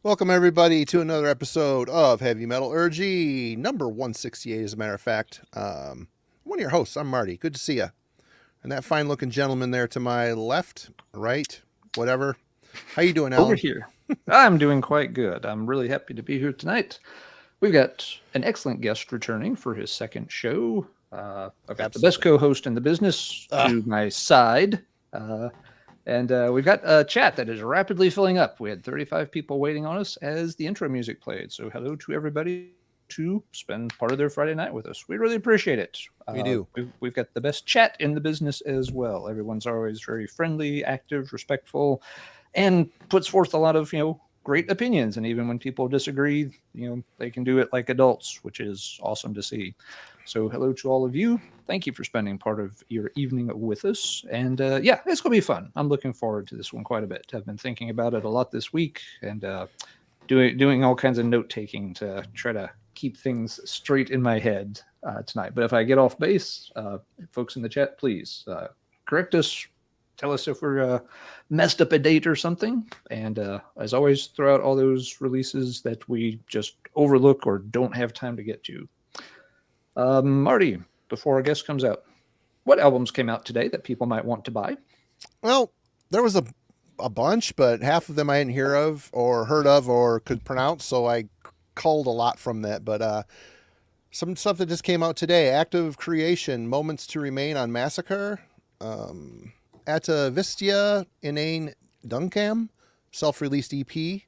Welcome, everybody, to another episode of Heavy Metallurgy, number 168, as a matter of fact. One of your hosts, I'm Marty. Good to see you. And that fine-looking gentleman there to my left, right, whatever. How you doing, Alan? Over here. I'm doing quite good. I'm really happy to be here tonight. We've got an excellent guest returning for his second show. I've got the best co-host in the business to my side. And we've got a chat that is rapidly filling up. We had 35 people waiting on us as the intro music played. So hello to everybody to spend part of their Friday night with us. We really appreciate it. We do. We've got the best chat in the business as well. Everyone's always very friendly, active, respectful, and puts forth a lot of, great opinions. And even when people disagree, they can do it like adults, which is awesome to see. So hello to all of you. Thank you for spending part of your evening with us. And it's going to be fun. I'm looking forward to this one quite a bit. I've been thinking about it a lot this week and doing all kinds of note taking to try to keep things straight in my head tonight. But if I get off base, folks in the chat, please correct us. Tell us if we're messed up a date or something. And as always, throw out all those releases that we just overlook or don't have time to get to. Marty, before our guest comes out, what albums came out today that people might want to buy? Well, there was a bunch, but half of them I didn't hear of or heard of or could pronounce, so I culled a lot from that. But some stuff that just came out today: Active Creation, Moments to Remain on Massacre, Atavistia, Inane Duncam, self-released EP,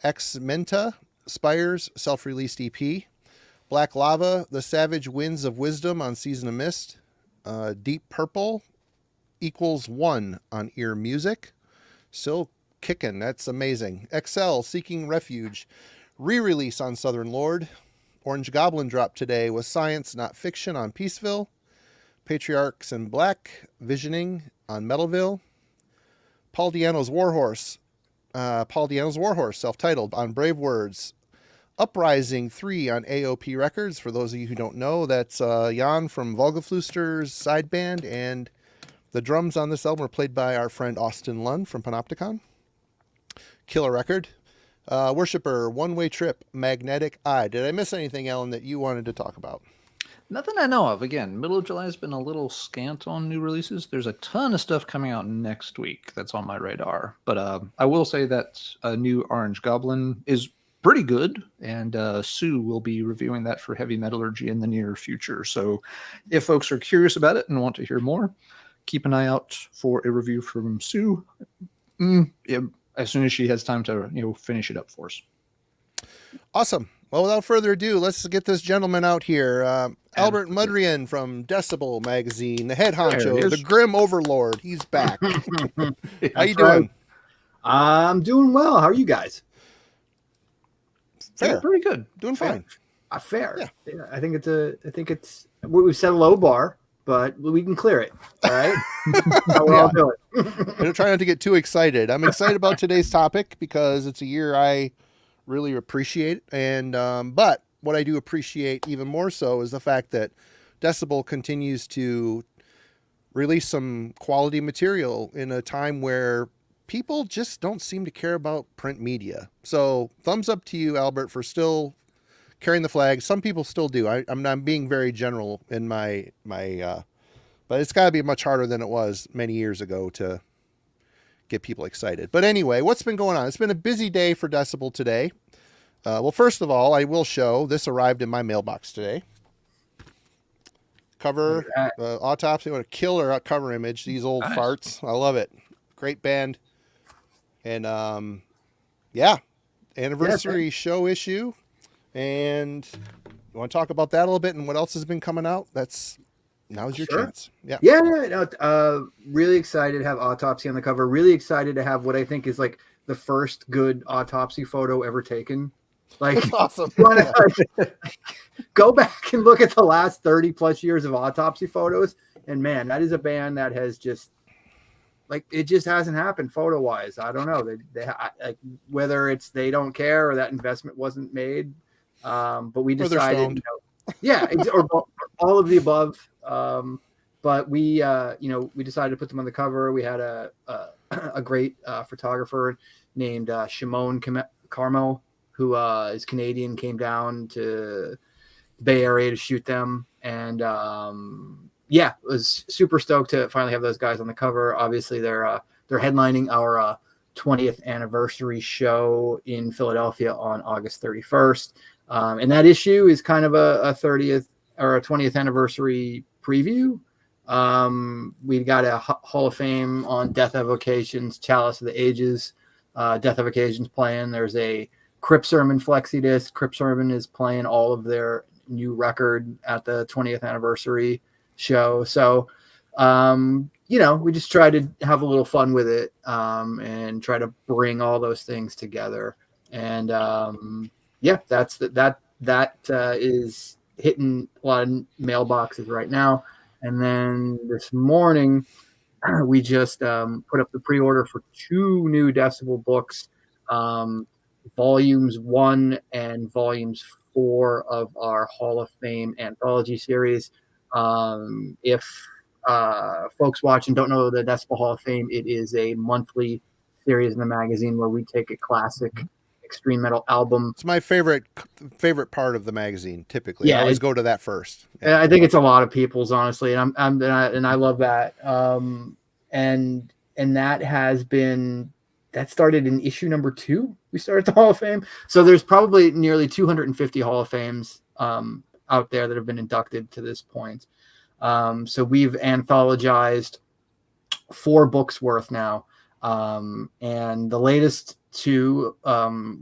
Ex Menta, Spires, self-released EP, Black Lava, The Savage Winds of Wisdom on Season of Mist, Deep Purple, Equals One on Ear Music, still kicking, that's amazing. XL, Seeking Refuge, re-release on Southern Lord, Orange Goblin dropped today with Science Not Fiction on Peaceville, Patriarchs in Black, Visioning on Metalville, Paul Di'Anno's Warhorse, self-titled, on Brave Words, Uprising 3 on AOP Records. For those of you who don't know, that's Jan from Volgaflüster's side band, and the drums on this album are played by our friend Austin Lund from Panopticon. Killer record. Worshipper, One Way Trip, Magnetic Eye. Did I miss anything, Alan, that you wanted to talk about? Nothing I know of. Again, middle of July has been a little scant on new releases. There's a ton of stuff coming out next week that's on my radar. But I will say that a new Orange Goblin is pretty good, and Sue will be reviewing that for Heavy Metallurgy in the near future. So if folks are curious about it and want to hear more, keep an eye out for a review from Sue as soon as she has time to finish it up for us. Awesome. Well, without further ado, let's get this gentleman out here. Albert Mudrian from Decibel magazine, the head honcho, the grim overlord. He's back. How you doing? I'm doing well. How are you guys? Fair. Yeah, pretty good. Doing fine. Fair. Yeah. I think it's we've set a low bar, but we can clear it. All right. I'll do it. I'm trying not to get too excited. I'm excited about today's topic because it's a year I really appreciate. And but what I do appreciate even more so is the fact that Decibel continues to release some quality material in a time where people just don't seem to care about print media. So thumbs up to you, Albert, for still carrying the flag. Some people still do. I'm being very general in my but it's got to be much harder than it was many years ago to get people excited. But anyway, what's been going on? It's been a busy day for Decibel today. Well, first of all, I will show this arrived in my mailbox today. Cover, Autopsy, what a killer cover image. These old farts. I love it. Great band. And anniversary show issue. And you want to talk about that a little bit and what else has been coming out? Now's your chance. Really excited to have Autopsy on the cover. Really excited to have what I think is like the first good Autopsy photo ever taken. Like, that's awesome. Go back and look at the last 30 plus years of Autopsy photos, and man, that is a band that has just it just hasn't happened photo wise. I don't know. They whether it's they don't care or that investment wasn't made. But we decided, or all of the above. But we decided to put them on the cover. We had a great photographer named Shimon Carmel, who is Canadian, came down to the Bay Area to shoot them, and was super stoked to finally have those guys on the cover. Obviously, they're headlining our 20th anniversary show in Philadelphia on August 31st, and that issue is kind of a 30th or a 20th anniversary preview. We got a Hall of Fame on Death Evocations, Chalice of the Ages. Death Evocations playing. There's a Crip Sermon flexi disc. Crip Sermon is playing all of their new record at the 20th anniversary show. So, we just try to have a little fun with it, and try to bring all those things together. And that is hitting a lot of mailboxes right now. And then this morning, we just put up the pre-order for 2 new Decibel books, volumes 1 and volumes 4 of our Hall of Fame anthology series. If folks watching don't know the Decibel Hall of Fame, it is a monthly series in the magazine where we take a classic extreme metal album. It's my favorite part of the magazine. Typically, Yeah, I always go to that first. Yeah. I think it's a lot of people's, honestly, and I love that. And that has been, that started in issue number 2. We started the Hall of Fame, so there's probably nearly 250 Hall of Fames out there that have been inducted to this point. So we've anthologized 4 books worth now, and the latest 2,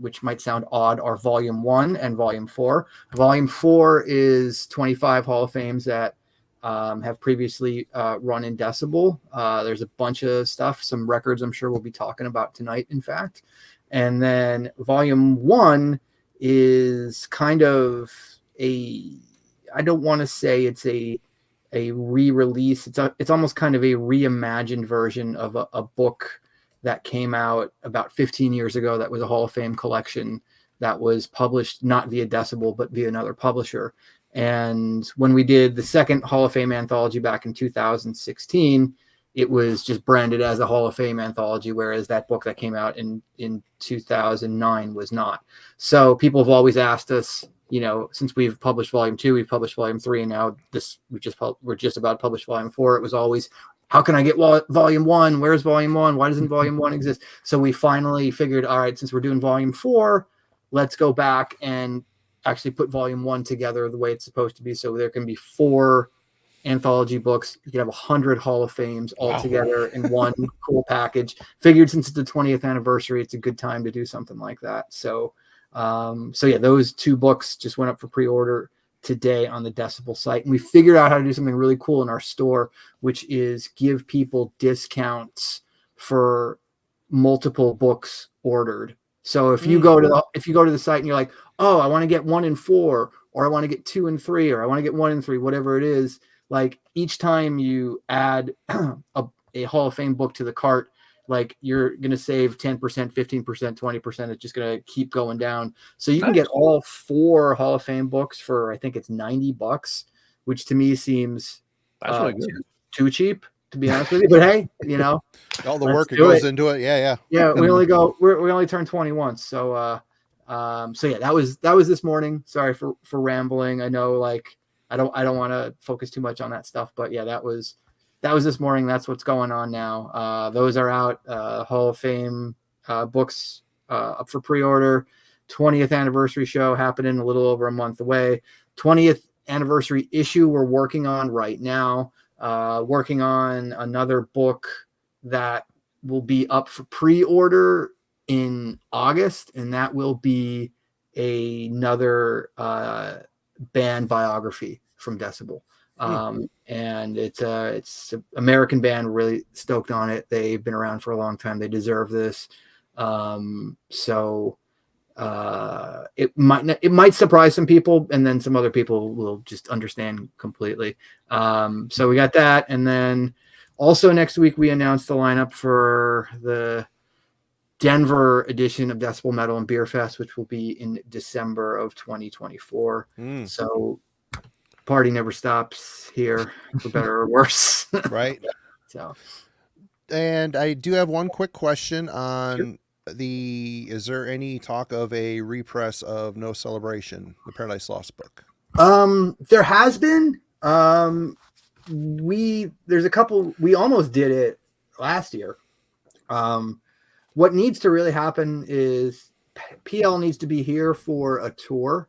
which might sound odd, are volume 1 and volume 4. Volume 4 is 25 Hall of Fames that have previously run in Decibel. There's a bunch of stuff, some records I'm sure we'll be talking about tonight, in fact. And then volume 1 is kind of I don't want to say it's a re-release. It's almost kind of a reimagined version of a book that came out about 15 years ago that was a Hall of Fame collection that was published not via Decibel, but via another publisher. And when we did the second Hall of Fame anthology back in 2016, it was just branded as a Hall of Fame anthology, whereas that book that came out in 2009 was not. So people have always asked us, since we've published volume 2, we've published volume 3, and now we're just about to publish volume 4. It was always, how can I get volume 1? Where's volume 1? Why doesn't volume 1 exist? So we finally figured, all right, since we're doing volume 4, let's go back and actually put volume 1 together the way it's supposed to be. So there can be 4 anthology books. You can have 100 Hall of Fames all together in one cool package. Figured since it's the 20th anniversary, it's a good time to do something like that. So those 2 books just went up for pre-order today on the Decibel site, and we figured out how to do something really cool in our store, which is give people discounts for multiple books ordered. So if you go to the site and you're like, oh, I want to get 1 and 4, or I want to get 2 and 3, or I want to get 1 and 3, whatever it is, like each time you add a Hall of Fame book to the cart, like you're going to save 10%, 15%, 20%. It's just going to keep going down. So you can get all 4 Hall of Fame books for, I think it's $90, which to me seems really too cheap, to be honest with you. But hey, all the work that goes into it. Yeah. We only turn 21. So that was this morning. Sorry for rambling. I know, like, I don't want to focus too much on that stuff, but yeah, that was this morning. That's what's going on now. Those are out. Hall of Fame books up for pre-order. 20th anniversary show happening a little over a month away. 20th anniversary issue we're working on right now. Working on another book that will be up for pre-order in August, and that will be another band biography from Decibel. And it's an American band. We're really stoked on it. They've been around for a long time. They deserve this. It might surprise some people, and then some other people will just understand completely. So we got that, and then also next week we announced the lineup for the Denver edition of Decibel Metal and Beer Fest, which will be in December of 2024. So party never stops here, for better or worse. Right. So, and I do have one quick question on is there any talk of a repress of No Celebration, the Paradise Lost book? There has been. There's a couple. We almost did it last year. What needs to really happen is PL needs to be here for a tour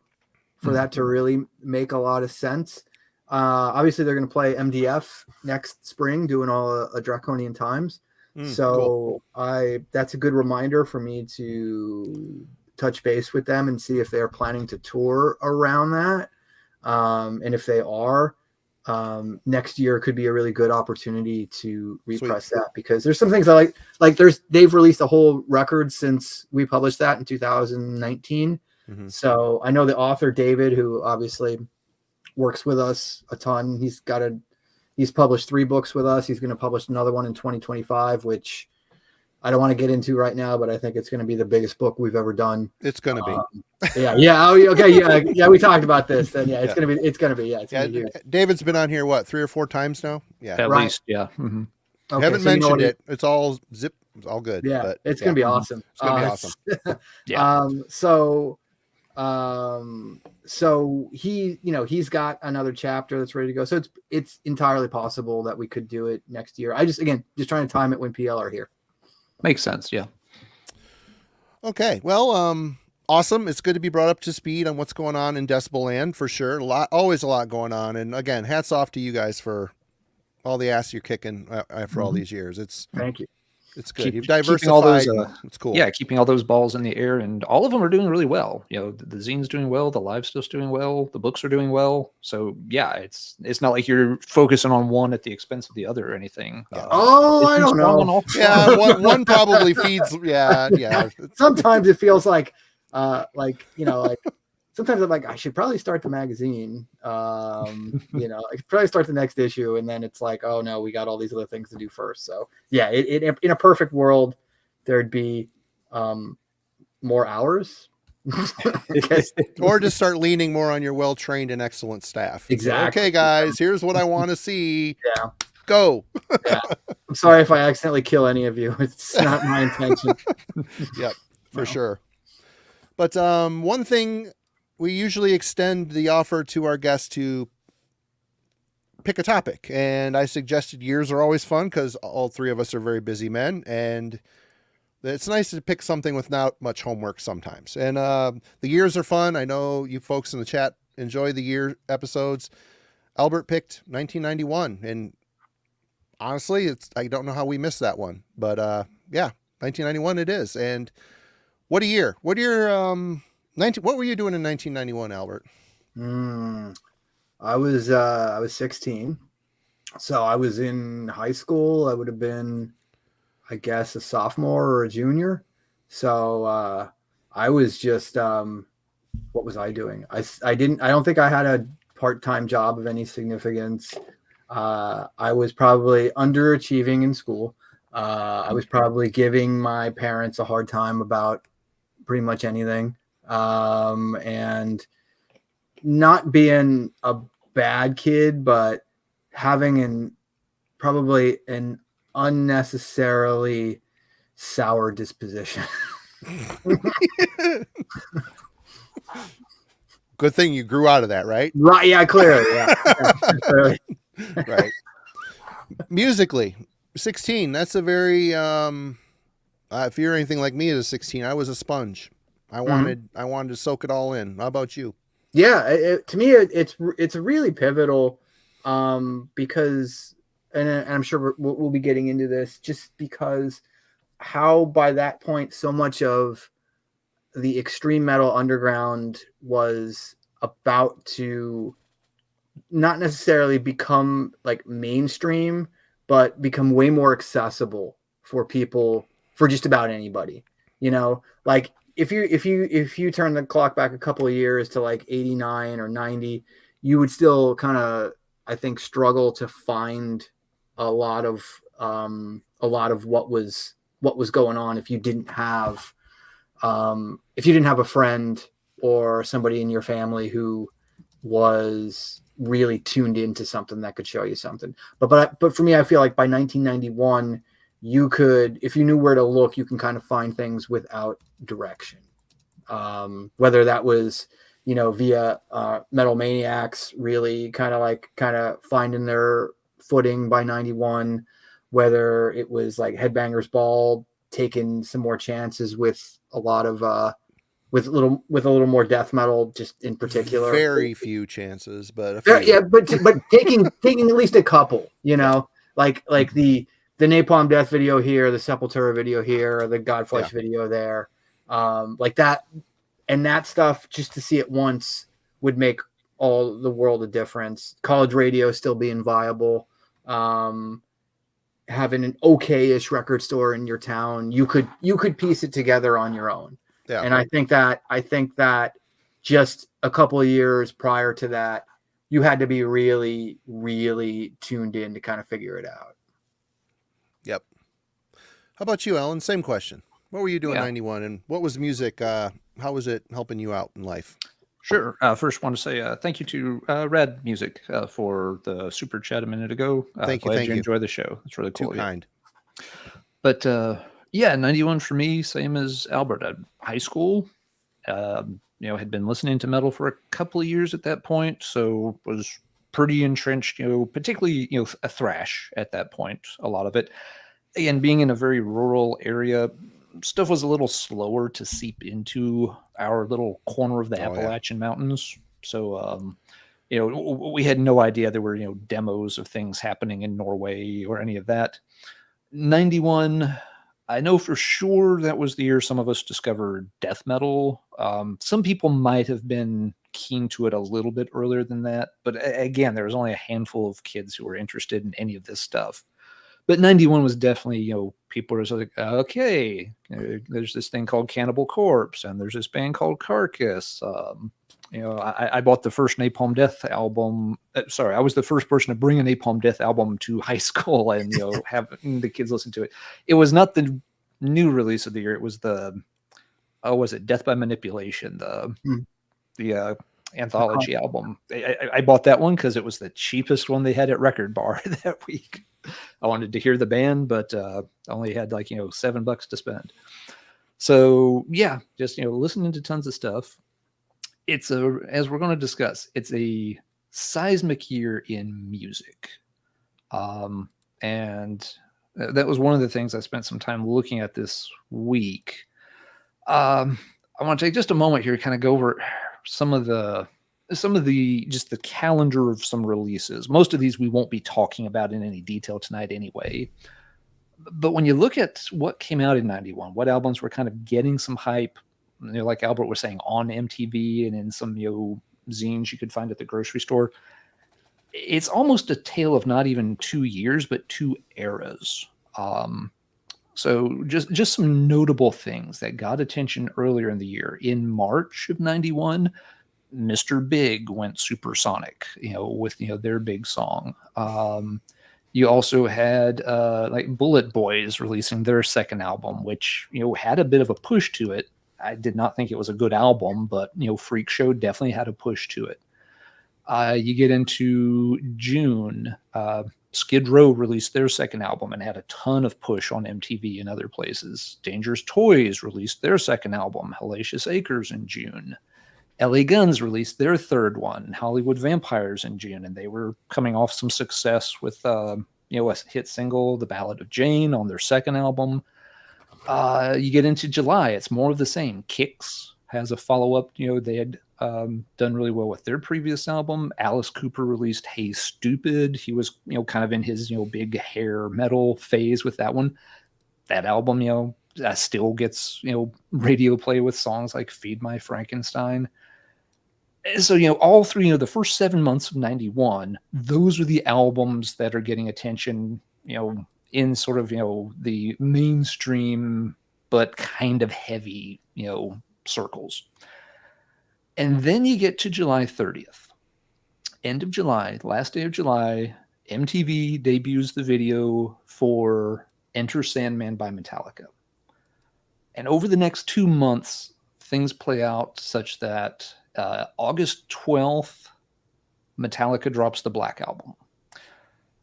for that to really make a lot of sense. Obviously, they're going to play MDF next spring, doing all a Draconian Times. So cool. That's a good reminder for me to touch base with them and see if they're planning to tour around that. And if they are, next year could be a really good opportunity to repress that, because there's some things I like they've released a whole record since we published that in 2019. So I know the author David, who obviously works with us a ton, he's published 3 books with us. He's going to publish another one in 2025, which I don't want to get into right now, but I think it's going to be the biggest book we've ever done. It's going to be. Yeah. We talked about this. And it's going to be. David's been on here, what, 3 or 4 times now? Yeah. At least. Yeah. Mm-hmm. Okay, haven't mentioned it. It's all good. Yeah. But it's going to be awesome. It's going to be awesome. So he's got another chapter that's ready to go. So it's entirely possible that we could do it next year. Just trying to time it when PL are here. Makes sense. Yeah. Okay. Well, awesome. It's good to be brought up to speed on what's going on in Decibel Land, for sure. Always a lot going on. And again, hats off to you guys for all the ass you're kicking after all these years. Thank you. It's good. You've diversified. All those, it's cool. Yeah, keeping all those balls in the air, and all of them are doing really well. The zine's doing well, the live stuff's doing well, the books are doing well. So yeah, it's not like you're focusing on one at the expense of the other or anything. Yeah. I don't know. Yeah, one probably feeds. Yeah. Sometimes it feels like sometimes I'm like, I should probably start the magazine. I should probably start the next issue. And then it's like, oh no, we got all these other things to do first. So yeah, in a perfect world, there'd be more hours. Or just start leaning more on your well-trained and excellent staff. Exactly. Okay, guys, here's what I want to see. Yeah. Go. Yeah. I'm sorry if I accidentally kill any of you. It's not my intention. Yep, for sure. But one thing, we usually extend the offer to our guests to pick a topic. And I suggested years are always fun because all 3 of us are very busy men. And it's nice to pick something with not much homework sometimes. And the years are fun. I know you folks in the chat enjoy the year episodes. Albert picked 1991. And honestly, I don't know how we missed that one. But 1991 it is. And what a year. What were you doing in 1991, Albert? I was 16. So I was in high school. I would have been, I guess, a sophomore or a junior. So I was just what was I doing? I don't think I had a part-time job of any significance. I was probably underachieving in school. I was probably giving my parents a hard time about pretty much anything. And not being a bad kid, but having probably an unnecessarily sour disposition. Good thing you grew out of that, right? Right. Yeah, clearly. Yeah. Clearly. Right. Musically, 16. That's a very, if you're anything like me as a 16, I was a sponge. I wanted to soak it all in. How about you? Yeah, to me, it's really pivotal because, and I'm sure we'll be getting into this, just because how by that point so much of the extreme metal underground was about to not necessarily become like mainstream, but become way more accessible for people, for just about anybody. Like if you turn the clock back a couple of years to like 89 or 90, you would still kind of, I think, struggle to find a lot of what was going on if you didn't have a friend or somebody in your family who was really tuned into something that could show you something. But for me, I feel like by 1991, you could, if you knew where to look, you can kind of find things without direction. Whether that was, via Metal Maniacs really kind of finding their footing by 91, whether it was like Headbangers Ball taking some more chances with a lot of with a little more death metal, just in particular. Very few chances, but a few. Yeah, but taking at least a couple, like the Napalm Death video here, the Sepultura video here, or the Godflesh video there, like that. And that stuff, just to see it once, would make all the world a difference. College radio still being viable, having an okay-ish record store in your town, you could piece it together on your own. Yeah. And I think that just a couple of years prior to that, you had to be really, really tuned in to kind of figure it out. Yep. How about you, Alan? Same question. What were you doing in 91, and what was music? How was it helping you out in life? Sure. First, want to say thank you to Rad Music for the super chat a minute ago. Thank you. Enjoy the show. It's really cool. Too kind. But 91 for me, same as Albert. High school, had been listening to metal for a couple of years at that point, so was pretty entrenched. Particularly a thrash at that point. A lot of it, and being in a very rural area, stuff was a little slower to seep into our little corner of the Appalachian Mountains. So, we had no idea there were, demos of things happening in Norway or any of that. 91, I know for sure that was the year some of us discovered death metal. Some people might have been keen to it a little bit earlier than that. But again, there was only a handful of kids who were interested in any of this stuff. But 91 was definitely, people were like, okay, there's this thing called Cannibal Corpse, and there's this band called Carcass. I bought the first Napalm Death album. I was the first person to bring a Napalm Death album to high school and, have the kids listen to it. It was not the new release of the year. It was was it Death by Manipulation, the anthology album. I bought that one because it was the cheapest one they had at Record Bar that week. I wanted to hear the band, but only had $7 to spend. So yeah, just listening to tons of stuff. It's as we're going to discuss, it's a seismic year in music, and that was one of the things I spent some time looking at this week. I want to take just a moment here to kind of go over some of the just the calendar of some releases. Most of these we won't be talking about in any detail tonight anyway. But when you look at what came out in 91, what albums were kind of getting some hype, like Albert was saying, on MTV and in some zines you could find at the grocery store, it's almost a tale of not even 2 years, but 2 eras. So just some notable things that got attention earlier in the year. In March of 91, Mr. Big went supersonic, with their big song. You also had like Bullet Boys releasing their second album, which had a bit of a push to it. I did not think it was a good album, but Freak Show definitely had a push to it. You get into June, Skid Row released their second album and had a ton of push on MTV and other places. Dangerous Toys released their second album, Hellacious Acres, in June. LA Guns released their third one, Hollywood Vampires, in June, and they were coming off some success with a hit single, The Ballad of Jane, on their second album. You get into July, it's more of the same. Kix has a follow-up. They had done really well with their previous album. Alice Cooper released Hey Stupid. He was kind of in his big hair metal phase with that one. That album still gets radio play with songs like Feed My Frankenstein. So all through the first 7 months of 91, those are the albums that are getting attention in sort of the mainstream but kind of heavy circles. And then you get to July 30th, end of July, last day of July, MTV debuts the video for Enter Sandman by Metallica. And over the next 2 months, things play out such that August 12th, Metallica drops the Black Album.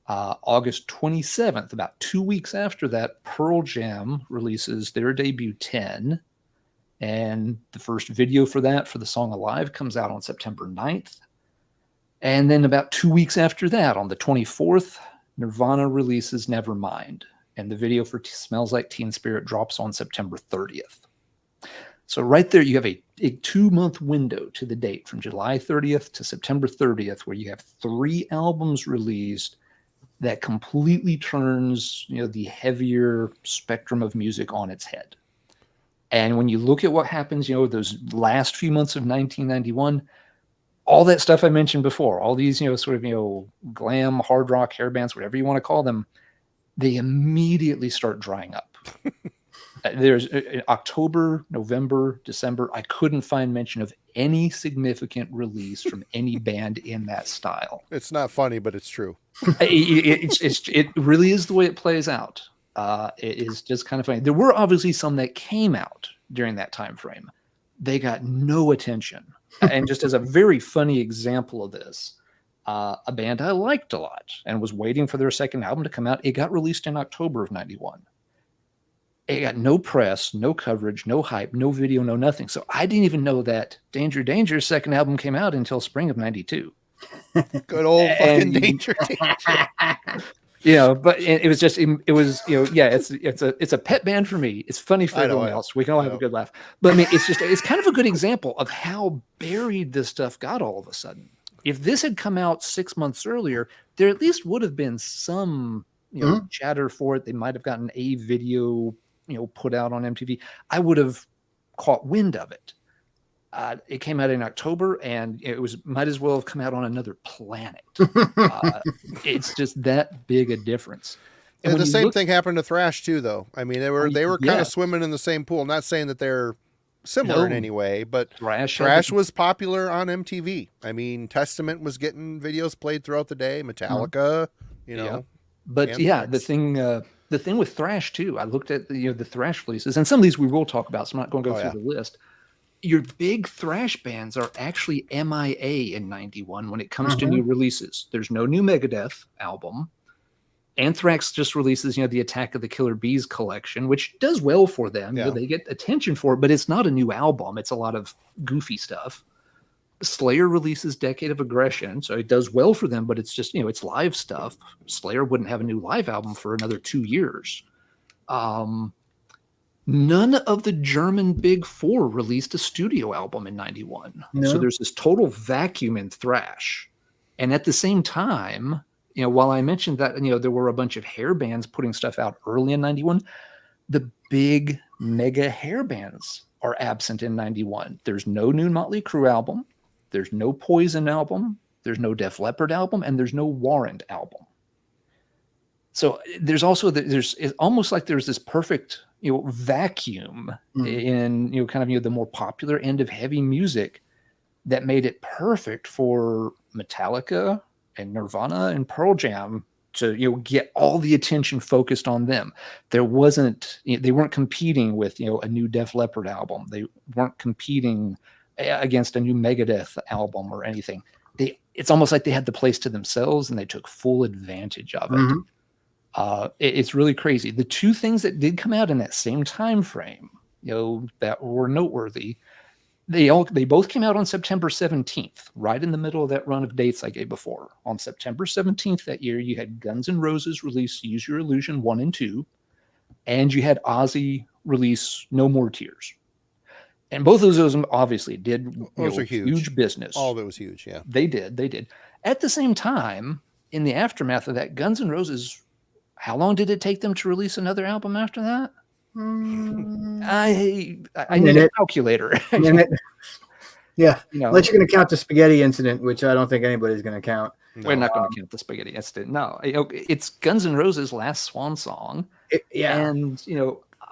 August 27th, about 2 weeks after that, Pearl Jam releases their debut 10. And the first video for that, for the song Alive, comes out on September 9th. And then about 2 weeks after that, on the 24th, Nirvana releases Nevermind. And the video for Smells Like Teen Spirit drops on September 30th. So right there, you have a 2-month window to the date from July 30th to September 30th, where you have 3 albums released that completely turns, the heavier spectrum of music on its head. And when you look at what happens, those last few months of 1991, all that stuff I mentioned before, all these, sort of, glam, hard rock, hair bands, whatever you want to call them, they immediately start drying up. There's October, November, December. I couldn't find mention of any significant release from any band in that style. It's not funny, but it's true. It really is the way it plays out. It is just kind of funny. There were obviously some that came out during that time frame. They got no attention. And just as a very funny example of this, a band I liked a lot and was waiting for their second album to come out, it got released in October of 91. It got no press, no coverage, no hype, no video, no nothing. So I didn't even know that Danger Danger's second album came out until spring of 92. Good old fucking Danger Danger. But it was just, it's a pet band for me. It's funny for everyone else. We can all have a good laugh. But I mean, it's kind of a good example of how buried this stuff got all of a sudden. If this had come out 6 months earlier, there at least would have been some, chatter for it. They might have gotten a video, put out on MTV. I would have caught wind of it. It came out in October, and might as well have come out on another planet. It's just that big a difference. And the same thing happened to thrash too, though. I mean, they were kind of swimming in the same pool. Not saying that they're similar in any way, but thrash was popular on MTV. I mean, Testament was getting videos played throughout the day. Metallica, But the thing with thrash too, I looked at the thrash releases, and some of these we will talk about, so I'm not going to go through the list. Your big thrash bands are actually MIA in 91 when it comes to new releases. There's no new Megadeth album. Anthrax just releases, the Attack of the Killer Bees collection, which does well for them. Yeah. They get attention for it, but it's not a new album. It's a lot of goofy stuff. Slayer releases Decade of Aggression, so it does well for them, but it's just, it's live stuff. Slayer wouldn't have a new live album for another 2 years. None of the German Big Four released a studio album in 91. No. So there's this total vacuum in thrash. And at the same time, while I mentioned that, there were a bunch of hair bands putting stuff out early in 91, the big mega hair bands are absent in 91. There's no new Motley Crue album. There's no Poison album. There's no Def Leppard album. And there's no Warrant album. So there's also, it's almost like there's this perfect, vacuum in, kind of, the more popular end of heavy music that made it perfect for Metallica and Nirvana and Pearl Jam to, get all the attention focused on them. There wasn't, they weren't competing with, a new Def Leppard album. They weren't competing against a new Megadeth album or anything. It's almost like they had the place to themselves and they took full advantage of it. It's really crazy. The two things that did come out in that same time frame, that were noteworthy, they both came out on September 17th, right in the middle of that run of dates I gave before. On September 17th that year, you had Guns N' Roses release Use Your Illusion 1 and 2, and you had Ozzy release No More Tears. And both of those obviously did huge business. All of it was huge, yeah. They did. At the same time, in the aftermath of that, Guns N' Roses, how long did it take them to release another album after that? I need a calculator. Yeah, unless you're going to count the spaghetti incident, which I don't think anybody's going to count. No. We're not going to count the spaghetti incident. No, it's Guns N' Roses' last swan song. And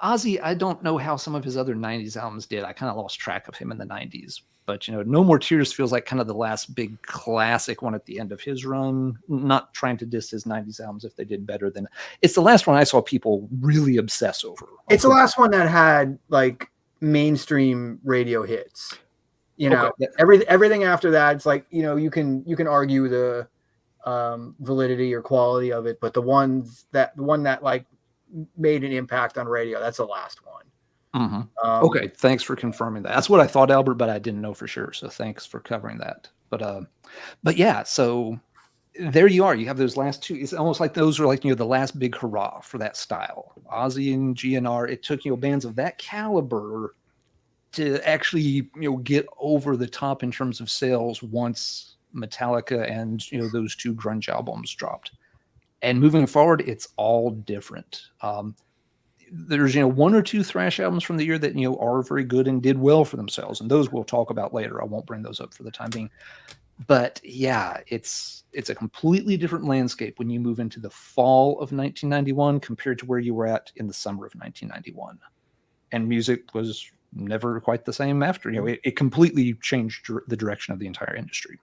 Ozzy, I don't know how some of his other 90s albums did. I kind of lost track of him in the 90s. But, No More Tears feels like kind of the last big classic one at the end of his run. Not trying to diss his 90s albums if they did better than... It's the last one I saw people really obsess over. It's the last one that had, mainstream radio hits. Everything after that, it's like, you can argue the validity or quality of it, but the one that like made an impact on radio, that's the last one. Okay, thanks for confirming that. That's what I thought, Albert, but I didn't know for sure. So thanks for covering that. But yeah, so there you are. You have those last two. It's almost like those were like, the last big hurrah for that style. Ozzy and GNR. It took, bands of that caliber to actually, get over the top in terms of sales once Metallica and, those two grunge albums dropped. And moving forward, it's all different. There's, one or two thrash albums from the year that, are very good and did well for themselves. And those we'll talk about later. I won't bring those up for the time being. But yeah, it's a completely different landscape when you move into the fall of 1991 compared to where you were at in the summer of 1991. And music was never quite the same after. It completely changed the direction of the entire industry.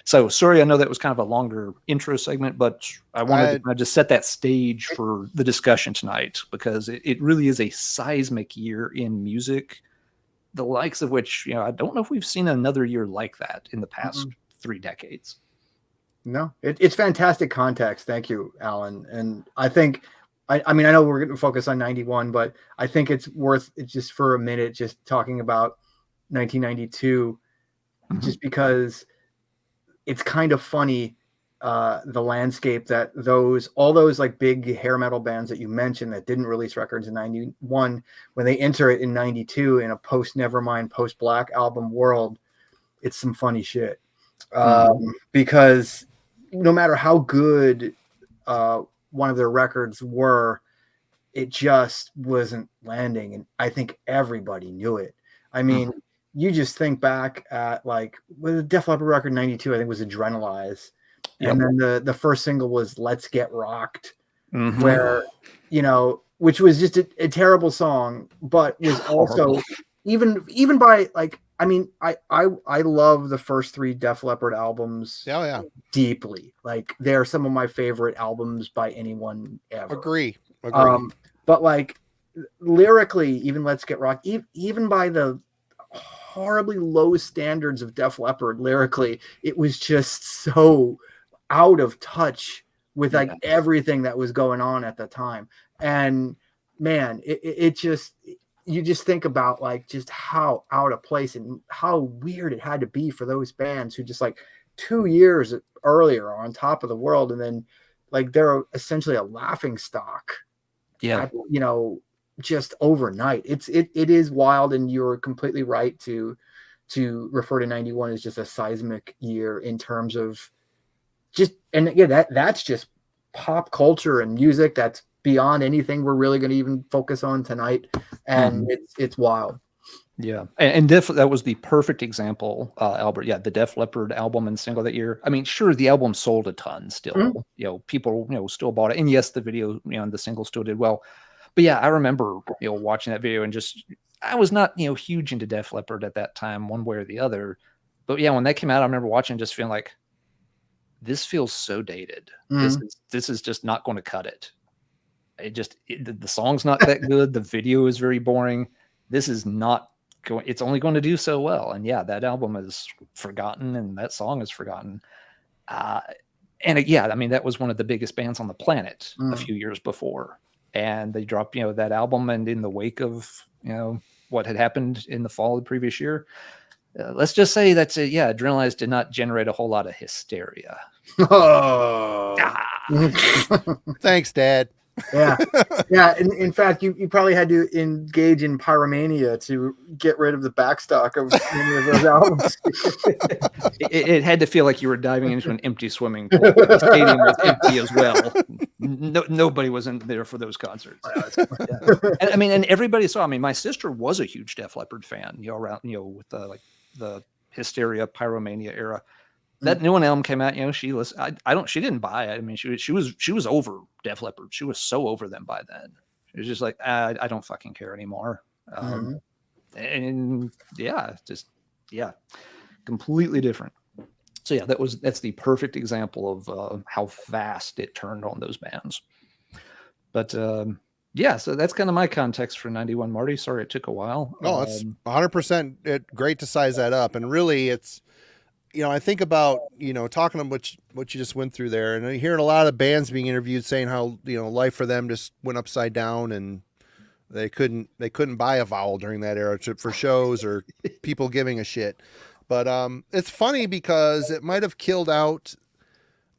So sorry, I know that was kind of a longer intro segment, but I wanted to just set that stage for the discussion tonight, because it really is a seismic year in music, the likes of which, I don't know if we've seen another year like that in the past 3 decades. No, it's fantastic context. Thank you, Alan. And I think, I mean, I know we're going to focus on 91, but I think it's worth it just for a minute, just talking about 1992, just because it's kind of funny, the landscape that all those like big hair metal bands that you mentioned that didn't release records in 91, when they enter it in 92 in a post Nevermind, post Black album world, it's some funny shit. Because no matter how good, one of their records were, it just wasn't landing, and I think everybody knew it. I mean, you just think back at like with the Def Leppard record 92, I think was Adrenalize, and then the first single was Let's Get Rocked, where which was just a terrible song, but was also even by like, I mean, I love the first 3 Def Leppard albums deeply. Like, they're some of my favorite albums by anyone ever. Agree. But like lyrically, even Let's Get Rocked, even by the horribly low standards of Def Leppard lyrically, it was just so out of touch with like everything that was going on at the time. And man, it just, you just think about like just how out of place and how weird it had to be for those bands who just like 2 years earlier are on top of the world, and then like they're essentially a laughing stock. Just overnight. It is wild, and you're completely right to refer to 91 as just a seismic year in terms of just, and yeah, that's just pop culture and music that's beyond anything we're really going to even focus on tonight, and it's wild. Yeah, and that was the perfect example, Albert. Yeah, the Def Leppard album and single that year. I mean, sure, the album sold a ton still. People still bought it, and yes, the video, and the single still did well. But yeah, I remember watching that video, and just, I was not huge into Def Leppard at that time, one way or the other. But yeah, when that came out, I remember watching, just feeling like, this feels so dated. This is just not going to cut it. The song's not that good. The video is very boring. This is not going. It's only going to do so well. And yeah, that album is forgotten, and that song is forgotten. And yeah, I mean, that was one of the biggest bands on the planet a few years before, and they dropped that album, and in the wake of what had happened in the fall of the previous year, let's just say that's it. Yeah, Adrenalize did not generate a whole lot of hysteria. Thanks, Dad. Yeah. In fact, you probably had to engage in pyromania to get rid of the backstock of many of those albums. It had to feel like you were diving into an empty swimming pool. The stadium was empty as well. Nobody was in there for those concerts. And I mean, and everybody saw. I mean, my sister was a huge Def Leppard fan. Around with the Hysteria, Pyromania era. That new one album came out, she listened. She didn't buy it. I mean, she was over Def Leppard. She was so over them by then. It was just like, I don't fucking care anymore. And yeah, completely different. So yeah, that's the perfect example of how fast it turned on those bands. But yeah, so that's kind of my context for 91, Marty. Sorry it took a while. No, it's 100% great to size that up. And really, it's, I think about, talking about what you just went through there, and I hearing a lot of bands being interviewed saying how, life for them just went upside down, and they couldn't buy a vowel during that era for shows or people giving a shit. But it's funny because it might have killed out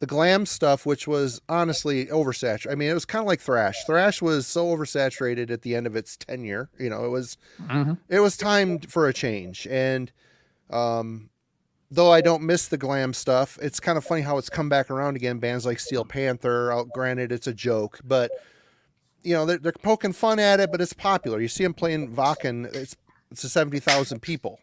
the glam stuff, which was honestly oversaturated. I mean, it was kind of like thrash. Thrash was so oversaturated at the end of its tenure. It was time for a change. And though I don't miss the glam stuff, it's kind of funny how it's come back around again. Bands like Steel Panther, granted it's a joke, but they're poking fun at it, but it's popular. You see them playing Wacken, it's 70,000 people,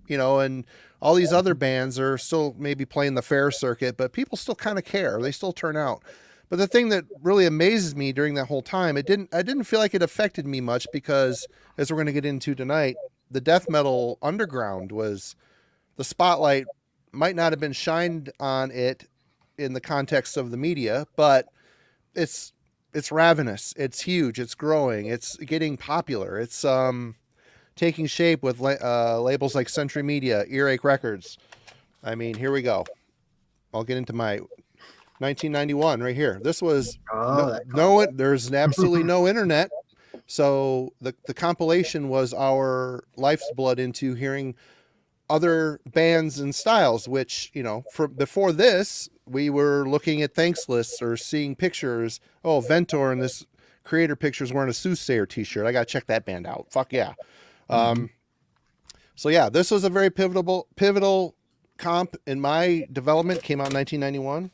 and all these other bands are still maybe playing the fair circuit, but people still kind of care. They still turn out. But the thing that really amazes me during that whole time, I didn't feel like it affected me much because, as we're going to get into tonight, the death metal underground was, the spotlight might not have been shined on it in the context of the media, but it's ravenous. It's huge. It's growing. It's getting popular. It's taking shape with labels like Century Media, Earache Records. I mean, here we go. I'll get into my 1991 right here. This was there's absolutely no internet. So the compilation was our life's blood into hearing other bands and styles, which, before this, we were looking at thanks lists or seeing pictures. Oh, Ventor and this creator picture is wearing a Soothsayer t-shirt. I got to check that band out. Fuck yeah. So yeah, this was a very pivotal comp in my development. Came out in 1991.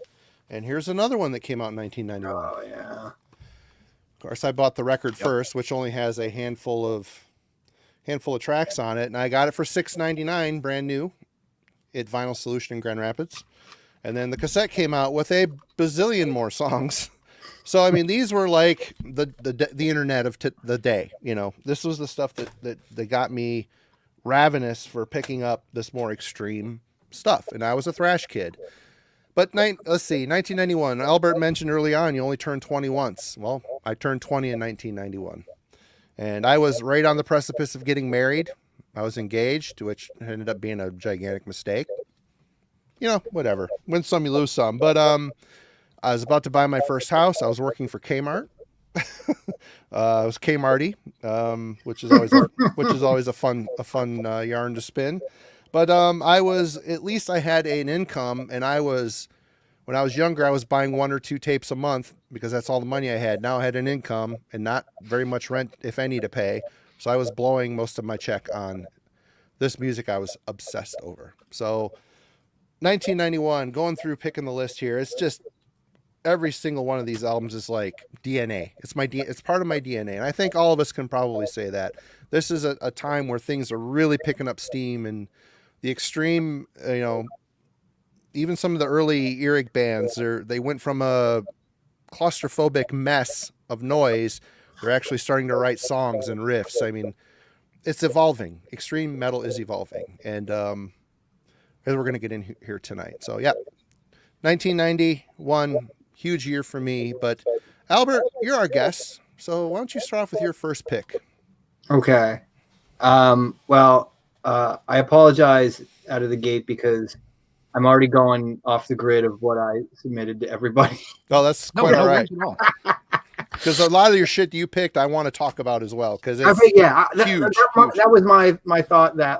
And here's another one that came out in 1991. Oh yeah. Of course, I bought the record first, which only has a handful of tracks on it, and I got it for $6.99 brand new at Vinyl Solution in Grand Rapids. And then the cassette came out with a bazillion more songs. So I mean, these were like the internet of the day. This was the stuff that got me ravenous for picking up this more extreme stuff. And I was a thrash kid. But let's see, 1991. Albert mentioned early on you only turned 20 once. Well, I turned 20 in 1991. And I was right on the precipice of getting married. I was engaged, which ended up being a gigantic mistake. Whatever. Win some, you lose some. But I was about to buy my first house. I was working for Kmart. I was Kmarty, which is always a fun yarn to spin. But at least I had an income, and when I was younger, I was buying 1 or 2 tapes a month because that's all the money I had. Now I had an income and not very much rent, if any, to pay. So I was blowing most of my check on this music I was obsessed over. So 1991, going through picking the list here, it's just every single one of these albums is like DNA. It's part of my DNA. And I think all of us can probably say that. This is a time where things are really picking up steam, and the extreme, even some of the early Earache bands, they went from a claustrophobic mess of noise. They're actually starting to write songs and riffs. I mean, it's evolving. Extreme metal is evolving. And as we're going to get in here tonight. So, yeah, 1991, huge year for me. But, Albert, you're our guest. So why don't you start off with your first pick? Okay. I apologize out of the gate because I'm already going off the grid of what I submitted to everybody. Oh, that's quite all right. Because a lot of your shit you picked, I want to talk about as well. Because it's huge. That was my thought. That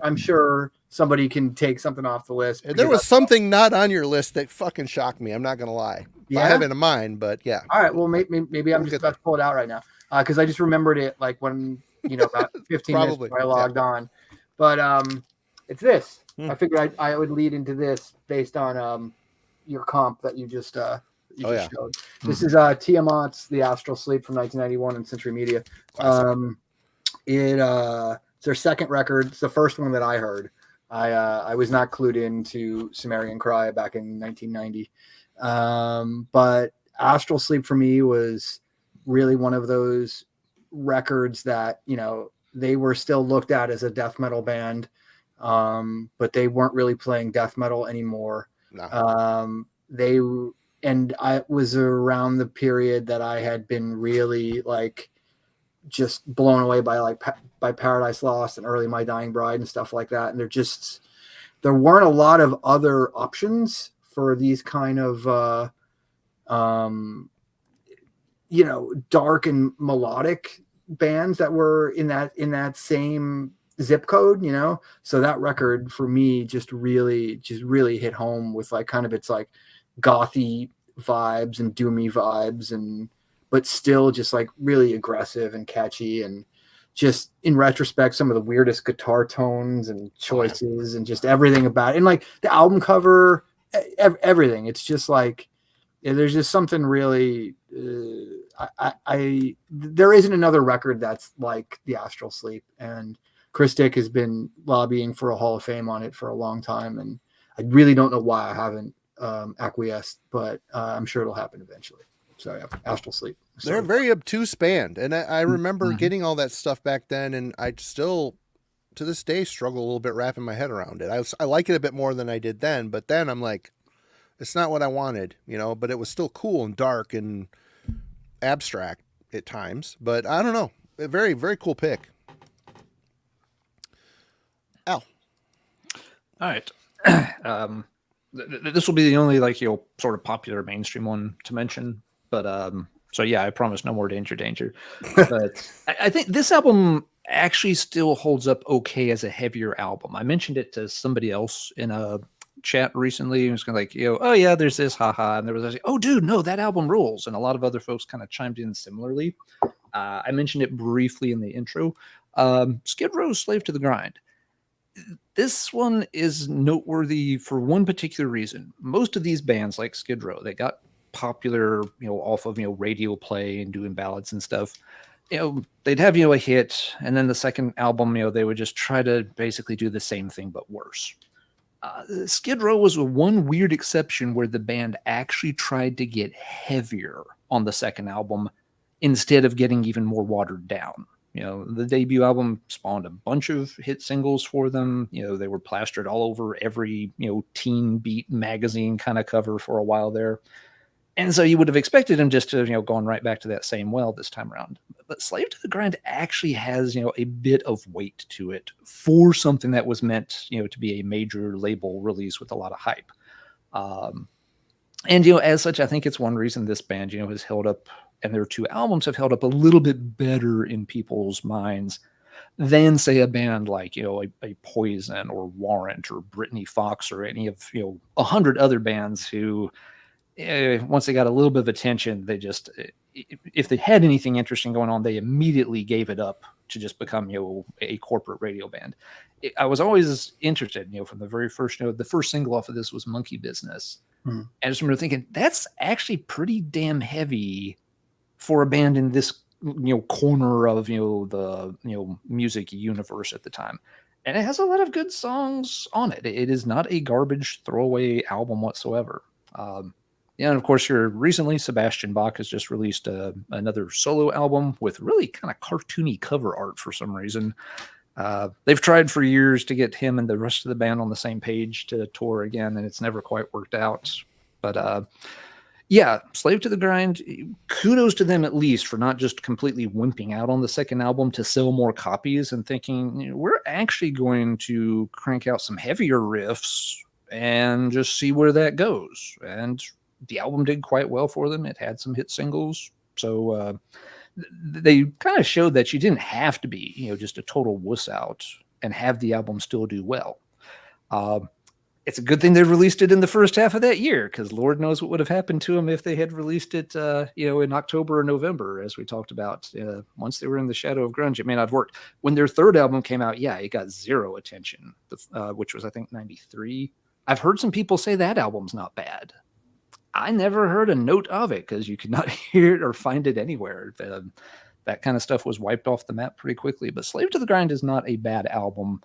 I'm sure somebody can take something off the list. There was something not on your list that fucking shocked me. I'm not gonna lie. Yeah? I have it in mind, but yeah. All right. Well, maybe I'm just about to pull it out right now because I just remembered it when about 15 minutes before I logged on. But it's this. I figured I would lead into this based on your comp that you just showed. This is Tiamat's The Astral Sleep from 1991 in Century Media. It's their second record. It's the first one that I heard. I was not clued into Sumerian Cry back in 1990. But Astral Sleep for me was really one of those records that, they were still looked at as a death metal band, but they weren't really playing death metal anymore. No. I was around the period that I had been really just blown away by by Paradise Lost and early My Dying Bride and stuff like that. And there weren't a lot of other options for these kind of dark and melodic bands that were in that same zip code, so that record for me just really hit home with like kind of its like gothy vibes and doomy vibes, and but still just like really aggressive and catchy, and just in retrospect some of the weirdest guitar tones and choices and just everything about it. And like the album cover, everything, it's just like there's just something really there isn't another record that's like the Astral Sleep, and Chris Dick has been lobbying for a Hall of Fame on it for a long time, and I really don't know why I haven't acquiesced, but I'm sure it'll happen eventually. So yeah, Astral Sleep. So, they're a very obtuse band, and I remember getting all that stuff back then, and I still to this day struggle a little bit wrapping my head around it. I like it a bit more than I did then, but then I'm like, it's not what I wanted, but it was still cool and dark and abstract at times. But I don't know, a very, very cool pick. Al. All right. This will be the only sort of popular mainstream one to mention, but so yeah, I promise no more danger. But I think this album actually still holds up okay as a heavier album. I mentioned it to somebody else in a chat recently. It was kind of like, oh yeah, there's this, haha, and there was like, oh dude, no, that album rules, and a lot of other folks kind of chimed in similarly. I mentioned it briefly in the intro. Skid Row's "Slave to the Grind." This one is noteworthy for one particular reason. Most of these bands, like Skid Row, they got popular, off of radio play and doing ballads and stuff. They'd have a hit, and then the second album, they would just try to basically do the same thing but worse. Skid Row was one weird exception where the band actually tried to get heavier on the second album instead of getting even more watered down. The debut album spawned a bunch of hit singles for them. They were plastered all over every, teen beat magazine kind of cover for a while there. And so you would have expected them just to, going right back to that same well this time around. But Slave to the Grind actually has, a bit of weight to it for something that was meant, to be a major label release with a lot of hype. And, as such, I think it's one reason this band, has held up, and their two albums have held up a little bit better in people's minds than, say, a band like, a Poison or Warrant or Britney Fox or any of, 100 other bands who, once they got a little bit of attention, they just, if they had anything interesting going on, they immediately gave it up to just become, a corporate radio band. I was always interested, from the very first, the first single off of this was Monkey Business. And I just remember thinking, that's actually pretty damn heavy for a band in this, corner of, the, music universe at the time. And it has a lot of good songs on it. It is not a garbage throwaway album whatsoever. And of course, here recently, Sebastian Bach has just released another solo album with really kind of cartoony cover art for some reason. They've tried for years to get him and the rest of the band on the same page to tour again, and it's never quite worked out. But yeah, Slave to the Grind, kudos to them at least for not just completely wimping out on the second album to sell more copies and thinking, we're actually going to crank out some heavier riffs and just see where that goes. And the album did quite well for them. It had some hit singles. So they kind of showed that you didn't have to be, just a total wuss out and have the album still do well. It's a good thing they released it in the first half of that year, because Lord knows what would have happened to them if they had released it, in October or November, as we talked about. Once they were in the shadow of grunge, it may not have worked. When their third album came out, yeah, it got zero attention, which was, I think, 93. I've heard some people say that album's not bad. I never heard a note of it because you could not hear it or find it anywhere. That kind of stuff was wiped off the map pretty quickly. But Slave to the Grind is not a bad album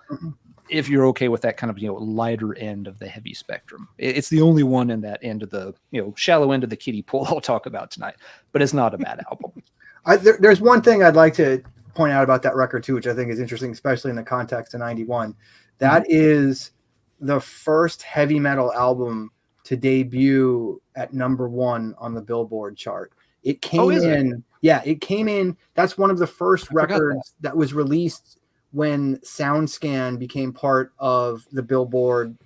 if you're okay with that kind of lighter end of the heavy spectrum. It's the only one in that end of the shallow end of the kiddie pool I'll talk about tonight. But it's not a bad album. There's one thing I'd like to point out about that record too, which I think is interesting, especially in the context of 91. That is the first heavy metal album to debut at #1 on the Billboard chart. It came in. Yeah, it came in. That's one of the first records that was released when SoundScan became part of the Billboard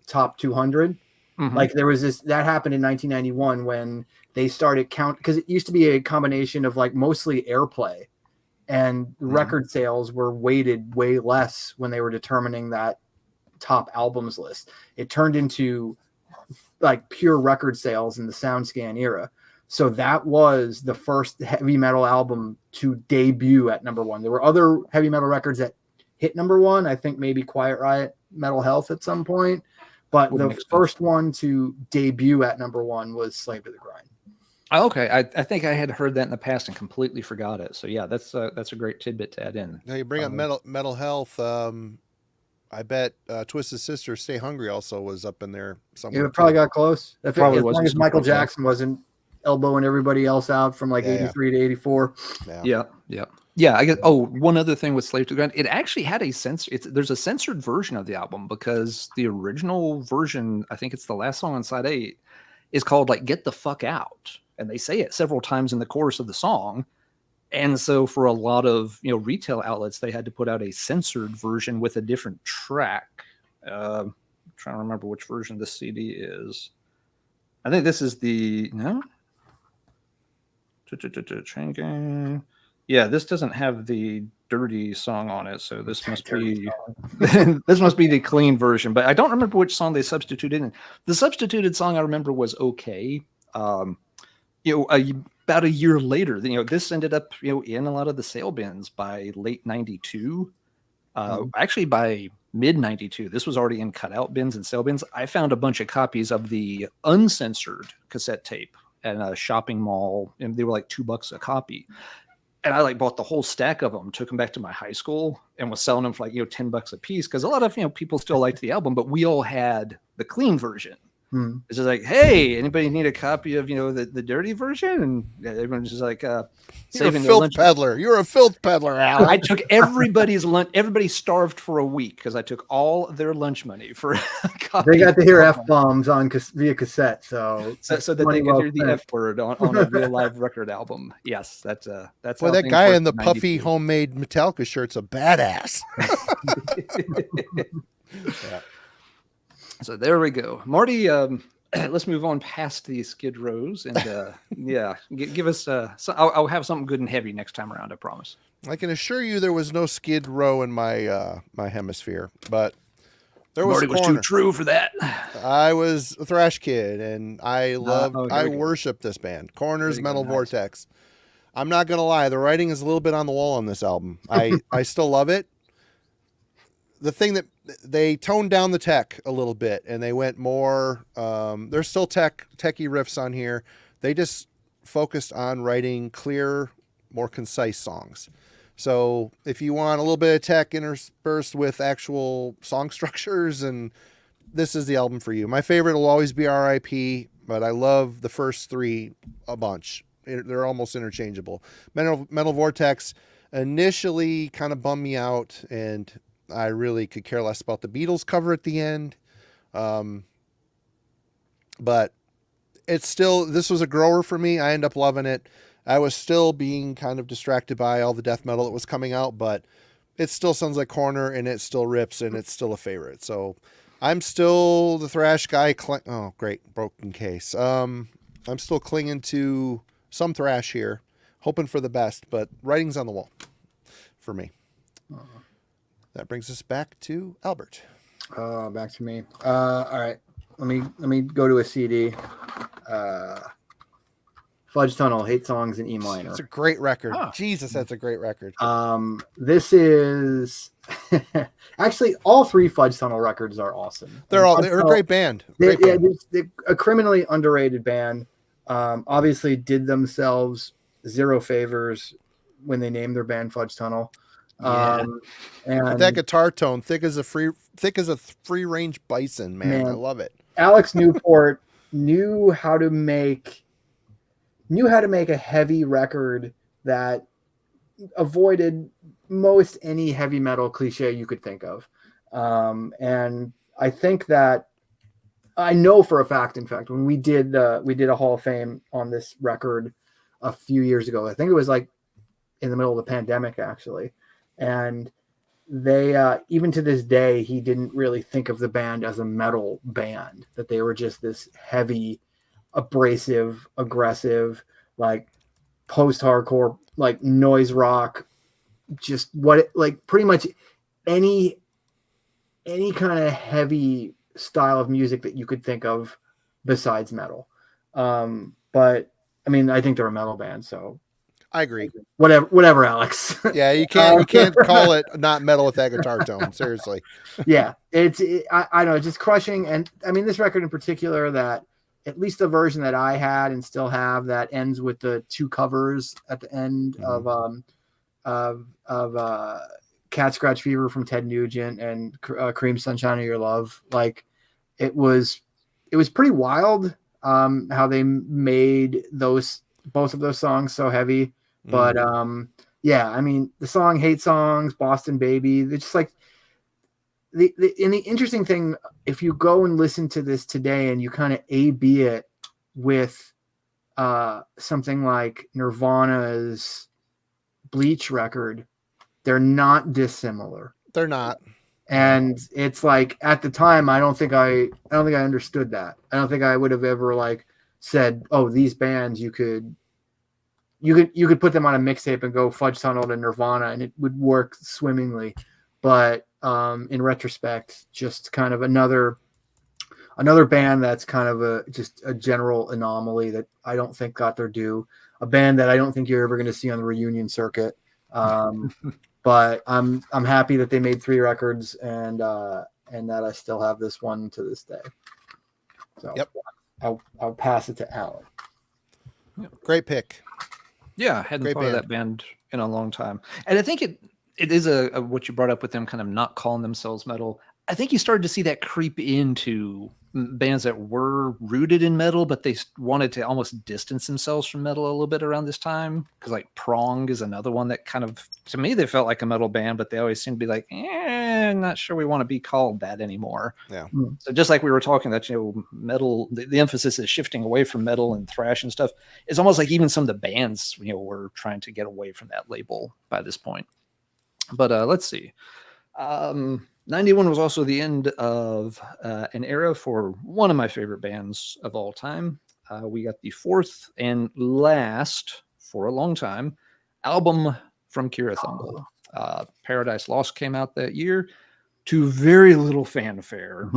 top 200. Mhm. Like there was this that happened in 1991 when they started because it used to be a combination of like mostly airplay, and record sales were weighted way less when they were determining that top albums list. It turned into like pure record sales in the SoundScan era. So that was the first heavy metal album to debut at number one. There were other heavy metal records that hit number one. I think maybe Quiet Riot, Metal Health at some point. But the first one to debut at number one was Slave to the Grind. Oh, okay. I think I had heard that in the past and completely forgot it. So yeah, that's a great tidbit to add in. Now you bring up Metal Health. I bet Twisted Sister Stay Hungry also was up in there somewhere. Yeah, it probably got close. As long as Michael Jackson wasn't elbowing everybody else out from like 83 to 84. Yeah, I guess. Oh, one other thing with Slave to the Grind, it actually had a there's a censored version of the album because the original version, I think it's the last song on side 8, is called like "Get the Fuck Out," and they say it several times in the chorus of the song. And so for a lot of retail outlets, they had to put out a censored version with a different track. I'm trying to remember which version this CD is. I think this is the Chain Gang. Yeah, this doesn't have the dirty song on it, so this must be this must be the clean version. But I don't remember which song they substituted in. The substituted song I remember was "Okay." About a year later, this ended up in a lot of the sale bins by late '92. Actually, by mid '92, this was already in cutout bins and sale bins. I found a bunch of copies of the uncensored cassette tape at a shopping mall, and they were like $2 a copy. And I bought the whole stack of them, took them back to my high school, and was selling them for $10 a piece because a lot of people still liked the album, but we all had the clean version. It's just like, hey, anybody need a copy of the dirty version? And everyone's just like, saving their lunch. Peddler. You're a filth peddler, Al. I took everybody's lunch. Everybody starved for a week because I took all their lunch money for a copy. They got to hear F-bombs via cassette, so that they could hear the F word on a real live record album. Yes, that's well, that guy in the puffy homemade Metallica shirt's a badass. Yeah. So there we go, Marty. Let's move on past the Skid Rows and give us. I'll have something good and heavy next time around. I promise. I can assure you there was no Skid Row in my my hemisphere, but there was. Marty was too true for that. I was a thrash kid, and I worship this band, Coroner's Mental Vortex. I'm not gonna lie, the writing is a little bit on the wall on this album. I still love it. The thing that they toned down the tech a little bit and they went more, there's still techie riffs on here. They just focused on writing clear, more concise songs. So if you want a little bit of tech interspersed with actual song structures, and this is the album for you. My favorite will always be R.I.P., but I love the first 3 a bunch. They're almost interchangeable. Mental Vortex initially kind of bummed me out, and I really could care less about the Beatles cover at the end. But it's still, this was a grower for me. I end up loving it. I was still being kind of distracted by all the death metal that was coming out, but it still sounds like Corner, and it still rips, and it's still a favorite. So I'm still the thrash guy. Oh, great. Broken case. I'm still clinging to some thrash here, hoping for the best, but writing's on the wall for me. That brings us back to Albert. Back to me. All right. Let me go to a CD. Fudge Tunnel, Hate Songs in E minor. It's a great record. Oh. Jesus, that's a great record. This is actually all 3 Fudge Tunnel records are awesome. They're a great band. They're a criminally underrated band. Obviously did themselves zero favors when they named their band Fudge Tunnel. And that guitar tone, thick as a free range bison, man. I love it. Alex Newport knew how to make a heavy record that avoided most any heavy metal cliche you could think of. And I think that I know for a fact, in fact, when we did a Hall of Fame on this record a few years ago, I think it was like in the middle of the pandemic, actually. And they even to this day, he didn't really think of the band as a metal band, that they were just this heavy, abrasive, aggressive, like post-hardcore, like noise rock, just like pretty much any kind of heavy style of music that you could think of besides metal. But I mean, I think they're a metal band, so I agree. Whatever, Alex. Yeah, you can't call it not metal with that guitar tone. Seriously. Yeah, I know, it's just crushing. And I mean, this record in particular, that at least the version that I had and still have, that ends with the two covers at the end of Cat Scratch Fever from Ted Nugent and Cream Sunshine of Your Love. Like, it was pretty wild how they made both of those songs so heavy. But yeah, I mean, the song Hate Songs, Boston Baby, they're just like the interesting thing, if you go and listen to this today and you kind of A/B it with something like Nirvana's Bleach record, they're not dissimilar. They're not. And it's like, at the time, I don't think I understood that. I don't think I would have ever like said, oh, these bands you could put them on a mixtape and go Fudge Tunnel to Nirvana and it would work swimmingly. But in retrospect, just kind of another band that's kind of just a general anomaly that I don't think got their due. A band that I don't think you're ever going to see on the reunion circuit. But I'm happy that they made 3 records and that I still have this one to this day. So yep. I'll pass it to Alan. Great pick. Yeah, hadn't thought of that band in a long time. And I think it is a what you brought up with them kind of not calling themselves metal. I think you started to see that creep into bands that were rooted in metal, but they wanted to almost distance themselves from metal a little bit around this time. Because like Prong is another one that kind of, to me, they felt like a metal band, but they always seem to be like, not sure we want to be called that anymore. Yeah. So just like we were talking that, metal, the emphasis is shifting away from metal and thrash and stuff. It's almost like even some of the bands, were trying to get away from that label by this point. But let's see. 91 was also the end of an era for one of my favorite bands of all time. We got the 4th and last, for a long time, album from Kirathungal. Paradise Lost came out that year to very little fanfare.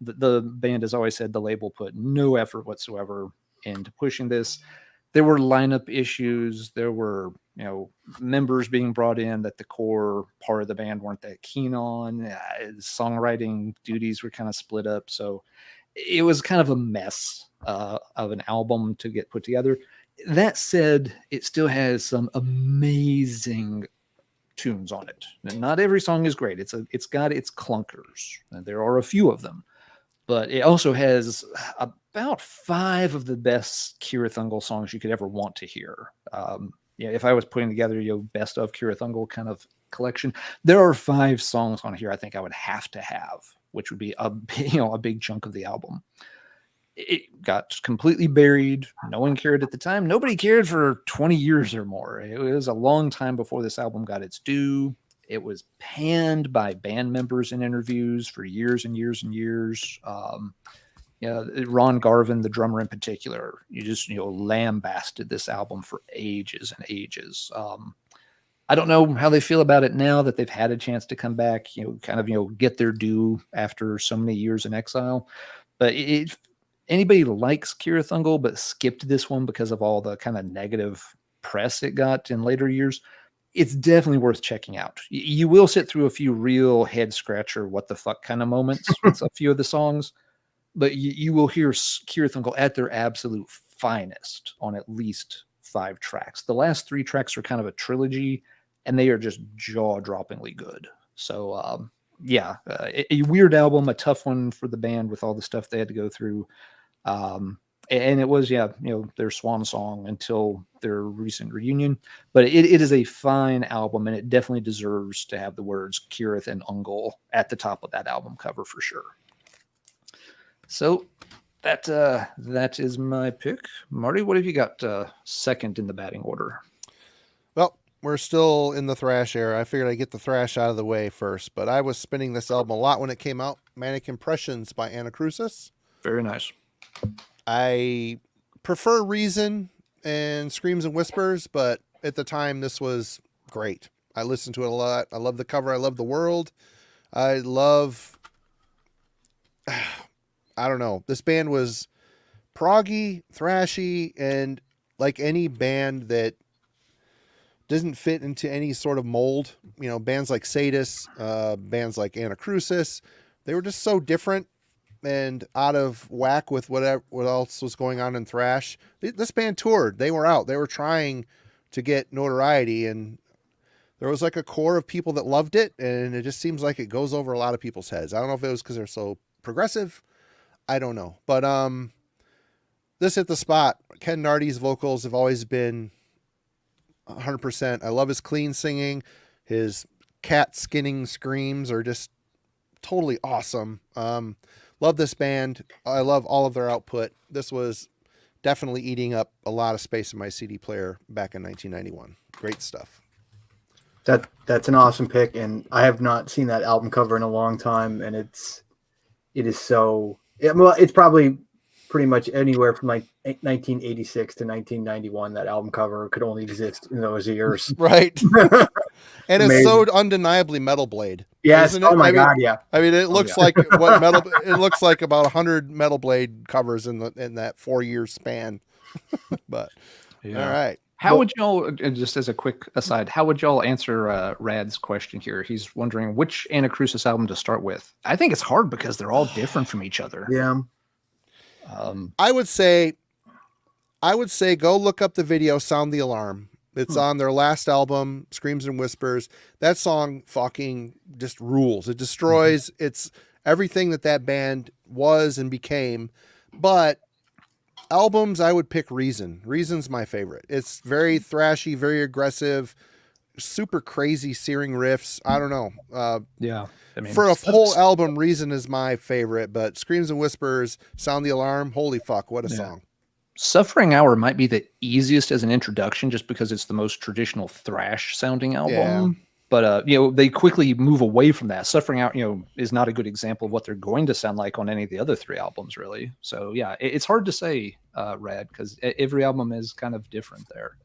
The band has always said the label put no effort whatsoever into pushing this. There were lineup issues. There were, members being brought in that the core part of the band weren't that keen on. Songwriting duties were kind of split up. So it was kind of a mess of an album to get put together. That said, it still has some amazing tunes on it. Not every song is great. It's got its clunkers. And there are a few of them. But it also has about 5 of the best Kirathungal songs you could ever want to hear. If I was putting together best of Kirathungal kind of collection, there are 5 songs on here I think I would have to have, which would be a big chunk of the album. It got completely buried. No one cared at the time. Nobody cared for 20 years or more. It was a long time before this album got its due. It was panned by band members in interviews for years and years and years. Ron Garvin, the drummer in particular, lambasted this album for ages and ages. I don't know how they feel about it now that they've had a chance to come back, get their due after so many years in exile. But anybody likes Kirathungal but skipped this one because of all the kind of negative press it got in later years, it's definitely worth checking out. You will sit through a few real head scratcher, what the fuck kind of moments with a few of the songs, but you will hear Kirathungal at their absolute finest on at least 5 tracks. The last 3 tracks are kind of a trilogy, and they are just jaw-droppingly good. So, a weird album, a tough one for the band with all the stuff they had to go through. And it was, their swan song until their recent reunion. But it is a fine album, and it definitely deserves to have the words Kirath and Ungle at the top of that album cover for sure. So that is my pick. Marty, what have you got second in the batting order? Well, we're still in the thrash era. I figured I'd get the thrash out of the way first, but I was spinning this album a lot when it came out. Manic Impressions by Anacrusis. Very nice. I prefer Reason and Screams and Whispers, but at the time this was great. I listened to it a lot. I love the cover. I love the world. I love, I don't know. This band was proggy, thrashy, and like any band that doesn't fit into any sort of mold, bands like Sadus, bands like Anacrusis, they were just so different and out of whack with what else was going on in thrash. This band toured. They were out. They were trying to get notoriety, and there was like a core of people that loved it, and it just seems like it goes over a lot of people's heads. I don't know if it was because they're so progressive. I don't know. But this hit the spot. Ken Nardi's vocals have always been 100%. I love his clean singing. His cat skinning screams are just totally awesome. Love this band. I love all of their output. This was definitely eating up a lot of space in my CD player back in 1991. Great stuff. That's an awesome pick, and I have not seen that album cover in a long time, and it is so well. It's probably pretty much anywhere from like 1986 to 1991. That album cover could only exist in those years, right? And it's so undeniably Metal Blade. Yes. Isn't it? Oh my God. Yeah. I mean, it looks like what Metal. It looks like about 100 Metal Blade covers in that 4-year span. But all right. How would y'all, just as a quick aside, how would y'all answer Rad's question here? He's wondering which Anacrusis album to start with. I think it's hard because they're all different from each other. Yeah. I would say go look up the video Sound the Alarm. It's on their last album, Screams and Whispers. That song fucking just rules. It destroys it's everything that band was and became. But albums, I would pick Reason. Reason's my favorite. It's very thrashy, very aggressive, super crazy, searing riffs. I don't know. Yeah. I mean, for a whole album, Reason is my favorite, but Screams and Whispers, Sound the Alarm, holy fuck, what a song. Suffering Hour might be the easiest as an introduction just because it's the most traditional thrash sounding album. Yeah. But, they quickly move away from that. Suffering Hour, is not a good example of what they're going to sound like on any of the other 3 albums, really. So, yeah, it's hard to say, Rad, because every album is kind of different there.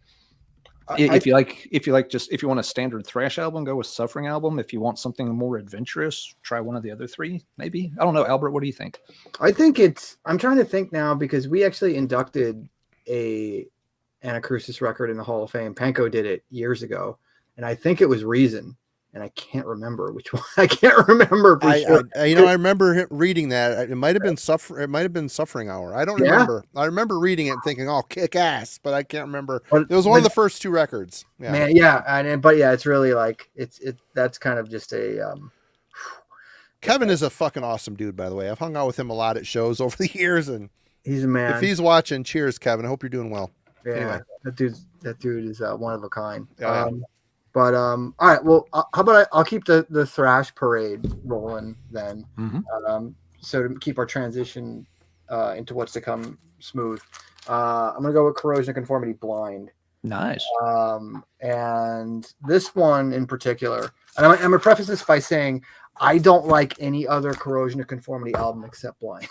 If you want a standard thrash album, go with Suffering Album. If you want something more adventurous, try one of the other 3, maybe. I don't know, Albert, what do you think? I think I'm trying to think now because we actually inducted a Anacrusis record in the Hall of Fame. Panko did it years ago, and I think it was Reason, and I can't remember which one. I can't remember for sure. I remember reading that. It might have been Suffering Hour. I don't remember. I remember reading it and thinking, "Oh, kick ass," but I can't remember. It was one of the first 2 records. Yeah. Man, yeah, but it's really like that's kind of just a. Kevin is a fucking awesome dude, by the way. I've hung out with him a lot at shows over the years, and he's a man. If he's watching, cheers, Kevin. I hope you're doing well. Yeah, anyway. that dude is one of a kind. Yeah. But all right. Well, how about I'll keep the thrash parade rolling then. Mm-hmm. So to keep our transition into what's to come smooth, I'm gonna go with Corrosion of Conformity, Blind. Nice. And this one in particular, and I'm gonna preface this by saying I don't like any other Corrosion of Conformity album except Blind.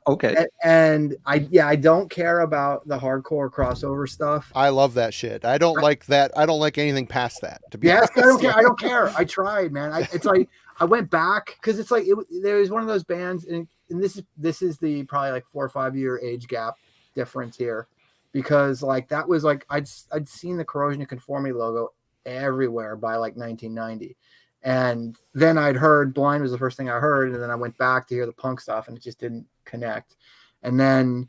Okay. And I don't care about the hardcore crossover stuff. I love that shit. I don't like that. I don't like anything past that. To be honest. I don't care. I don't care. I tried, man. It's like I went back because it's like there was one of those bands, and this is the probably like 4 or 5 year age gap difference here, because like that was like I'd seen the Corrosion of Conformity logo everywhere by like 1990. And then I'd heard Blind was the first thing I heard. And then I went back to hear the punk stuff and it just didn't connect. And then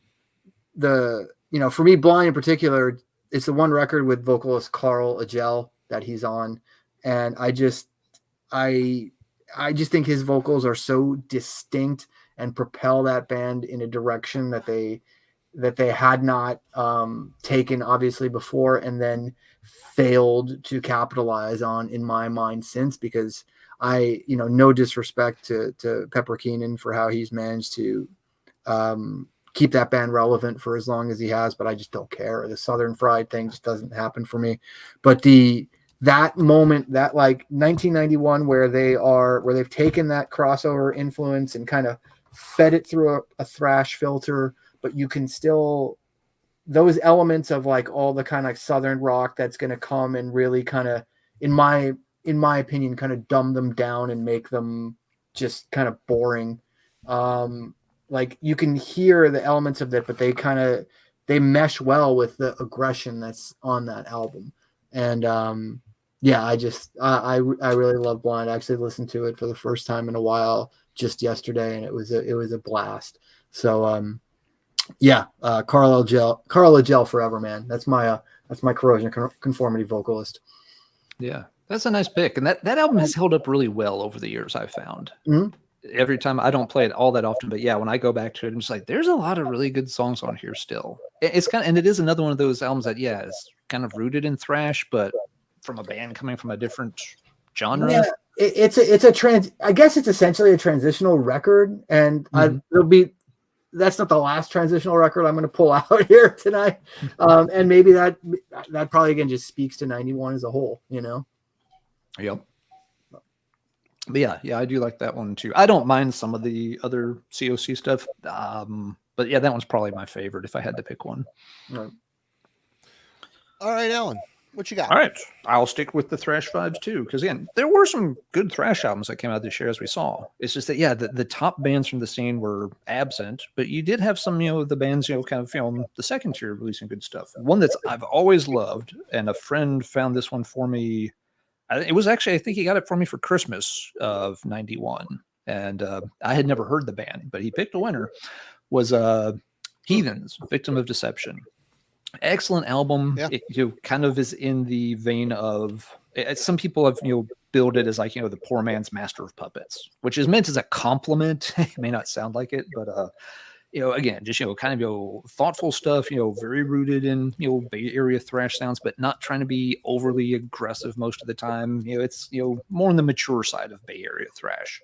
for me, Blind in particular, it's the one record with vocalist Carl Agel that he's on. And I just think his vocals are so distinct and propel that band in a direction that they had not taken obviously before, and then failed to capitalize on in my mind since, because no disrespect to Pepper Keenan for how he's managed to keep that band relevant for as long as he has, but I just don't care. The Southern Fried thing just doesn't happen for me. But that moment, that like 1991, where they've taken that crossover influence and kind of fed it through a thrash filter, but you can still, those elements of like all the kind of Southern rock that's going to come and really kind of, in my opinion, kind of dumb them down and make them just kind of boring. Like you can hear the elements of it, but they mesh well with the aggression that's on that album. And yeah, I really love Blind. I actually listened to it for the first time in a while just yesterday, and it was a blast. So yeah, Carl Gel forever, man. That's my Corrosion Conformity vocalist. Yeah, that's a nice pick, and that album has held up really well over the years, I've found. Mm-hmm. Every time, I don't play it all that often, but yeah, when I go back to it, I'm just like, there's a lot of really good songs on here still. It's kind of, and it is another one of those albums that, yeah, is kind of rooted in thrash, but from a band coming from a different genre. Yeah, I guess it's essentially a transitional record, and that's not the last transitional record I'm going to pull out here tonight. And maybe that probably again just speaks to 91 as a whole, you know? Yep. But yeah, I do like that one too. I don't mind some of the other COC stuff. But yeah, that one's probably my favorite if I had to pick one. Right. All right, Alan, what you got? All right. I'll stick with the thrash vibes too. Because again, there were some good thrash albums that came out this year, as we saw. It's just that, yeah, the top bands from the scene were absent, but you did have some, the bands, kind of, the second tier releasing good stuff. One that's I've always loved, and a friend found this one for me. It was actually, I think he got it for me for Christmas of 91. And I had never heard the band, but he picked a winner, was Heathens, Victim of Deception. Excellent album. Yeah. It kind of is in the vein of, some people have, billed it as like, the poor man's Master of Puppets, which is meant as a compliment. It may not sound like it, but again, just, kind of, thoughtful stuff, very rooted in, Bay Area thrash sounds, but not trying to be overly aggressive most of the time. It's, more on the mature side of Bay Area thrash.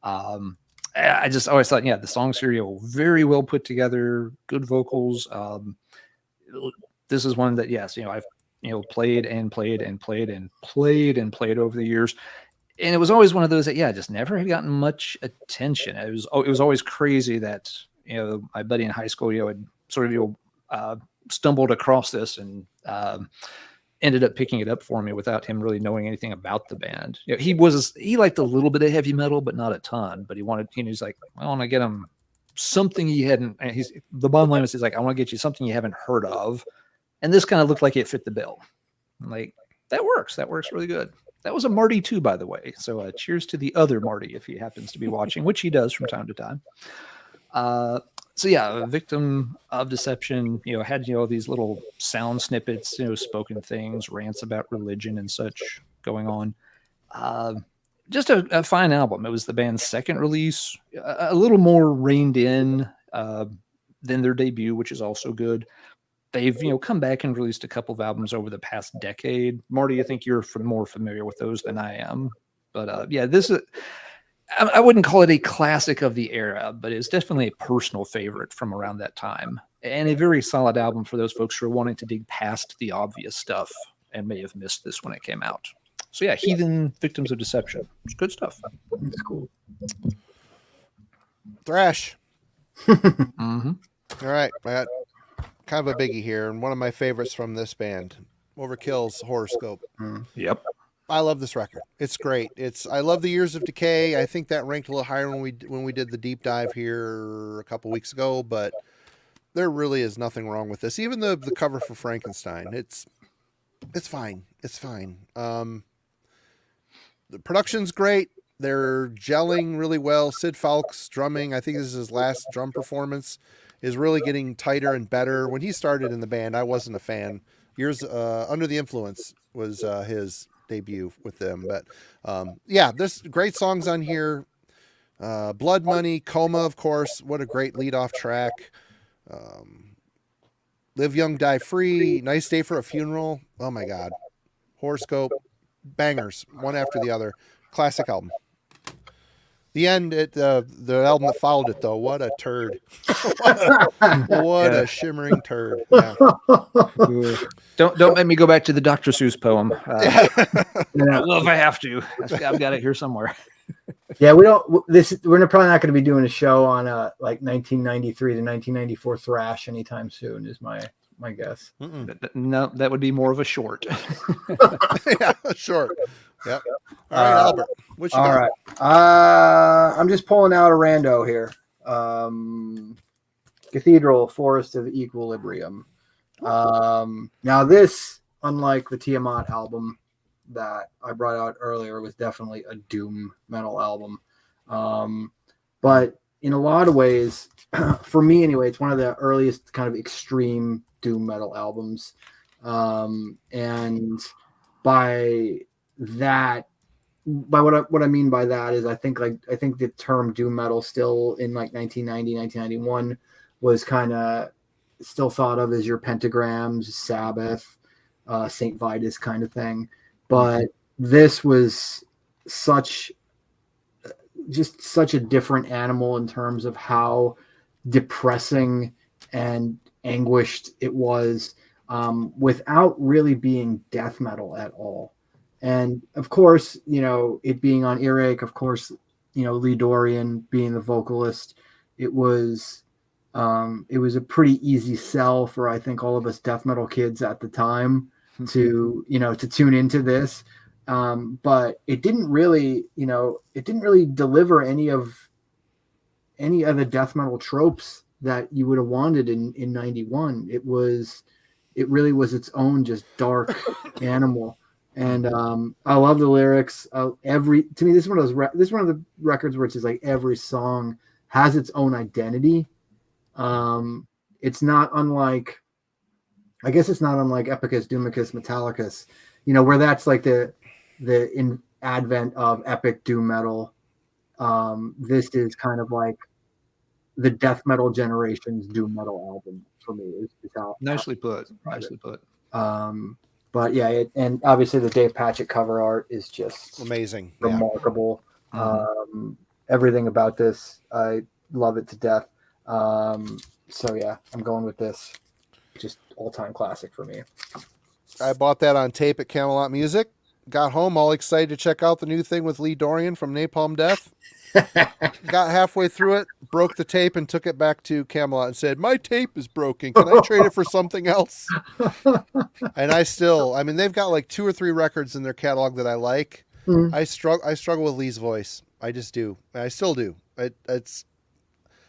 I just always thought, yeah, the songs here, very well put together, good vocals. This is one that, yes, I've, played and played and played and played and played over the years. And it was always one of those that, yeah, just never had gotten much attention. It was always crazy that, my buddy in high school, had sort of, stumbled across this and ended up picking it up for me without him really knowing anything about the band. He liked a little bit of heavy metal, but not a ton. But he's like, I want to get him something he hadn't. And the bottom line is, he's like, I want to get you something you haven't heard of. And this kind of looked like it fit the bill. I'm like, that works. That works really good. That was a Marty too, by the way. So cheers to the other Marty if he happens to be watching, which he does from time to time. So yeah, Victim of Deception, had, these little sound snippets, spoken things, rants about religion and such going on. Just a fine album. It was the band's second release, a little more reined in than their debut, which is also good. They've, come back and released a couple of albums over the past decade. Marty, I think you're more familiar with those than I am. But yeah, this is... I wouldn't call it a classic of the era, but it's definitely a personal favorite from around that time, and a very solid album for those folks who are wanting to dig past the obvious stuff and may have missed this when it came out. So yeah, Heathen, Victims of Deception. It's good stuff. It's cool. Thrash. Mm-hmm. All right, I got kind of a biggie here, and one of my favorites from this band, Overkill's Horoscope. Yep. I love this record. It's great. I love the Years of Decay. I think that ranked a little higher when we did the deep dive here a couple weeks ago, but there really is nothing wrong with this. Even the cover for Frankenstein, it's fine. It's fine. The production's great. They're gelling really well. Sid Falk's drumming, I think this is his last drum performance, is really getting tighter and better. When he started in the band, I wasn't a fan. Under the Influence was his debut with them, but yeah, there's great songs on here. Blood Money, Coma, of course, what a great lead-off track. Live Young, Die Free, Nice Day for a Funeral. Oh my god. Horoscope, bangers, one after the other. Classic album. The end, the album that followed it, though, what a turd! what a shimmering turd! Yeah. Don't make me go back to the Dr. Seuss poem. Yeah. Well, if I have to, I've got it here somewhere. Yeah, we don't. We're probably not going to be doing a show on like 1993 to 1994 thrash anytime soon. Is my guess. No, that would be more of a short. Yeah, short. Yep. All right, Albert. What you got? All right. I'm just pulling out a rando here. Cathedral, Forest of Equilibrium. Now this, unlike the Tiamat album that I brought out earlier, was definitely a doom metal album. But in a lot of ways, for me anyway, it's one of the earliest kind of extreme doom metal albums. And by what I mean by that is I think the term doom metal still in like 1990, 1991 was kind of still thought of as your Pentagrams, Sabbath, St. Vitus kind of thing. But this was such a different animal in terms of how depressing and anguished it was, without really being death metal at all. And of course, it being on Earache, of course, Lee Dorian being the vocalist, it was a pretty easy sell for, I think, all of us death metal kids at the time to tune into this. But it didn't really deliver any of the death metal tropes that you would have wanted in 91. It really was its own just dark animal. And I love the lyrics. To me, this is one of the records where it's just like every song has its own identity. It's not unlike, I guess it's not unlike Epicus, Doomicus, Metallicus, where that's like the advent of epic doom metal. This is kind of the death metal generation's doom metal album for me. Is how Nicely put. But yeah, and obviously the Dave Patchett cover art is just amazing, remarkable. Mm-hmm. Everything about this, I love it to death. So yeah, I'm going with this. Just all-time classic for me. I bought that on tape at Camelot Music. Got home all excited to check out the new thing with Lee Dorian from Napalm Death. Got halfway through it, broke the tape, and took it back to Camelot and said, "My tape is broken. Can I trade it for something else?" And they've got like 2 or 3 records in their catalog that I like. Mm-hmm. I struggle with Lee's voice. I just do. I still do. I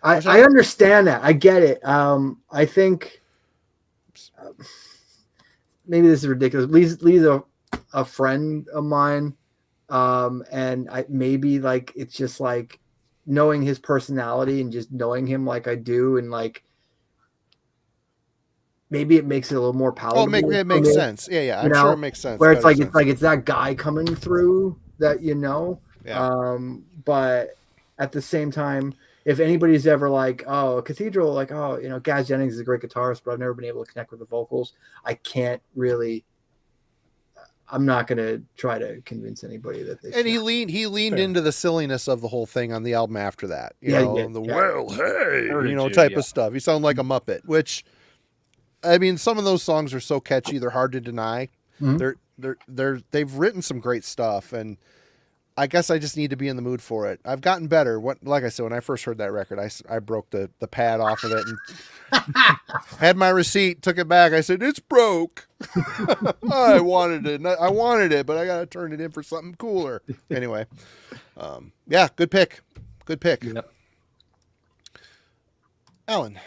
understand that. I get it. I think maybe this is ridiculous. Lee's a friend of mine. And maybe it's just like knowing his personality and just knowing him like I do, and maybe it makes it a little more palatable. Oh, it makes sense. Yeah. I'm sure it makes sense. Where it's it's that guy coming through that, Yeah. But at the same time, if anybody's ever Cathedral, Gaz Jennings is a great guitarist, but I've never been able to connect with the vocals. I'm not going to try to convince anybody that they. And he leaned into the silliness of the whole thing on the album after that. Type of stuff. He sounded like a Muppet, which, some of those songs are so catchy they're hard to deny. Mm-hmm. They've written some great stuff, and I guess I just need to be in the mood for it. I've gotten better. Like I said, when I first heard that record, I broke the pad off of it and had my receipt, took it back. I said, "It's broke." I wanted it, but I got to turn it in for something cooler. Anyway, good pick. Yep. Alan.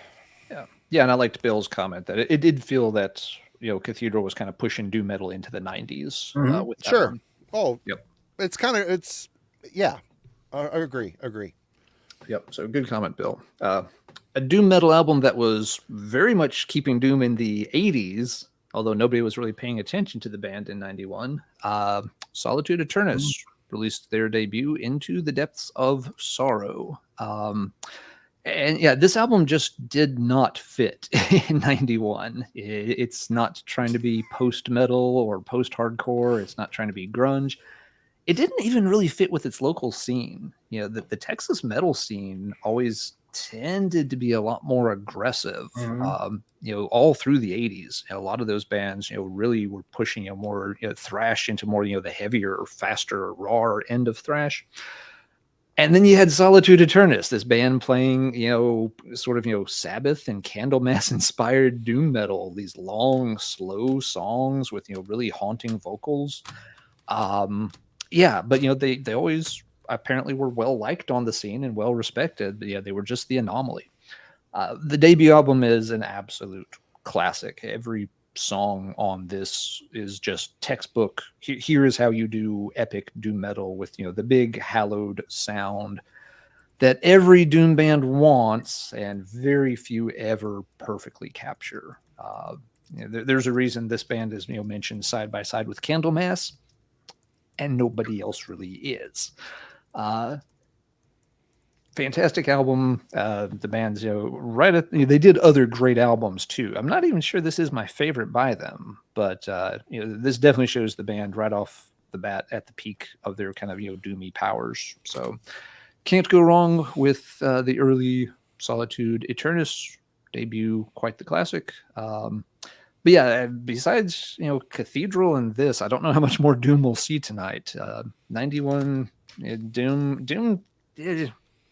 Yeah, and I liked Bill's comment that it did feel that Cathedral was kind of pushing doom metal into the 90s. Mm-hmm. With that sure. one. Oh, yep. I agree. Yep. So good comment, Bill. A doom metal album that was very much keeping doom in the 80s, although nobody was really paying attention to the band in 91. Solitude Eternus released their debut, Into the Depths of Sorrow. This album just did not fit in 91. It's not trying to be post-metal or post-hardcore. It's not trying to be grunge. it didn't even really fit with its local scene. You know, the Texas metal scene always tended to be a lot more aggressive. You know, all through the 80s, a lot of those bands, you know, really were pushing a more, you know, thrash into more, you know, the heavier, faster, raw end of thrash. And then you had Solitude Aeternus, this band playing, you know, sort of, you know, Sabbath and Candlemass inspired doom metal, these long, slow songs with, you know, really haunting vocals. Yeah, but, you know, they always apparently were well liked on the scene and well respected. But yeah, they were just the anomaly. The debut album is an absolute classic. Every song on this is just textbook. Here is how you do epic doom metal with, you know, the big hallowed sound that every doom band wants and very few ever perfectly capture. You know, there's a reason this band is, you know, mentioned side by side with Candlemass, and nobody else really is. Fantastic album. The band's, you know, they did other great albums too. I'm not even sure this is my favorite by them, but you know, this definitely shows the band right off the bat at the peak of their kind of, you know, doomy powers. So can't go wrong with the early Solitude Aeternus debut, quite the classic. But yeah, besides, you know, Cathedral and this, I don't know how much more Doom we'll see tonight. 91 Doom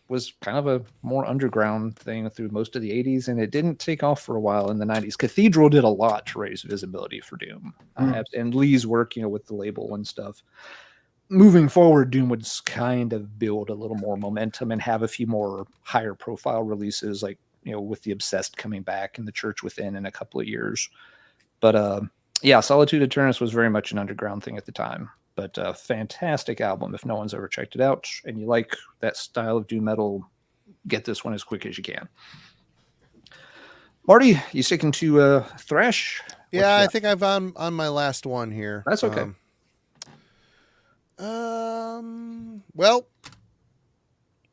was kind of a more underground thing through most of the 80s, and it didn't take off for a while in the 90s. Cathedral did a lot to raise visibility for Doom. And Lee's work, you know, with the label and stuff. Moving forward, Doom would kind of build a little more momentum and have a few more higher profile releases, like, you know, with the Obsessed coming back and the Church Within in a couple of years. But yeah, Solitude Aeternus was very much an underground thing at the time. But a fantastic album if no one's ever checked it out and you like that style of doom metal, get this one as quick as you can. Marty, you sticking to thrash? Yeah, I think I've on my last one here. That's okay. Well,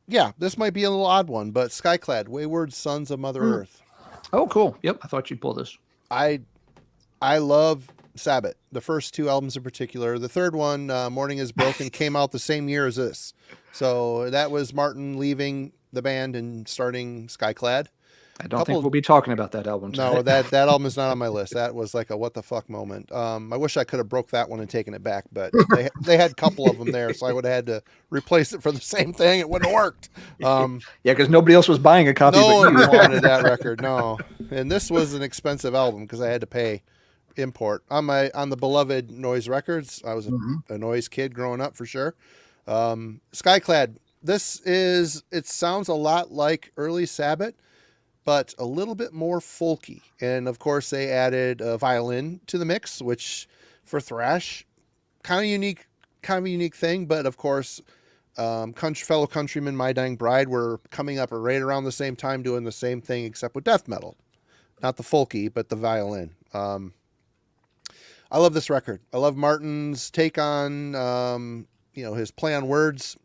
yeah, this might be a little odd one, but Skyclad, Wayward Sons of Mother Earth. Oh, cool. Yep, I thought you'd pull this. I love Sabbath, the first two albums in particular. The third one, Morning is Broken, came out the same year as this. So that was Martin leaving the band and starting Skyclad. I don't think we'll be talking about that album today. No, that album is not on my list. That was like a what the fuck moment. I wish I could have broke that one and taken it back, but they had a couple of them there, so I would have had to replace it for the same thing. It wouldn't have worked. Yeah, because nobody else was buying a copy. No one wanted that record. No, and this was an expensive album because I had to pay import on the beloved Noise Records. I was a Noise kid growing up for sure. Skyclad. It sounds a lot like early Sabbath, but a little bit more folky. And of course they added a violin to the mix, which for thrash, kind of unique thing. But of course, fellow countrymen, My Dying Bride were coming up right around the same time doing the same thing, except with death metal, not the folky, but the violin. I love this record. I love Martin's take on, his play on words.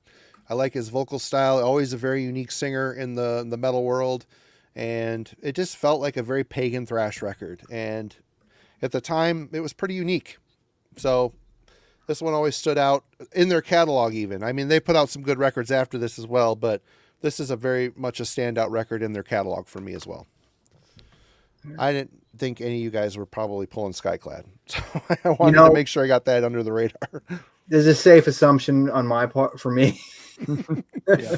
I like his vocal style. Always a very unique singer in the metal world. And it just felt like a very pagan thrash record. And at the time, it was pretty unique. So this one always stood out in their catalog even. I mean, they put out some good records after this as well, but this is a very much a standout record in their catalog for me as well. I didn't think any of you guys were probably pulling Skyclad. So I wanted to make sure I got that under the radar. There's a safe assumption on my part for me. Yeah.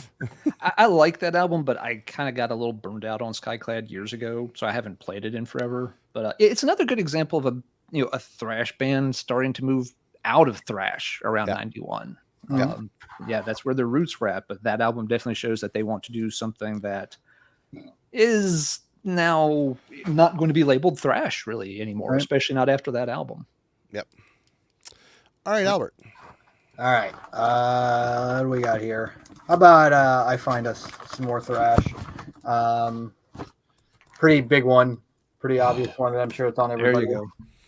I like that album, but I kind of got a little burned out on Skyclad years ago, so I haven't played it in forever. But it's another good example of a thrash band starting to move out of thrash around 91. Yeah, that's where their roots were at. But that album definitely shows that they want to do something that is now not going to be labeled thrash really anymore, especially not after that album. Yep. All right, Albert. All right. What do we got here? How about I find us some more thrash? Pretty big one, pretty obvious one. I'm sure it's on everybody's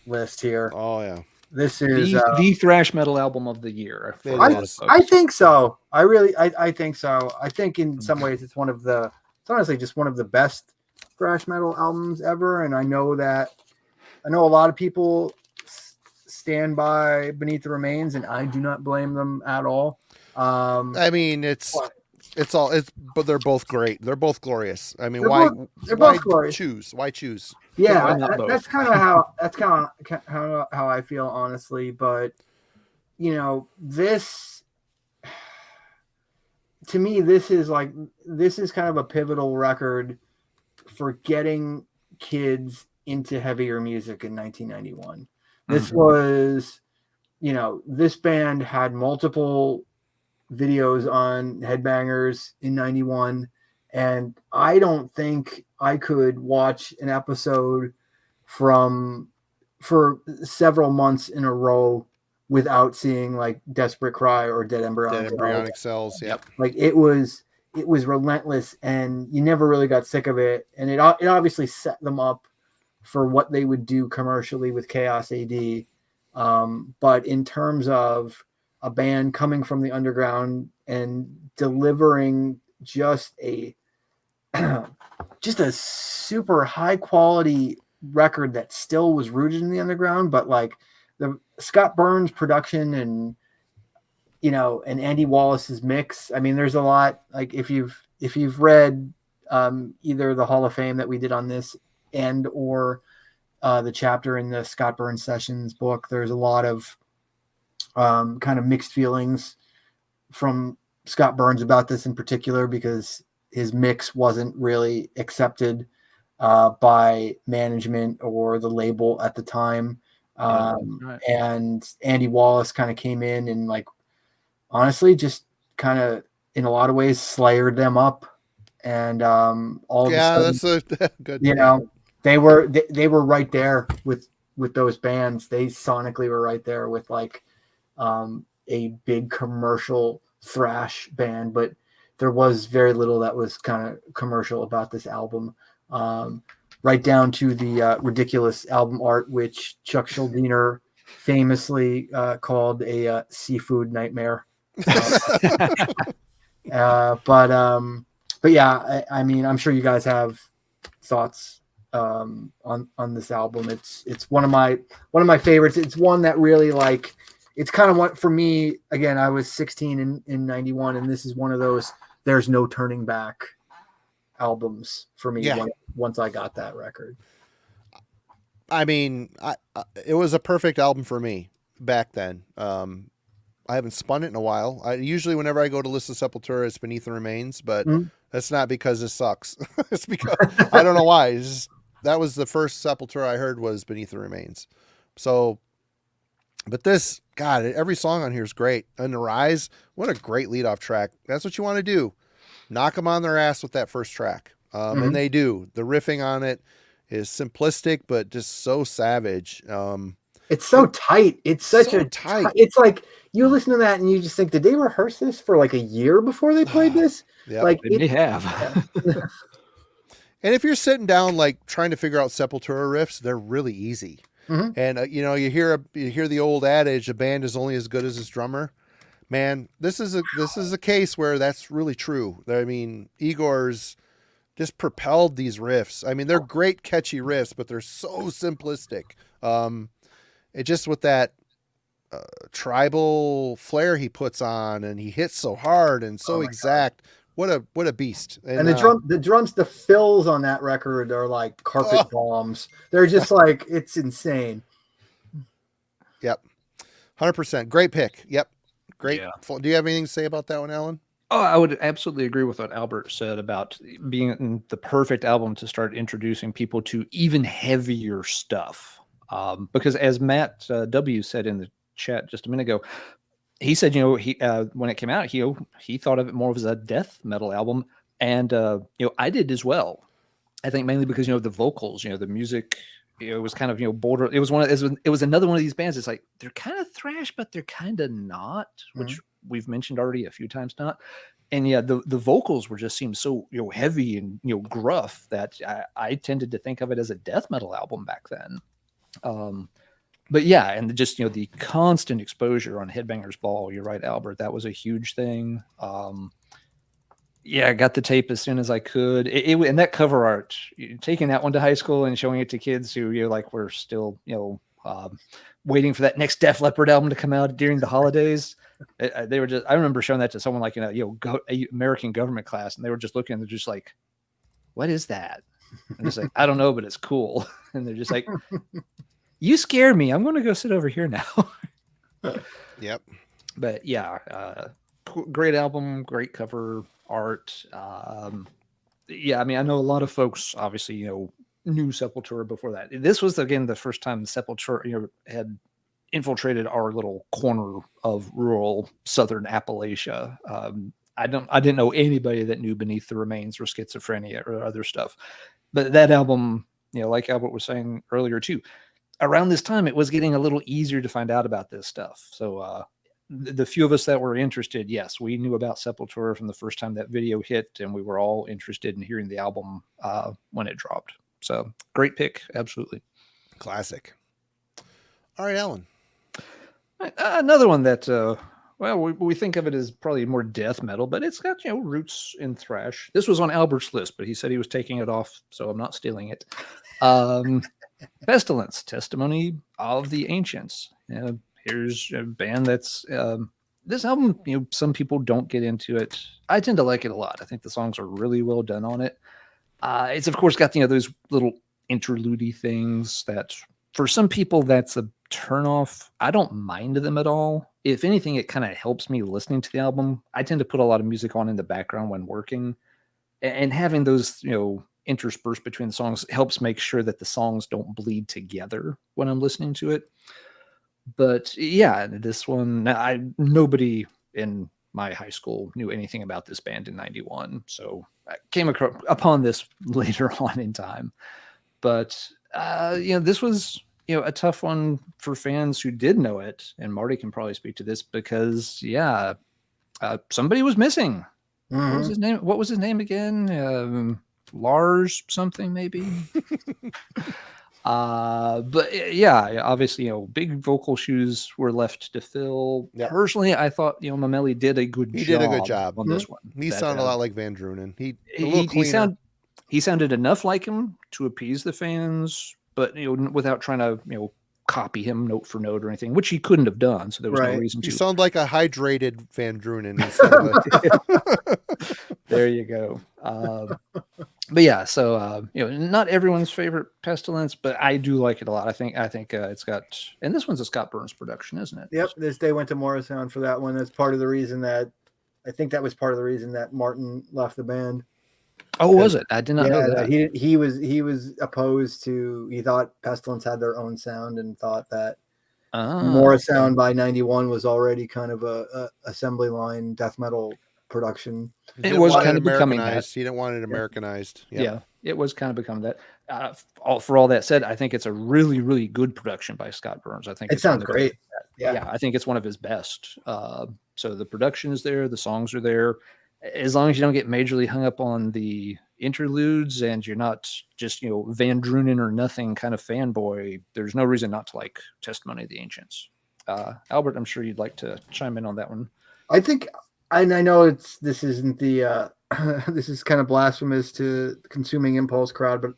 list here. Oh yeah. This is the thrash metal album of the year. I think so. I think so. I think in some ways it's honestly just one of the best thrash metal albums ever. And I know a lot of people stand by Beneath the Remains, and I do not blame them at all. I mean, but they're both great. They're both glorious. I mean, They're why both glorious. choose? Why choose? Yeah, Why not both? that's kind of how I feel, honestly. But this, to me, this is kind of a pivotal record for getting kids into heavier music in 1991. This was, this band had multiple videos on Headbangers in 91, and I don't think I could watch an episode for several months in a row without seeing like Desperate Cry or Dead Embryonic Cells. Yep. Like it was relentless, and you never really got sick of it. And it obviously set them up for what they would do commercially with Chaos AD. But in terms of a band coming from the underground and delivering just a super high quality record that still was rooted in the underground, but like the Scott Burns production and Andy Wallace's mix. I mean, there's a lot, like if you've read either the Hall of Fame that we did on this or the chapter in the Scott Burns Sessions book, there's a lot of kind of mixed feelings from Scott Burns about this in particular, because his mix wasn't really accepted by management or the label at the time. Right. And Andy Wallace kind of came in and like, honestly, just kind of in a lot of ways slayered them up. And all of a sudden, that's a good, they were right there with those bands. They sonically were right there with like a big commercial thrash band, but there was very little that was kind of commercial about this album, right down to the ridiculous album art, which Chuck Schuldiner famously called a seafood nightmare. But yeah, I mean, I'm sure you guys have thoughts on this album. It's one of my favorites. It's one that really, like, it's kind of what, for me, again, I was 16 in 91, and this is one of those there's no turning back albums for me. Yeah. Once I got that record. I mean, it was a perfect album for me back then. I haven't spun it in a while. Usually whenever I go to listen to Sepultura, it's Beneath the Remains, but that's not because it sucks. It's because I don't know why. That was the first Sepultura I heard was Beneath the Remains. So, but this, God, every song on here is great. And The Rise, what a great leadoff track. That's what you want to do. Knock them on their ass with that first track. And they do. The riffing on it is simplistic, but just so savage. It's so tight. It's such so a tight. It's like you listen to that and you just think, did they rehearse this for like a year before they played this? Yep. Like They may have. And if you're sitting down, like trying to figure out Sepultura riffs, they're really easy. And you hear the old adage, a band is only as good as its drummer. Man, this is a case where that's really true. I mean, Igor's just propelled these riffs. I mean, they're great, catchy riffs, but they're so simplistic. It just with that tribal flair he puts on, and he hits so hard and so exact. God. What a beast! And the drums, the fills on that record are like carpet bombs. They're just like, it's insane. Yep, 100%. Great pick. Yep, great. Yeah. Do you have anything to say about that one, Alan? Oh, I would absolutely agree with what Albert said about being the perfect album to start introducing people to even heavier stuff. Because as Matt W said in the chat just a minute ago, he said, he when it came out, he thought of it more as a death metal album, and I did as well. I think mainly because the vocals, the music, it was kind of border. It was another one of these bands. It's like they're kind of thrash, but they're kind of not, which we've mentioned already a few times, not. And yeah, the vocals were just seemed so heavy and gruff that I tended to think of it as a death metal album back then. But yeah, and just the constant exposure on Headbangers Ball. You're right, Albert. That was a huge thing. Yeah, I got the tape as soon as I could. And that cover art, taking that one to high school and showing it to kids who were still waiting for that next Def Leppard album to come out during the holidays. They were just, I remember showing that to someone like, American government class, and they were just looking, and they're just like, what is that? I'm just like, I don't know, but it's cool. And they're just like, you scare me. I'm going to go sit over here now. Yep. But yeah, great album, great cover art. Yeah, I mean, I know a lot of folks obviously, knew Sepultura before that. This was again the first time Sepultura, had infiltrated our little corner of rural southern Appalachia. I didn't know anybody that knew Beneath the Remains or Schizophrenia or other stuff. But that album, like Albert was saying earlier too, around this time it was getting a little easier to find out about this stuff. So the few of us that were interested, yes, we knew about Sepultura from the first time that video hit, and we were all interested in hearing the album when it dropped. So great pick, absolutely. Classic. All right, Alan. Another one that, we think of it as probably more death metal, but it's got, roots in thrash. This was on Albert's list, but he said he was taking it off, so I'm not stealing it. Pestilence, Testimony of the Ancients. Here's a band that's, this album, some people don't get into it. I tend to like it a lot. I think the songs are really well done on it. It's of course got, those little interlude things that for some people that's a turnoff. I don't mind them at all. If anything, it kind of helps me listening to the album. I tend to put a lot of music on in the background when working, and having those, interspersed between the songs helps make sure that the songs don't bleed together when I'm listening to it. But yeah, this one, nobody in my high school knew anything about this band in 91. So I came upon this later on in time. But, this was, a tough one for fans who did know it. And Marty can probably speak to this because, somebody was missing. Mm-hmm. What was his name? What was his name again? Lars something, maybe. But yeah, obviously, big vocal shoes were left to fill. Yep. Personally, I thought, Mameli did a good job. He did a good job on this one. He sounded a lot like Van Drunen. He sounded enough like him to appease the fans, but without trying to copy him note for note or anything, which he couldn't have done. So there was no reason to. You sound like a hydrated Van Drunen. There you go. But yeah, so not everyone's favorite Pestilence, but I do like it a lot. I think it's got, and this one's a Scott Burns production, isn't it? Yep, they went to Morrisound for that one. That's part of the reason that Martin left the band. Oh, was it? I did not know that. He was opposed to. He thought Pestilence had their own sound and thought that Morrisound by 91 was already kind of a assembly line death metal production. It was kind of becoming that. He didn't want it Americanized. Yeah, it was kind of becoming that. For all that said, I think it's a really, really good production by Scott Burns. I think it sounds great. Yeah, I think it's one of his best. So the production is there, the songs are there. As long as you don't get majorly hung up on the interludes and you're not just, Van Drunen or nothing kind of fanboy, there's no reason not to like Testimony of the Ancients. Albert, I'm sure you'd like to chime in on that one. I think, and I know this isn't the, this is kind of blasphemous to Consuming Impulse crowd, but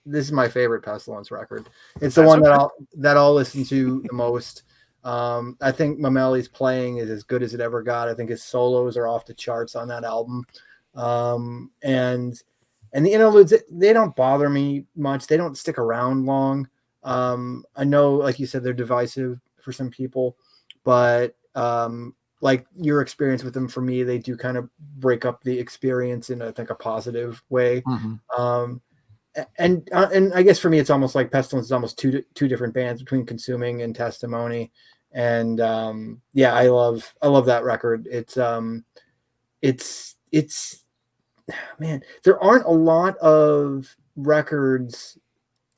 this is my favorite Pestilence record. It's the one that I'll listen to the most. I think Mameli's playing is as good as it ever got. I think his solos are off the charts on that album. And the interludes, they don't bother me much. They don't stick around long. I know, like you said, they're divisive for some people, but like your experience with them, for me, they do kind of break up the experience in, I think, a positive way. Mm-hmm. And I guess for me, it's almost like Pestilence is almost two different bands between Consuming and Testimony. And I love that record. It's man, there aren't a lot of records,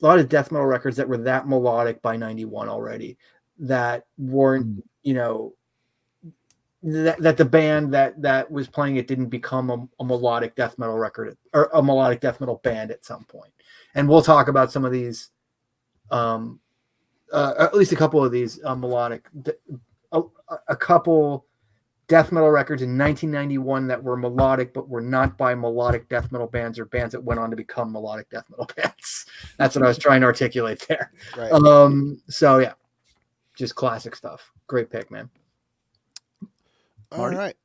a lot of death metal records that were that melodic by 91 already, that weren't, that the band that was playing it didn't become a melodic death metal record or a melodic death metal band at some point. And we'll talk about some of these, at least a couple of these melodic, a couple death metal records in 1991 that were melodic, but were not by melodic death metal bands or bands that went on to become melodic death metal bands. That's what I was trying to articulate there. Right. So yeah, just classic stuff. Great pick, man. All Marty? right.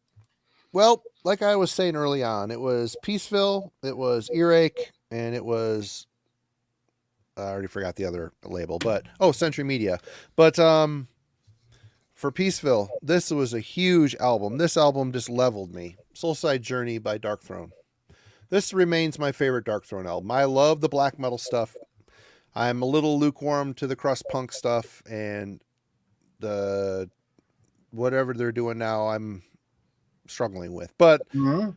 Well, like I was saying early on, it was Peaceville, it was Earache, and it was I already forgot the other label, but Century Media. But for Peaceville, this was a huge album. This album just leveled me. Soulside Journey by Dark Throne. This remains my favorite Dark Throne album. I love the black metal stuff. I'm a little lukewarm to the crust punk stuff, and the whatever they're doing now, I'm struggling with. But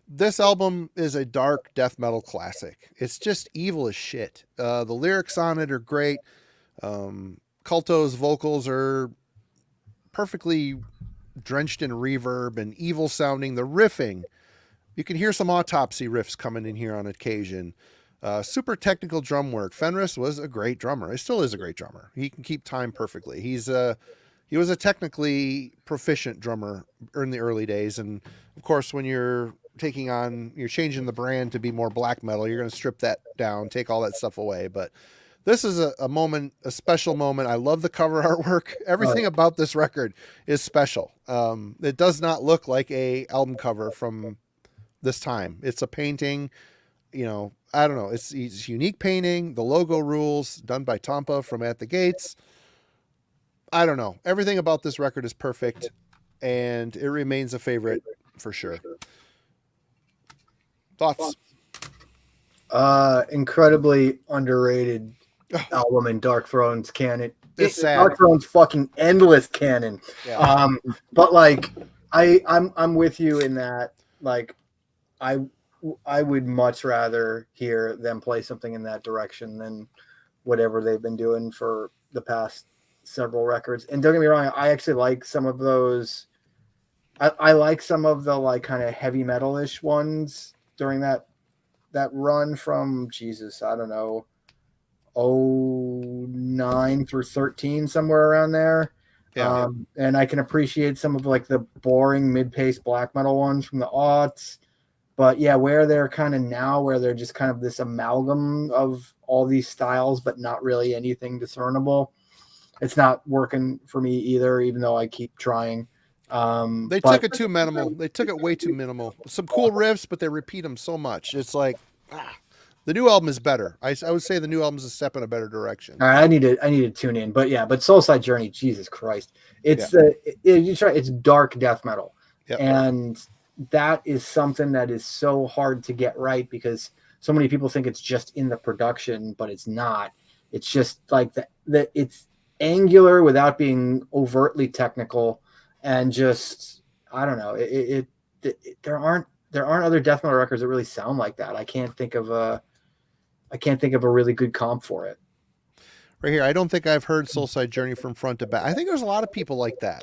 this album is a dark death metal classic. It's just evil as shit. The lyrics on it are great. Culto's vocals are perfectly drenched in reverb and evil sounding. The riffing, you can hear some Autopsy riffs coming in here on occasion. Super technical drum work. Fenris was a great drummer. He still is a great drummer. He can keep time perfectly. He was a technically proficient drummer in the early days. And of course, when you're changing the brand to be more black metal, you're going to strip that down, take all that stuff away. But this is a special moment. I love the cover artwork. Everything about this record is special. It does not look like a album cover from this time. It's a painting, I don't know. It's unique painting. The logo rules done by Tampa from At the Gates. I don't know. Everything about this record is perfect, and it remains a favorite for sure. Thoughts? Incredibly underrated album in Dark Throne's canon. It's sad. Dark Throne's fucking endless canon. Yeah. But like, I'm with you in that. Like, I would much rather hear them play something in that direction than whatever they've been doing for the past several records. And don't get me wrong, I actually like some of those. I like some of the like kind of heavy metal-ish ones during that run from I don't know, 09 through 13, somewhere around there. Yeah. And I can appreciate some of like the boring mid-paced black metal ones from the aughts. But yeah, where they're kind of now, where they're just kind of this amalgam of all these styles, but not really anything discernible. It's not working for me either, even though I keep trying. They took it too minimal. They took it way too minimal. Some cool riffs, but they repeat them so much. It's like, the new album is better. I would say the new album is a step in a better direction. All right, I need to tune in. But yeah, Soulside Journey, Jesus Christ, it's it's dark death metal, and that is something that is so hard to get right because so many people think it's just in the production, but it's not. It's just like that it's angular without being overtly technical, and just I don't know. There aren't other death metal records that really sound like that. I can't think of a really good comp for it. Right here, I don't think I've heard Soulside Journey from front to back. I think there's a lot of people like that.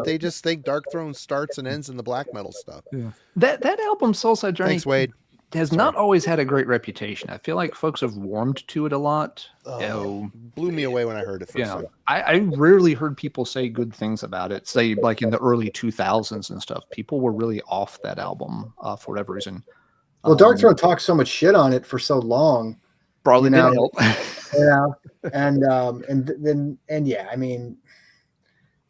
They just think Dark Throne starts and ends in the black metal stuff. Yeah. That album, Soulside Journey, Thanks, Wade. has not always had a great reputation. I feel like folks have warmed to it a lot. Blew me away when I heard it first time. I rarely heard people say good things about it. Say like in the early 2000s and stuff, people were really off that album for whatever reason. Well, Dark Throne talked so much shit on it for so long. Probably didn't help. Yeah, and I mean,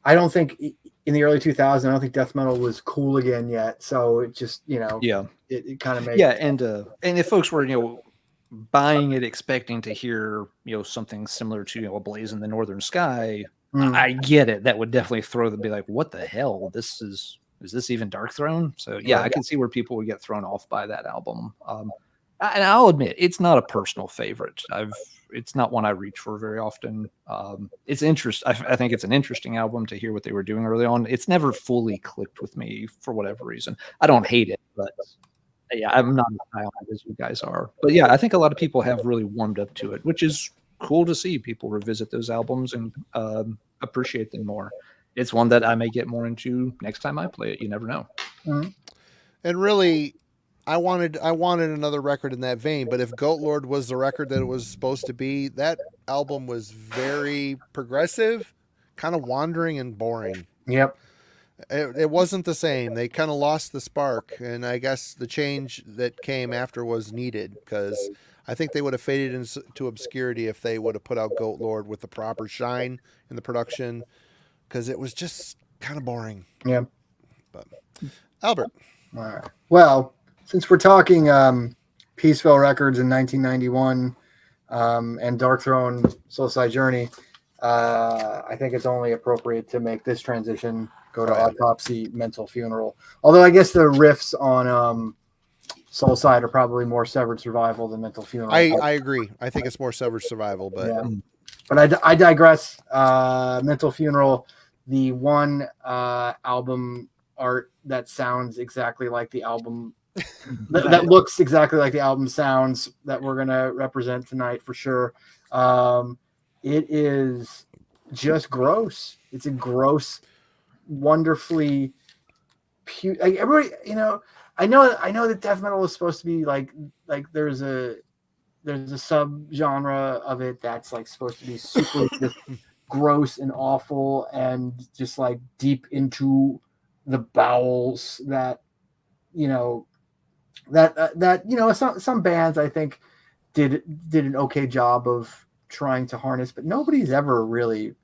I don't think in the early 2000s, I don't think death metal was cool again yet. So it just it kind of makes and if folks were buying it expecting to hear something similar to A Blaze in the Northern Sky, I get it. That would definitely be like, what the hell? Is this even Dark Throne? So yeah, I can see where people would get thrown off by that album. And I'll admit, it's not a personal favorite. It's not one I reach for very often. It's I think it's an interesting album to hear what they were doing early on. It's never fully clicked with me for whatever reason. I don't hate it, but yeah, I'm not as high on it as you guys are. But yeah, I think a lot of people have really warmed up to it, which is cool to see people revisit those albums and appreciate them more. It's one that I may get more into next time I play it. You never know. Mm-hmm. And really, I wanted another record in that vein, but if Goat Lord was the record that it was supposed to be, that album was very progressive, kind of wandering and boring. Yep. It wasn't the same. They kind of lost the spark, and I guess the change that came after was needed because I think they would have faded into obscurity if they would have put out Goat Lord with the proper shine in the production. because it was just kind of boring. Yeah. But Albert. All right. Well, since we're talking Peaceville Records in 1991 and Dark Throne Soulside Journey, I think it's only appropriate to make this transition go to Autopsy, Mental Funeral. Although I guess the riffs on Soulside are probably more Severed Survival than Mental Funeral. I agree. I think it's more Severed Survival, but yeah. But I digress. Mental Funeral, the one album art that sounds exactly like the album that looks exactly like the album sounds that we're gonna represent tonight for sure. It is just gross. It's a gross, wonderfully like everybody, I know that death metal is supposed to be like there's a subgenre of it that's like supposed to be super just gross and awful and just like deep into the bowels that some bands I think did an okay job of trying to harness, but nobody's ever really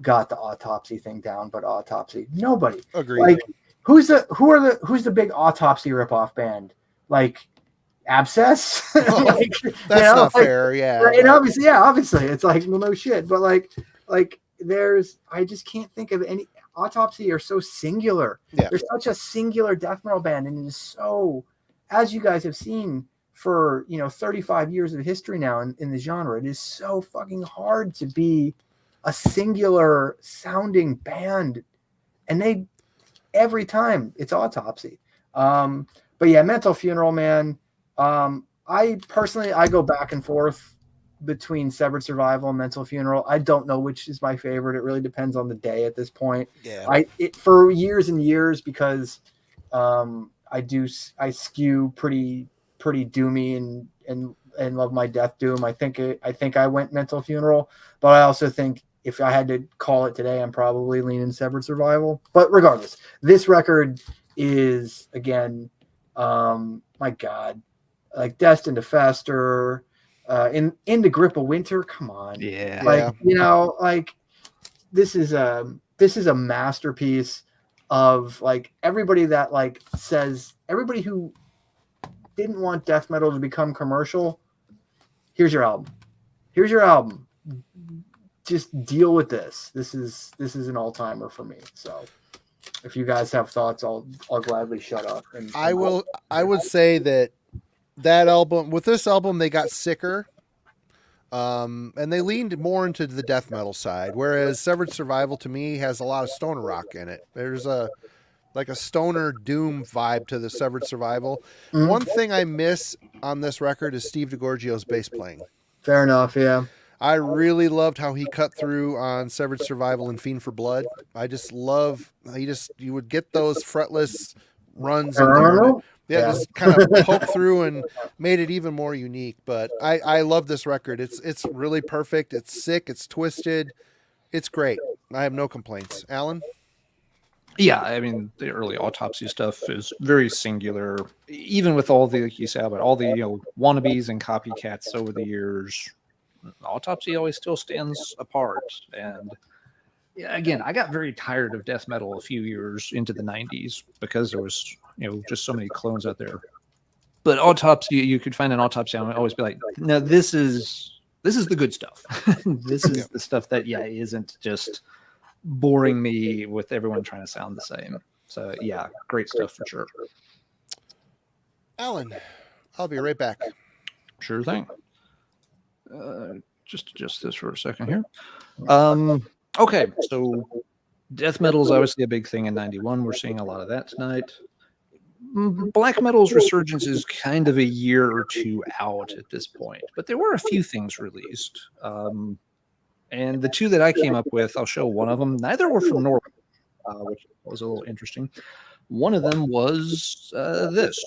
got the Autopsy thing down. But Autopsy, nobody. Agreed. Like who's the big Autopsy ripoff band? Like Abscess? Like, that's not fair. Yeah. And obviously it's like, well, no shit. But like I just can't think of any. Autopsy are so singular. Yeah. They're such a singular death metal band, and it is so, as you guys have seen for 35 years of history now in the genre, it is so fucking hard to be a singular sounding band, and they every time it's Autopsy. But yeah, Mental Funeral, man. I personally go back and forth between Severed Survival and Mental Funeral. I don't know which is my favorite. It really depends on the day at this point. Yeah. For years and years, because I skew pretty doomy and love my death doom. I think I went Mental Funeral, but I also think if I had to call it today, I'm probably leaning Severed Survival. But regardless, this record is again, my God, like Destined to Fester, in the Grip of Winter. Come on, Yeah, like this is a masterpiece of like everybody that like says everybody who didn't want death metal to become commercial. Here's your album. Just deal with this. This is an all-timer for me. So if you guys have thoughts, I'll gladly shut up. I would say that album, with this album, they got sicker. And they leaned more into the death metal side, whereas Severed Survival to me has a lot of stoner rock in it. There's a stoner doom vibe to the Severed Survival. Mm-hmm. One thing I miss on this record is Steve DiGiorgio's bass playing. Fair enough, yeah. I really loved how he cut through on Severed Survival and Fiend for Blood. I just love you would get those fretless runs in there. Yeah, just kind of poke through and made it even more unique. But I love this record. It's really perfect. It's sick. It's twisted. It's great. I have no complaints. Alan? Yeah, I mean, the early Autopsy stuff is very singular. Even with all the, like you said, about all the wannabes and copycats over the years, Autopsy always still stands apart. And yeah, again, I got very tired of death metal a few years into the 90s because there was just so many clones out there. But Autopsy, you could find an Autopsy and always be like, no, this is the good stuff. This is the stuff that isn't just boring me with everyone trying to sound the same. So yeah, great stuff for sure. Alan, I'll be right back. Sure thing. Just adjust this for a second here. Okay, so death metal is obviously a big thing in 91. We're seeing a lot of that tonight. Black metal's resurgence is kind of a year or two out at this point, but there were a few things released. And the two that I came up with, I'll show one of them. Neither were from Norway, which was a little interesting. One of them was this,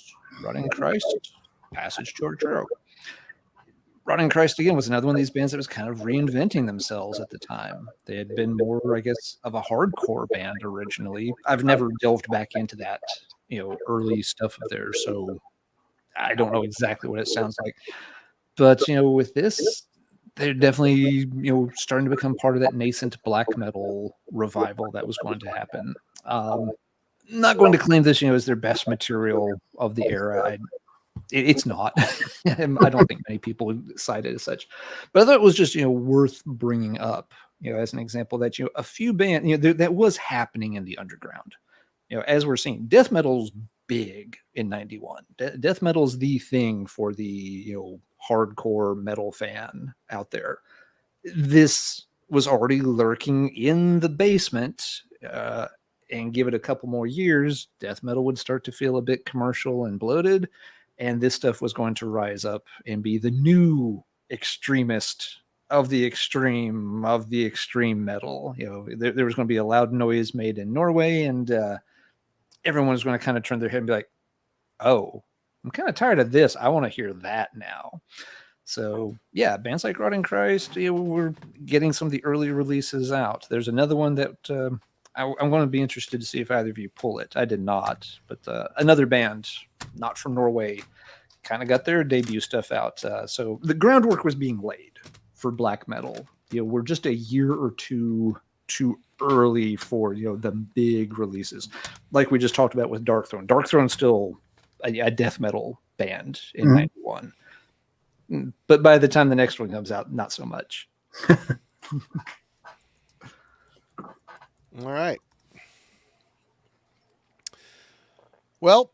Running Christ, Passage to Arturo. Running Christ, again, was another one of these bands that was kind of reinventing themselves at the time. They had been more, I guess, of a hardcore band originally. I've never delved back into that, early stuff of theirs, so I don't know exactly what it sounds like. But, with this, they're definitely, starting to become part of that nascent black metal revival that was going to happen. Not going to claim this, as their best material of the era. It's not. I don't think many people would cite it as such, but I thought it was just worth bringing up, as an example that a few bands that was happening in the underground. As we're seeing, death metal's big in '91. Death metal's the thing for the hardcore metal fan out there. This was already lurking in the basement. And give it a couple more years, death metal would start to feel a bit commercial and bloated. And this stuff was going to rise up and be the new extremist of the extreme metal. There was going to be a loud noise made in Norway, and everyone was going to kind of turn their head and be like, oh, I'm kind of tired of this. I want to hear that now. So yeah, bands like Rotting Christ, we're getting some of the early releases out. There's another one that I'm going to be interested to see if either of you pull it. I did not, but another band, not from Norway, kind of got their debut stuff out. So the groundwork was being laid for black metal. We're just a year or two too early for the big releases, like we just talked about with Dark Throne. Dark Throne's still a death metal band in '91, but by the time the next one comes out, not so much. All right. Well,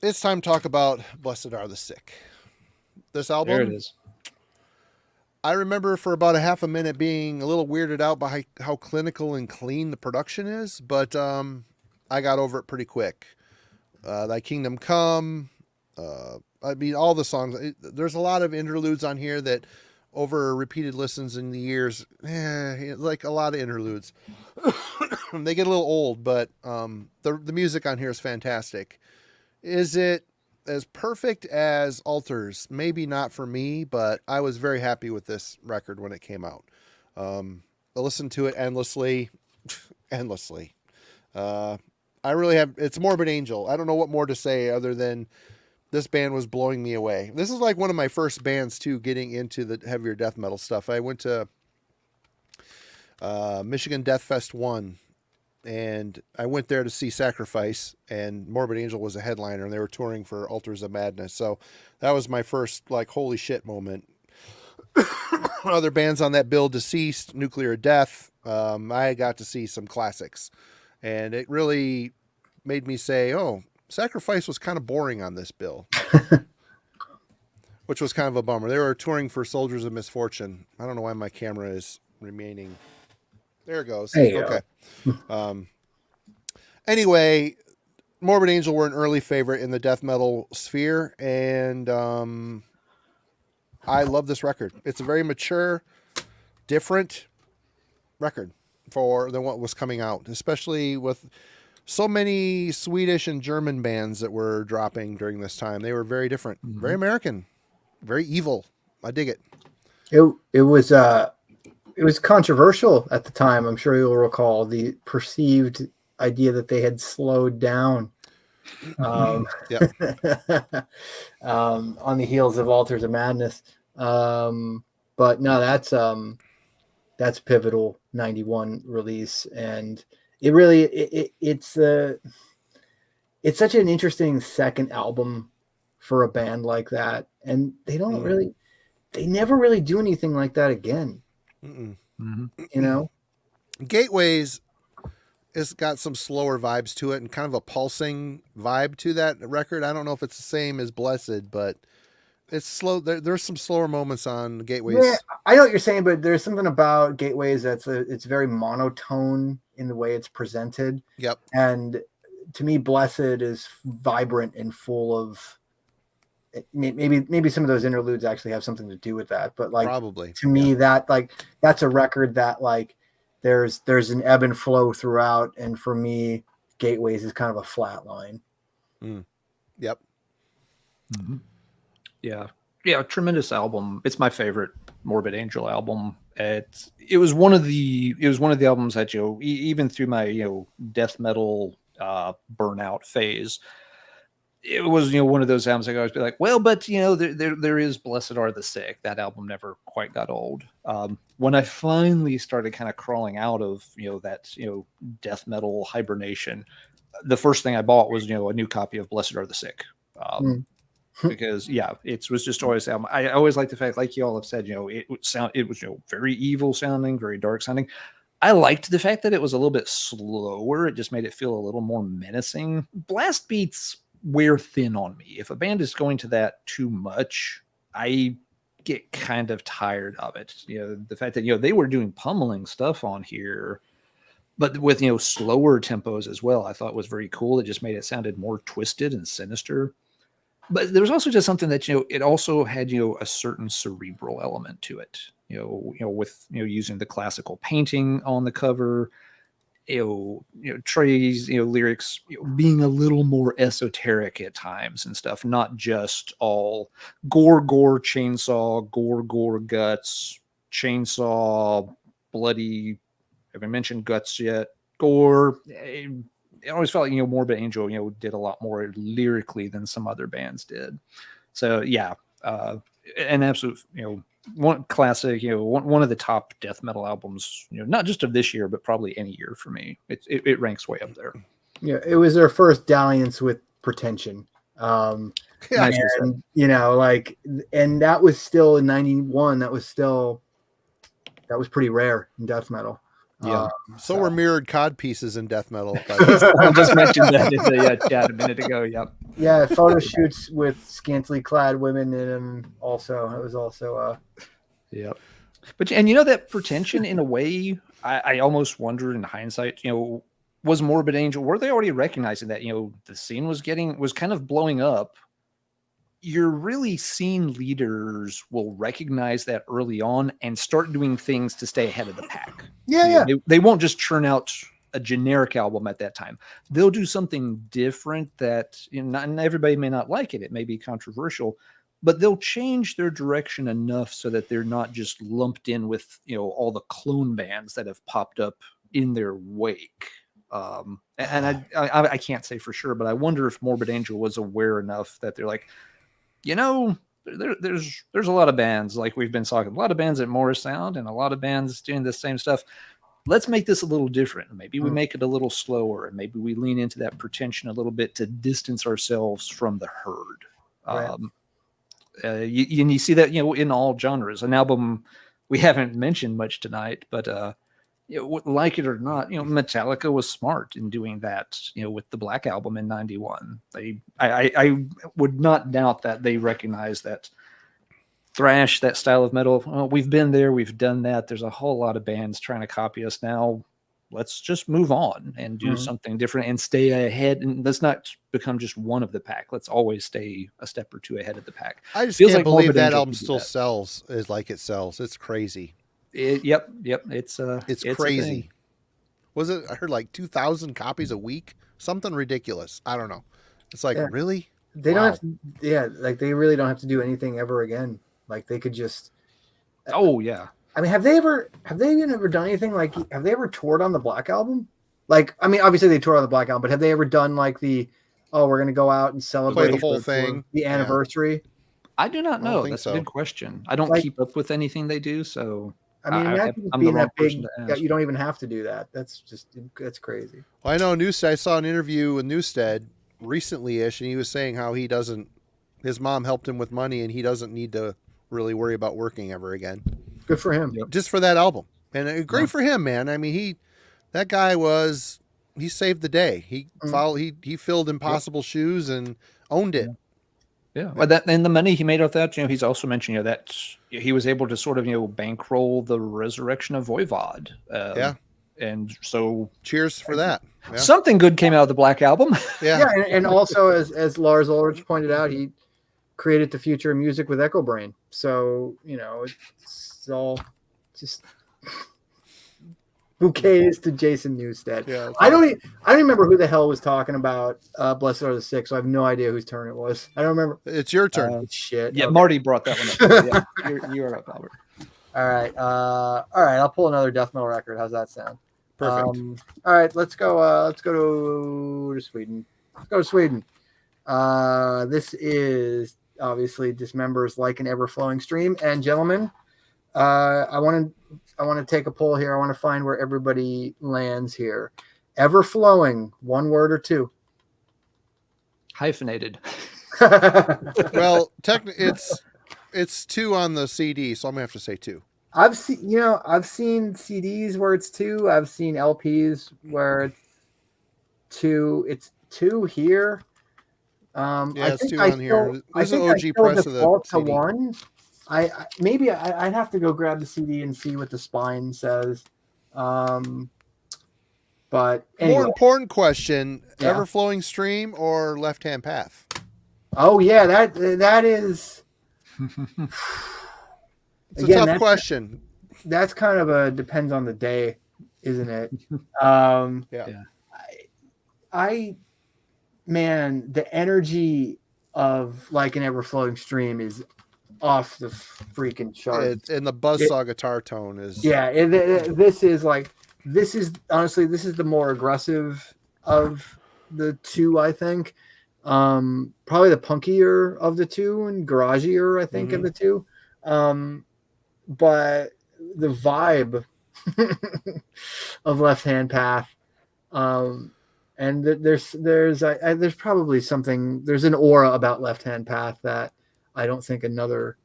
it's time to talk about Blessed Are the Sick. This album. There it is. I remember for about a half a minute being a little weirded out by how clinical and clean the production is, but I got over it pretty quick. Thy Kingdom Come. All the songs. There's a lot of interludes on here that over repeated listens in the years, like a lot of interludes. They get a little old, but the music on here is fantastic. Is it as perfect as Altars? Maybe not for me, but I was very happy with this record when it came out. I listened to it endlessly. I really have. It's Morbid Angel. I don't know what more to say other than this band was blowing me away. This is like one of my first bands too, getting into the heavier death metal stuff. I went to Michigan Death Fest 1, and I went there to see Sacrifice, and Morbid Angel was a headliner, and they were touring for Altars of Madness. So that was my first like holy shit moment. Other bands on that bill: Deceased, Nuclear Death. I got to see some classics, and it really made me say, oh, Sacrifice was kind of boring on this bill, which was kind of a bummer. They were touring for Soldiers of Misfortune. I don't know why my camera is remaining. There it goes. Hey, okay. Anyway, Morbid Angel were an early favorite in the death metal sphere, and I love this record. It's a very mature, different record than what was coming out, especially with so many Swedish and German bands that were dropping during this time. They were very different, very American, very evil. I dig it. It was controversial at the time. I'm sure you'll recall the perceived idea that they had slowed down on the heels of Altars of Madness. But no, that's pivotal 91 release, and it really it's such an interesting second album for a band like that, and they never really do anything like that again. Gateways has got some slower vibes to it and kind of a pulsing vibe to that record. I don't know if it's the same as Blessed, but it's slow. There's some slower moments on Gateways. Yeah, I know what you're saying, but there's something about Gateways it's very monotone in the way it's presented. Yep. And to me, Blessed is vibrant and full of maybe some of those interludes actually have something to do with that. But like probably to me, that's a record that like there's an ebb and flow throughout, and for me, Gateways is kind of a flat line. Yep. Yeah, tremendous album. It's my favorite Morbid Angel album. It was one of the albums that even through my death metal burnout phase, it was, one of those albums I always be like, well, but there is Blessed Are the Sick. That album never quite got old. When I finally started kind of crawling out of that death metal hibernation, the first thing I bought was a new copy of Blessed Are the Sick. Because it was just always I always like the fact, like you all have said, it was very evil sounding, very dark sounding. I liked the fact that it was a little bit slower. It just made it feel a little more menacing. Blast beats wear thin on me. If a band is going to that too much, I get kind of tired of it. The fact that they were doing pummeling stuff on here, but with slower tempos as well, I thought was very cool. It just made it sounded more twisted and sinister. But there was also just something that it also had a certain cerebral element to it. With using the classical painting on the cover, Trey's lyrics being a little more esoteric at times and stuff, not just all gore chainsaw, gore guts, chainsaw, bloody. Have I mentioned guts yet? Gore. It always felt like Morbid Angel did a lot more lyrically than some other bands did. So an absolute one classic, one of the top death metal albums, not just of this year, but probably any year for me. It ranks way up there. Yeah, it was their first dalliance with pretension. And that was still in 91. That was pretty rare in death metal. Yeah. So were mirrored cod pieces in death metal. I just mentioned that in the chat a minute ago. Yep. Yeah, photo shoots with scantily clad women in them. Also, it was also. Yep. But that pretension, in a way, I almost wonder in hindsight. Was Morbid Angel, were they already recognizing that the scene was kind of blowing up? Your really scene leaders will recognize that early on and start doing things to stay ahead of the pack. Yeah. They won't just churn out a generic album at that time. They'll do something different that not everybody may not like it. It may be controversial, but they'll change their direction enough so that they're not just lumped in with all the clone bands that have popped up in their wake. And I can't say for sure, but I wonder if Morbid Angel was aware enough that they're like, there's a lot of bands, like we've been talking, a lot of bands at Morris Sound and a lot of bands doing the same stuff. Let's make this a little different. Maybe we make it a little slower, and maybe we lean into that pretension a little bit to distance ourselves from the herd. Right. You see that in all genres. An album we haven't mentioned much tonight, but like it or not, Metallica was smart in doing that, with the Black Album in 91. I would not doubt that they recognize that thrash, that style of metal. Well, we've been there, we've done that. There's a whole lot of bands trying to copy us now. Let's just move on and do something different and stay ahead. And let's not become just one of the pack. Let's always stay a step or two ahead of the pack. I just can't believe that album still sells as like it sells. It's crazy. Yep. It's crazy. Was it? I heard like 2,000 copies a week, something ridiculous. I don't know. It's like, really? They don't have to, like they really don't have to do anything ever again. Like they could just. Oh yeah. I mean, have they even ever done anything like? Have they ever toured on the Black Album? Like, I mean, obviously they toured on the Black Album, but have they ever done like we're going to go out and celebrate the whole thing, the anniversary? I do not know. That's a good question. I don't keep up with anything they do, so. I mean, being that big, you don't even have to do that. That's crazy. Well, I know Newstead. I saw an interview with Newstead recently-ish, and he was saying how his mom helped him with money, and he doesn't need to really worry about working ever again. Good for him. Just for that album. And great for him, man. I mean, that guy he saved the day. He filled impossible shoes and owned it. Yeah. Well, and the money he made off that, he's also mentioned, that he was able to sort of, bankroll the resurrection of Voivod. And so cheers for that. Yeah. Something good came out of the Black Album. Yeah. And also as Lars Ulrich pointed out, he created the future of music with Echo Brain. So, it's all just bouquets to Jason Newstead. Yeah, I don't remember who the hell was talking about Blessed Are the Sick, so I have no idea whose turn it was. I don't remember. It's your turn. Shit. Yeah, okay. Marty brought that one up. Yeah, you're up, Albert. All right. I'll pull another death metal record. How's that sound? Perfect. All right, let's go to Sweden. Let's go to Sweden. This is obviously Dismember's Like an Ever-Flowing Stream. And gentlemen, I want to take a poll here. I want to find where everybody lands here. Ever-flowing, one word or two? Hyphenated. Well, it's 2 on the CD, so I'm gonna have to say 2. I've seen CDs where it's 2. I've seen LPs where it's 2. It's 2 here. Yeah, it's 2 I on here. I There's an think I OG still press of the default to CD. 1. I'd have to go grab the CD and see what the spine says. But anyway. More important question: Yeah. Ever-flowing stream or left-hand path? Oh yeah, that is. It's Again, a tough question. That's kind of a depends on the day, isn't it? Yeah. Man, the energy of Like an Ever-Flowing Stream is off the freaking chart. And the buzzsaw guitar tone is. Yeah, this is honestly the more aggressive of the two, I think. Probably the punkier of the two and garagier, I think, of the two. But the vibe of Left Hand Path, and there's probably something. There's an aura about Left Hand Path that I don't think another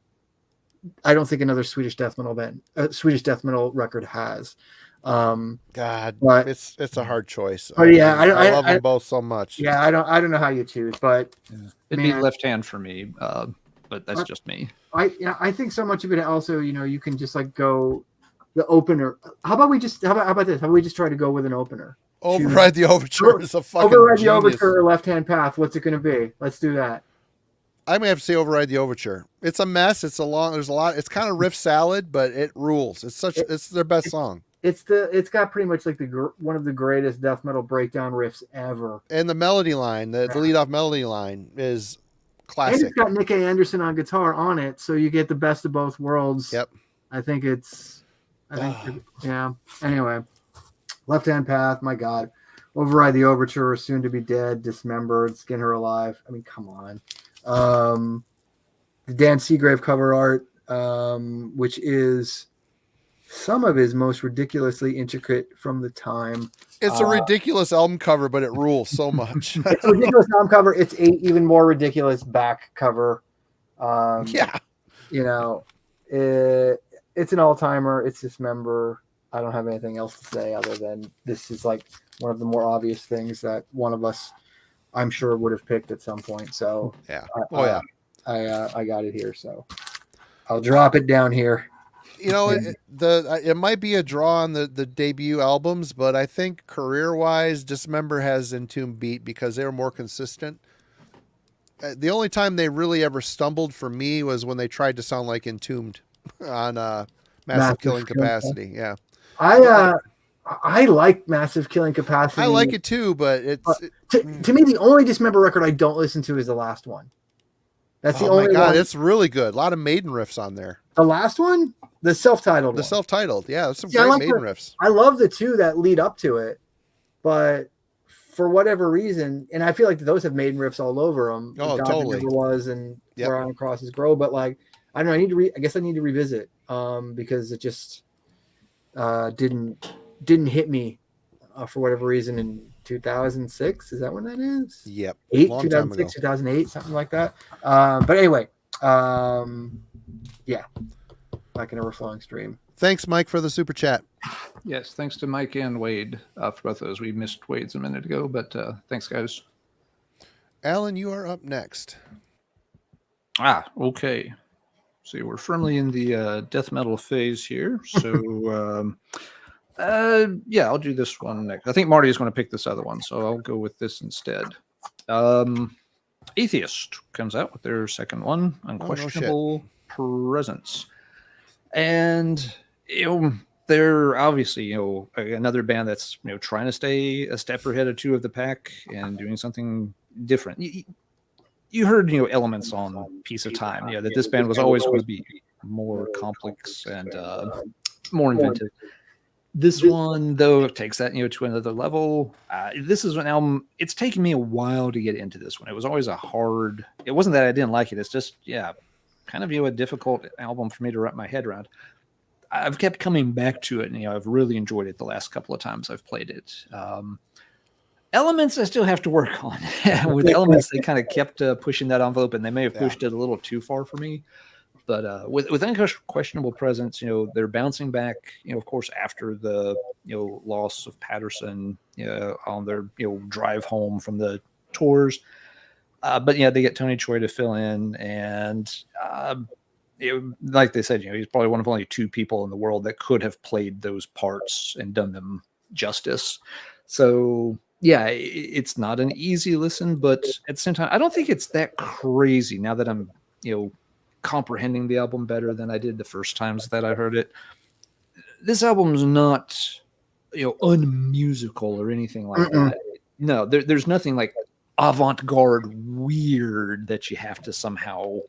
Swedish death metal record has. God, but it's a hard choice. But yeah, I love them both so much. Yeah, I don't know how you choose, but it'd be Left Hand for me. But that's just me. I think so much of it also, you can just like go the opener. How about this? How about we just try to go with an opener? Override the Overture is a fucking Override genius. the Overture or Left Hand Path. What's it going to be? Let's do that. I'm gonna have to say Override the Overture. It's a mess. There's a lot. It's kind of riff salad, but it rules. It's their best song. It's got pretty much like one of the greatest death metal breakdown riffs ever. And the melody line, the lead off melody line is classic. And it's got Nick A. Anderson on guitar on it, so you get the best of both worlds. Yep. I think yeah. Anyway, Left Hand Path, my God. Override the Overture, Soon to Be Dead, Dismembered, Skin Her Alive. I mean, come on. The Dan Seagrave cover art, which is some of his most ridiculously intricate from the time. It's a ridiculous album cover, but it rules so much. It's a ridiculous album cover. It's an even more ridiculous back cover. Yeah. It's an all-timer. It's Dismember. I don't have anything else to say other than this is like one of the more obvious things that one of us, I'm sure, would have picked at some point. So yeah. I got it here. So I'll drop it down here. It might be a draw on the debut albums, but I think career-wise, Dismember has Entombed beat because they were more consistent. The only time they really ever stumbled for me was when they tried to sound like Entombed on Massive Killing Capacity. Yeah, I like Massive Killing Capacity. I like it too, but to me the only Dismember record I don't listen to is the last one. That's the only one. It's really good. A lot of Maiden riffs on there. The last one? The self-titled one. Self-titled. Yeah, there's some great Maiden riffs. I love the two that lead up to it, but for whatever reason, and I feel like those have Maiden riffs all over them. Oh, totally. Never Was and Where On Crosses Grow, but like, I don't know, I guess I need to revisit because it just didn't hit me for whatever reason in 2006. Is that when that is? Yep. 2006, 2008, something like that. But anyway, yeah. Like an Ever-Flowing Stream. Thanks, Mike, for the super chat. Yes, thanks to Mike and Wade for both of those. We missed Wade's a minute ago, but thanks, guys. Alan, you are up next. Okay. So we're firmly in the death metal phase here. So, I'll do this one next. I think Marty is going to pick this other one, so I'll go with this instead. Atheist comes out with their second one, Unquestionable Presence. And they're obviously another band that's trying to stay a step ahead of two of the pack and doing something different. You heard elements on Piece of Time, that this band was always going to be more complex and more inventive. This one, though, takes that to another level. This is an album. It's taken me a while to get into this one. It was always it wasn't that I didn't like it. It's just, kind of a difficult album for me to wrap my head around. I've kept coming back to it, and I've really enjoyed it the last couple of times I've played it. Elements I still have to work on. With Elements, they kind of kept pushing that envelope, and they may have pushed it a little too far for me. But with Unquestionable Presence, they're bouncing back, of course, after the loss of Patterson, on their drive home from the tours. But they get Tony Choi to fill in, and like they said, he's probably one of only 2 people in the world that could have played those parts and done them justice. So it's not an easy listen, but at the same time, I don't think it's that crazy now that I'm comprehending the album better than I did the first times that I heard it. This album's not unmusical or anything like that. No, there's nothing like avant-garde weird that you have to somehow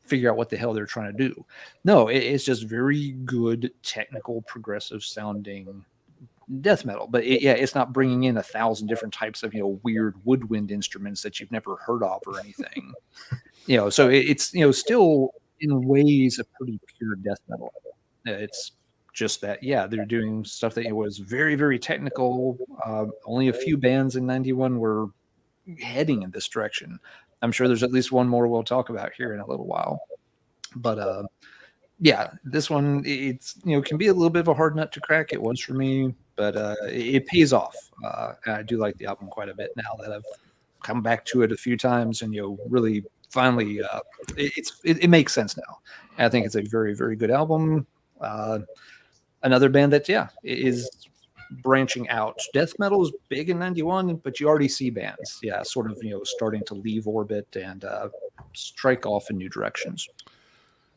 figure out what the hell they're trying to do. No, it's just very good technical progressive sounding death metal, but it's not bringing in 1,000 different types of weird woodwind instruments that you've never heard of or anything. So it's still in ways a pretty pure death metal. It's just that they're doing stuff that was very, very technical. Only a few bands in 91 were heading in this direction. I'm sure there's at least one more we'll talk about here in a little while. But this one, it's can be a little bit of a hard nut to crack. It was for me, but it pays off. And I do like the album quite a bit now that I've come back to it a few times and really finally it makes sense now. And I think it's a very, very good album. Another band that is branching out. Death metal is big in 91, but you already see bands sort of starting to leave orbit and strike off in new directions.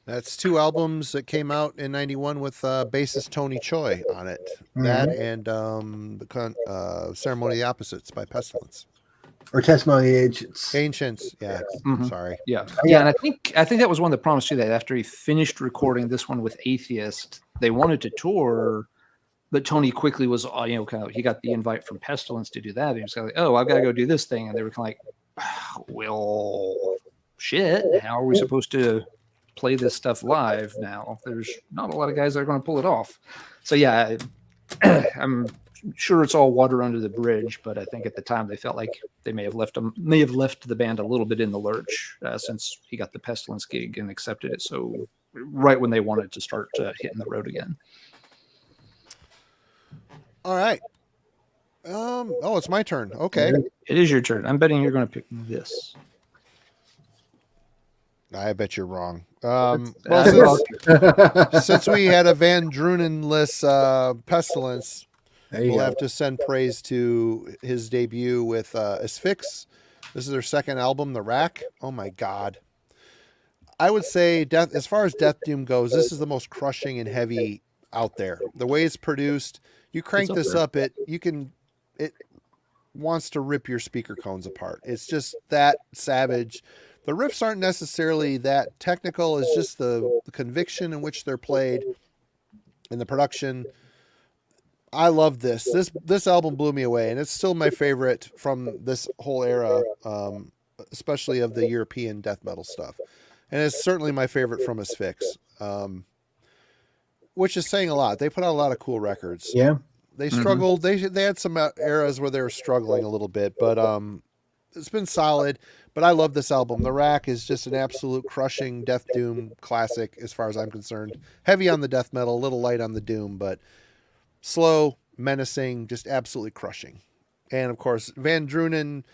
That's 2 albums that came out in 91 with bassist Tony Choi on it. That and the Ceremony of the Opposites by Pestilence. Or Testimony of the Ancients. Yeah. Sorry. Yeah. And I think that was one of the problems too, that after he finished recording this one with Atheist, they wanted to tour, but Tony quickly was, he got the invite from Pestilence to do that. He was kind of like, oh, I've got to go do this thing. And they were kind of like, well, shit, how are we supposed to play this stuff live now? There's not a lot of guys that are going to pull it off. So I'm sure it's all water under the bridge, but I think at the time they felt like they may have left the band a little bit in the lurch since he got the Pestilence gig and accepted it. So right when they wanted to start hitting the road again. All right. It's my turn. Okay. It is your turn. I'm betting you're going to pick this. I bet you're wrong. Since we had a Van Drunen-less Pestilence, we'll have to send praise to his debut with Asphyx. This is their second album, The Rack. Oh my God. I would say as far as Death Doom goes, this is the most crushing and heavy out there. The way it's produced, you crank this up, it wants to rip your speaker cones apart. It's just that savage. The riffs aren't necessarily that technical. It's just the conviction in which they're played and the production. I love this. This album blew me away, and it's still my favorite from this whole era, especially of the European death metal stuff. And it's certainly my favorite from Asphyx, which is saying a lot. They put out a lot of cool records. Yeah. They struggled. They had some eras where they were struggling a little bit, but it's been solid. But I love this album. The Rack is just an absolute crushing Death Doom classic as far as I'm concerned. Heavy on the death metal, a little light on the doom, but slow, menacing, just absolutely crushing. And of course, Van Drunen,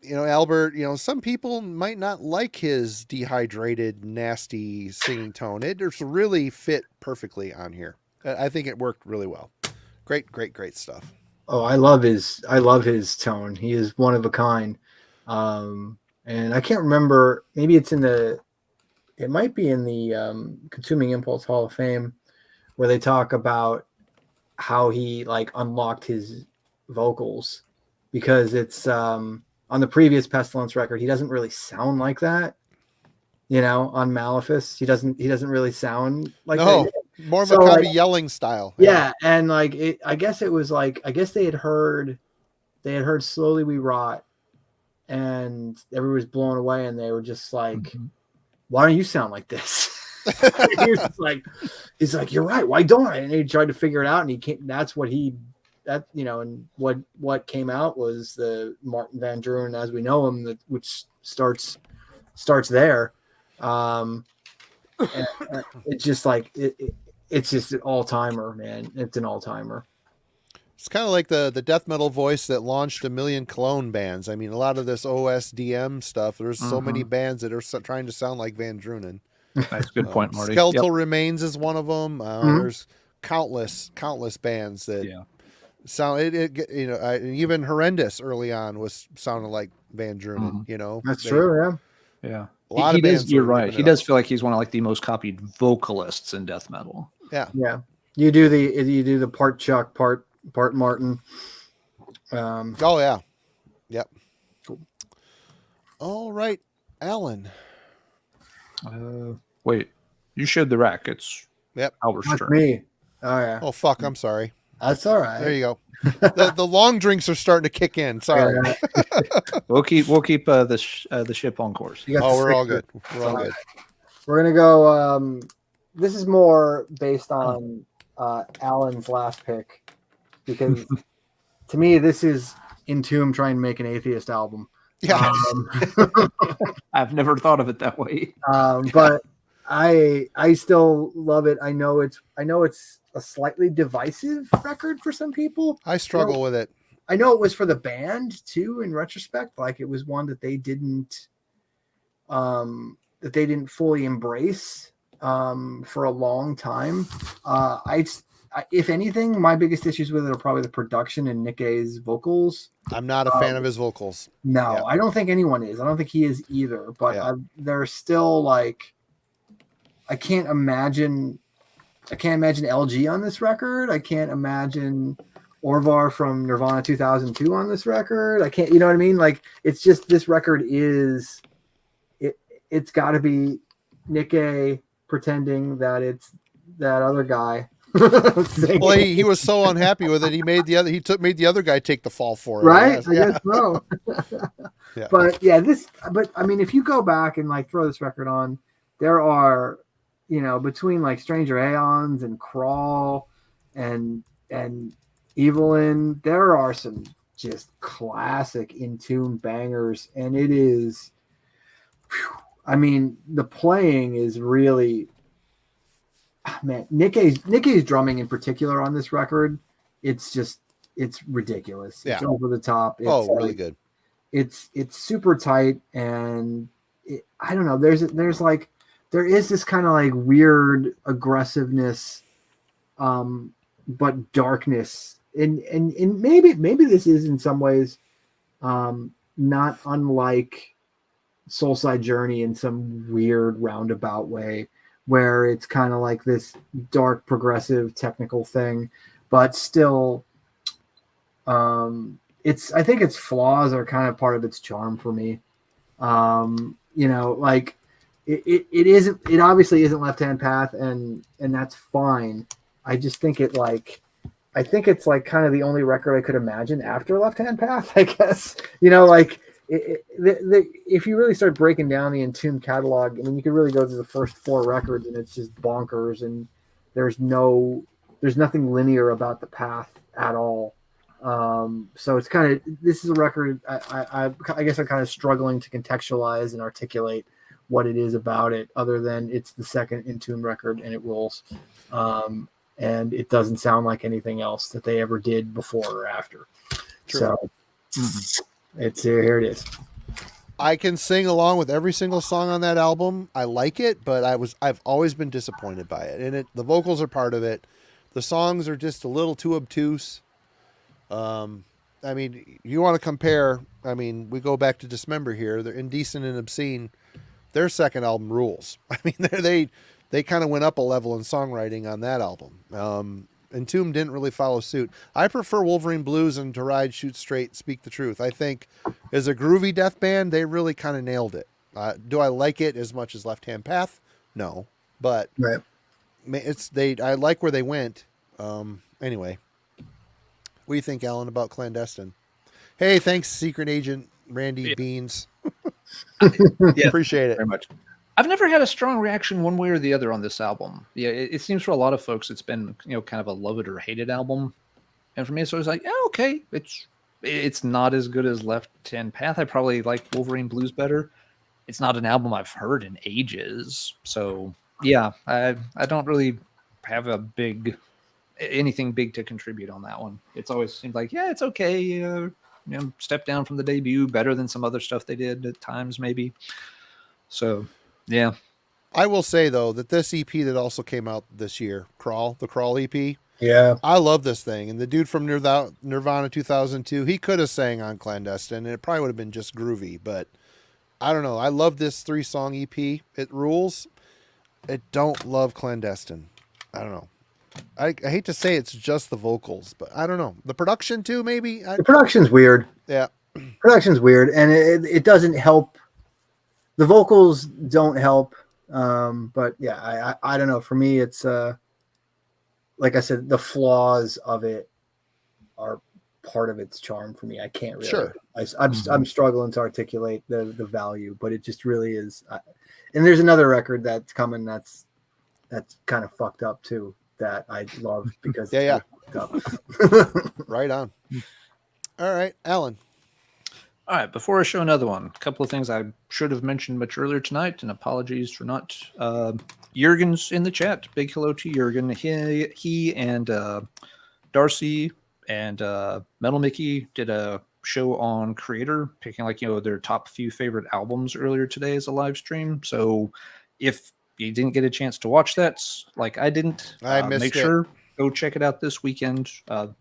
Albert, some people might not like his dehydrated, nasty singing tone. It just really fit perfectly on here. I think it worked really well. Great stuff. Oh, I love his tone. He is one of a kind. And I can't remember, maybe it might be in the Consuming Impulse Hall of Fame, where they talk about how he unlocked his vocals, because it's on the previous Pestilence record, he doesn't really sound like that. On Malefice, he doesn't really sound like that. More of So, a kind of like, yelling style. yeah, and like I guess it was like I guess they had heard Slowly We Rot, and everyone was blown away, and they were just like, why don't you sound like this? he was just like, he's like, you're right, why don't I? And he tried to figure it out, and he came, that's what he that you know, and what came out was the Martin Van Drunen as we know him, which starts there. And it's just like it's just an all-timer, man. It's an all-timer. It's kind of like the death metal voice that launched a million clone bands. I mean, a lot of this OSDM stuff, there's so many bands that are trying to sound like Van Drunen. That's a good point, Marty. Skeletal Remains is one of them. There's countless bands that sound it. You know, even Horrendous early on was sounding like Van Drunen. You know, That's true. Yeah. A lot of bands. You're right. He does feel like he's one of like the most copied vocalists in death metal. Yeah. Yeah. You do the part Chuck, part Martin. Oh yeah. Yep. Cool. All right, Alan. Wait, you showed the rack. It's Albert's That's turn. me. Oh yeah. Oh fuck, I'm sorry. That's all right. There you go. The long drinks are starting to kick in. Sorry. We'll keep the ship on course. We're all good. We're all good. We're gonna go. This is more based on Alan's last pick, because to me this is Entomb trying to make an atheist album. Yeah. I've never thought of it that way. But I still love it. I know it's a slightly divisive record for some people. I struggle with it. I know it was for the band too, in retrospect. Like, it was one that they didn't fully embrace for a long time. If anything, my biggest issues with it are probably the production and Nick's vocals. I'm not a fan of his vocals. No, Yeah. I don't think anyone is. I don't think he is either. But they're still like, I can't imagine LG on this record. I can't imagine Orvar from Nirvana 2002 on this record. I can't, you know what I mean? Like, it's just, this record is, it's got to be Nick pretending that it's that other guy. Well, he was so unhappy with it. He made the other guy take the fall for it. Right? I guess so. Yeah. But I mean, if you go back and like throw this record on, there are, you know, between like Stranger Aeons and Crawl and Evelyn, there are some just classic Entomb bangers, and it is, I mean, the playing is really, man, Nick's drumming in particular on this record, it's ridiculous. Yeah. It's over the top. It's really good. It's super tight, and I don't know. There is this kind of like weird aggressiveness, but darkness, and maybe this is in some ways not unlike Soulside Journey in some weird roundabout way, where it's kind of like this dark progressive technical thing, but still I think its flaws are kind of part of its charm for me. You know, like it obviously isn't Left Hand Path, and that's fine. I just think it's like kind of the only record I could imagine after Left Hand Path, I guess. You know, like if you really start breaking down the Entomb catalog, I mean, you could really go to the first 4 records and it's just bonkers, and there's nothing linear about the path at all. So it's kind of, this is a record I guess I'm kind of struggling to contextualize and articulate what it is about it, other than it's the second Entomb record and it rules. And it doesn't sound like anything else that they ever did before or after. True. So it's here it is. I can sing along with every single song on that album. I like it, but I've always been disappointed by it. And the vocals are part of it. The songs are just a little too obtuse. I mean, you want to compare, I mean, we go back to Dismember here. They're Indecent and Obscene. Their second album rules. I mean, they kind of went up a level in songwriting on that album. Entomb didn't really follow suit. I prefer Wolverine Blues and To Ride, Shoot Straight, Speak the Truth. I think as a groovy death band, they really kind of nailed it. Do I like it as much as Left Hand Path? No. But, I like where they went. Anyway, what do you think, Alan, about Clandestine? Hey, thanks, Secret Agent Randy Yeah. Beans. Yeah, Appreciate it. very much. I've never had a strong reaction one way or the other on this album. Yeah, it seems for a lot of folks it's been kind of a love it or hate it album, and for me it's always like, yeah, okay, it's not as good as Left Hand Path. I probably like Wolverine Blues better. It's not an album I've heard in ages, so yeah, I don't really have anything big to contribute on that one. It's always seemed like, yeah, it's okay. Step down from the debut, better than some other stuff they did at times, maybe. So, yeah. I will say though that this EP that also came out this year, the Crawl EP. Yeah. I love this thing, and the dude from Nirvana 2002, he could have sang on Clandestine, and it probably would have been just groovy. But I don't know. I love this 3-song EP. It rules. I don't love Clandestine. I don't know. I hate to say it's just the vocals, but I don't know. The production too, maybe. The production's weird. Yeah. Production's weird, and it doesn't help. The vocals don't help. But yeah, I don't know. For me, it's like I said, the flaws of it are part of its charm for me. I can't really. Sure. I'm struggling to articulate the value, but it just really is. And there's another record that's coming that's kind of fucked up too, that I love because yeah. Fucked up. Right on. All right, Alan. All right, before I show another one, a couple of things I should have mentioned much earlier tonight, and apologies for not. Jurgen's in the chat. Big hello to Jurgen. He and Darcy and Metal Mickey did a show on Creator, picking their top few favorite albums earlier today as a live stream. So if you didn't get a chance to watch that, like I didn't, I missed make it. sure go check it out this weekend.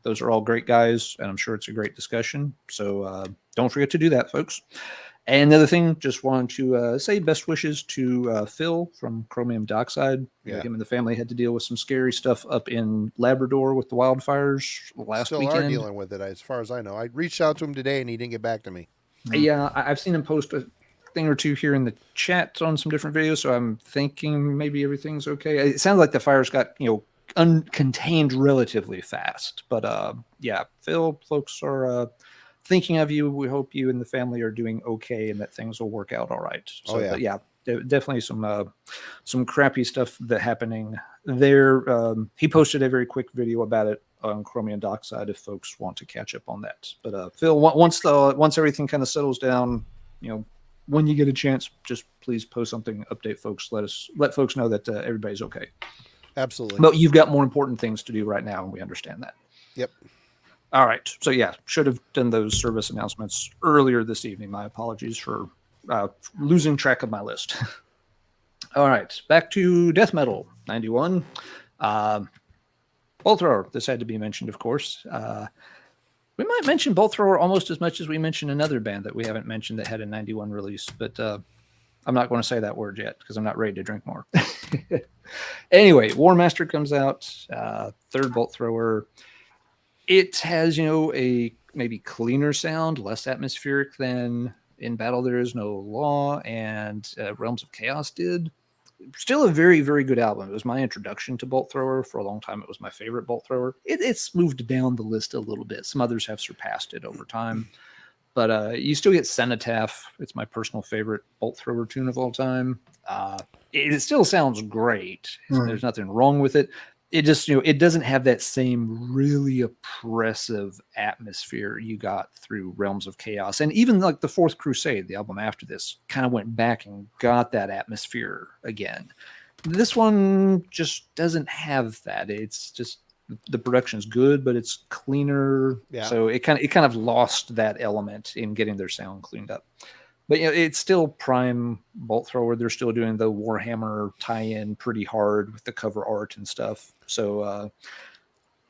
Those are all great guys, and I'm sure it's a great discussion. So don't forget to do that, folks. And the other thing, just wanted to say best wishes to Phil from Chromium Dioxide. Him and the family had to deal with some scary stuff up in Labrador with the wildfires last Still weekend. are dealing with it, as far as I know. I reached out to him today, and he didn't get back to me. Yeah, I've seen him post a thing or two here in the chat on some different videos, so I'm thinking maybe everything's okay. It sounds like the fires got uncontained relatively fast, but yeah, Phil, folks are thinking of you. We hope you and the family are doing okay and that things will work out all right. So yeah, definitely some crappy stuff that happening there. He posted a very quick video about it on Chromium Dioxide if folks want to catch up on that. But Phil, once everything kind of settles down, when you get a chance, just please post something, update folks, let folks know that everybody's okay. Absolutely. But you've got more important things to do right now, and we understand that. Yep. All right. So yeah, should have done those service announcements earlier this evening. My apologies for losing track of my list. All right, back to death metal 91. Bolt Thrower. This had to be mentioned, of course. We might mention Bolt Thrower almost as much as we mention another band that we haven't mentioned that had a 91 release, but I'm not going to say that word yet because I'm not ready to drink more. Anyway, War Master comes out, third Bolt Thrower. It has, a maybe cleaner sound, less atmospheric than In Battle There Is No Law and Realms of Chaos did. Still a very, very good album. It was my introduction to Bolt Thrower. For a long time, it was my favorite Bolt Thrower. It's moved down the list a little bit. Some others have surpassed it over time. But you still get Cenotaph. It's my personal favorite Bolt Thrower tune of all time. It still sounds great. There's nothing wrong with it. It just, it doesn't have that same really oppressive atmosphere you got through Realms of Chaos. And even like the Fourth Crusade, the album after this, kind of went back and got that atmosphere again. This one just doesn't have that. It's just, the production's good, but it's cleaner. Yeah. So it kind of lost that element in getting their sound cleaned up. But it's still prime Bolt Thrower. They're still doing the Warhammer tie-in pretty hard with the cover art and stuff. So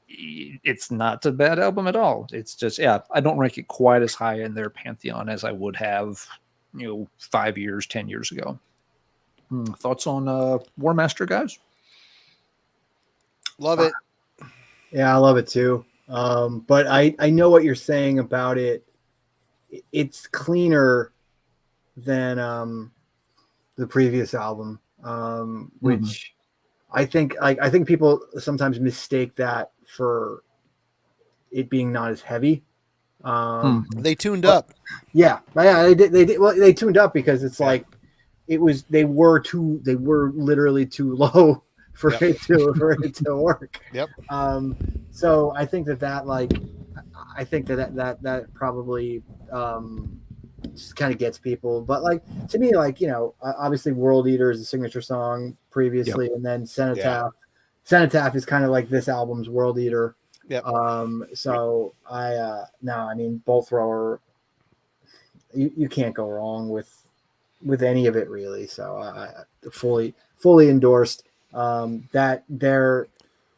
it's not a bad album at all. It's just, I don't rank it quite as high in their pantheon as I would have, 5 years, 10 years ago. Thoughts on War Master, guys? Love it. Yeah, I love it too. But I know what you're saying about it. It's cleaner than the previous album, which I think people sometimes mistake that for it being not as heavy. They tuned up. Yeah, they did. Well, they tuned up because it's Yeah. like they were literally too low for Yep. it to work. Yep. So I think that probably just kind of gets people. But like to me, like, obviously World Eater is a signature song previously, and then Cenotaph. Cenotaph is kind of like this album's World Eater. Yep. So I mean, Bolt Thrower, you can't go wrong with any of it really. So fully endorsed. That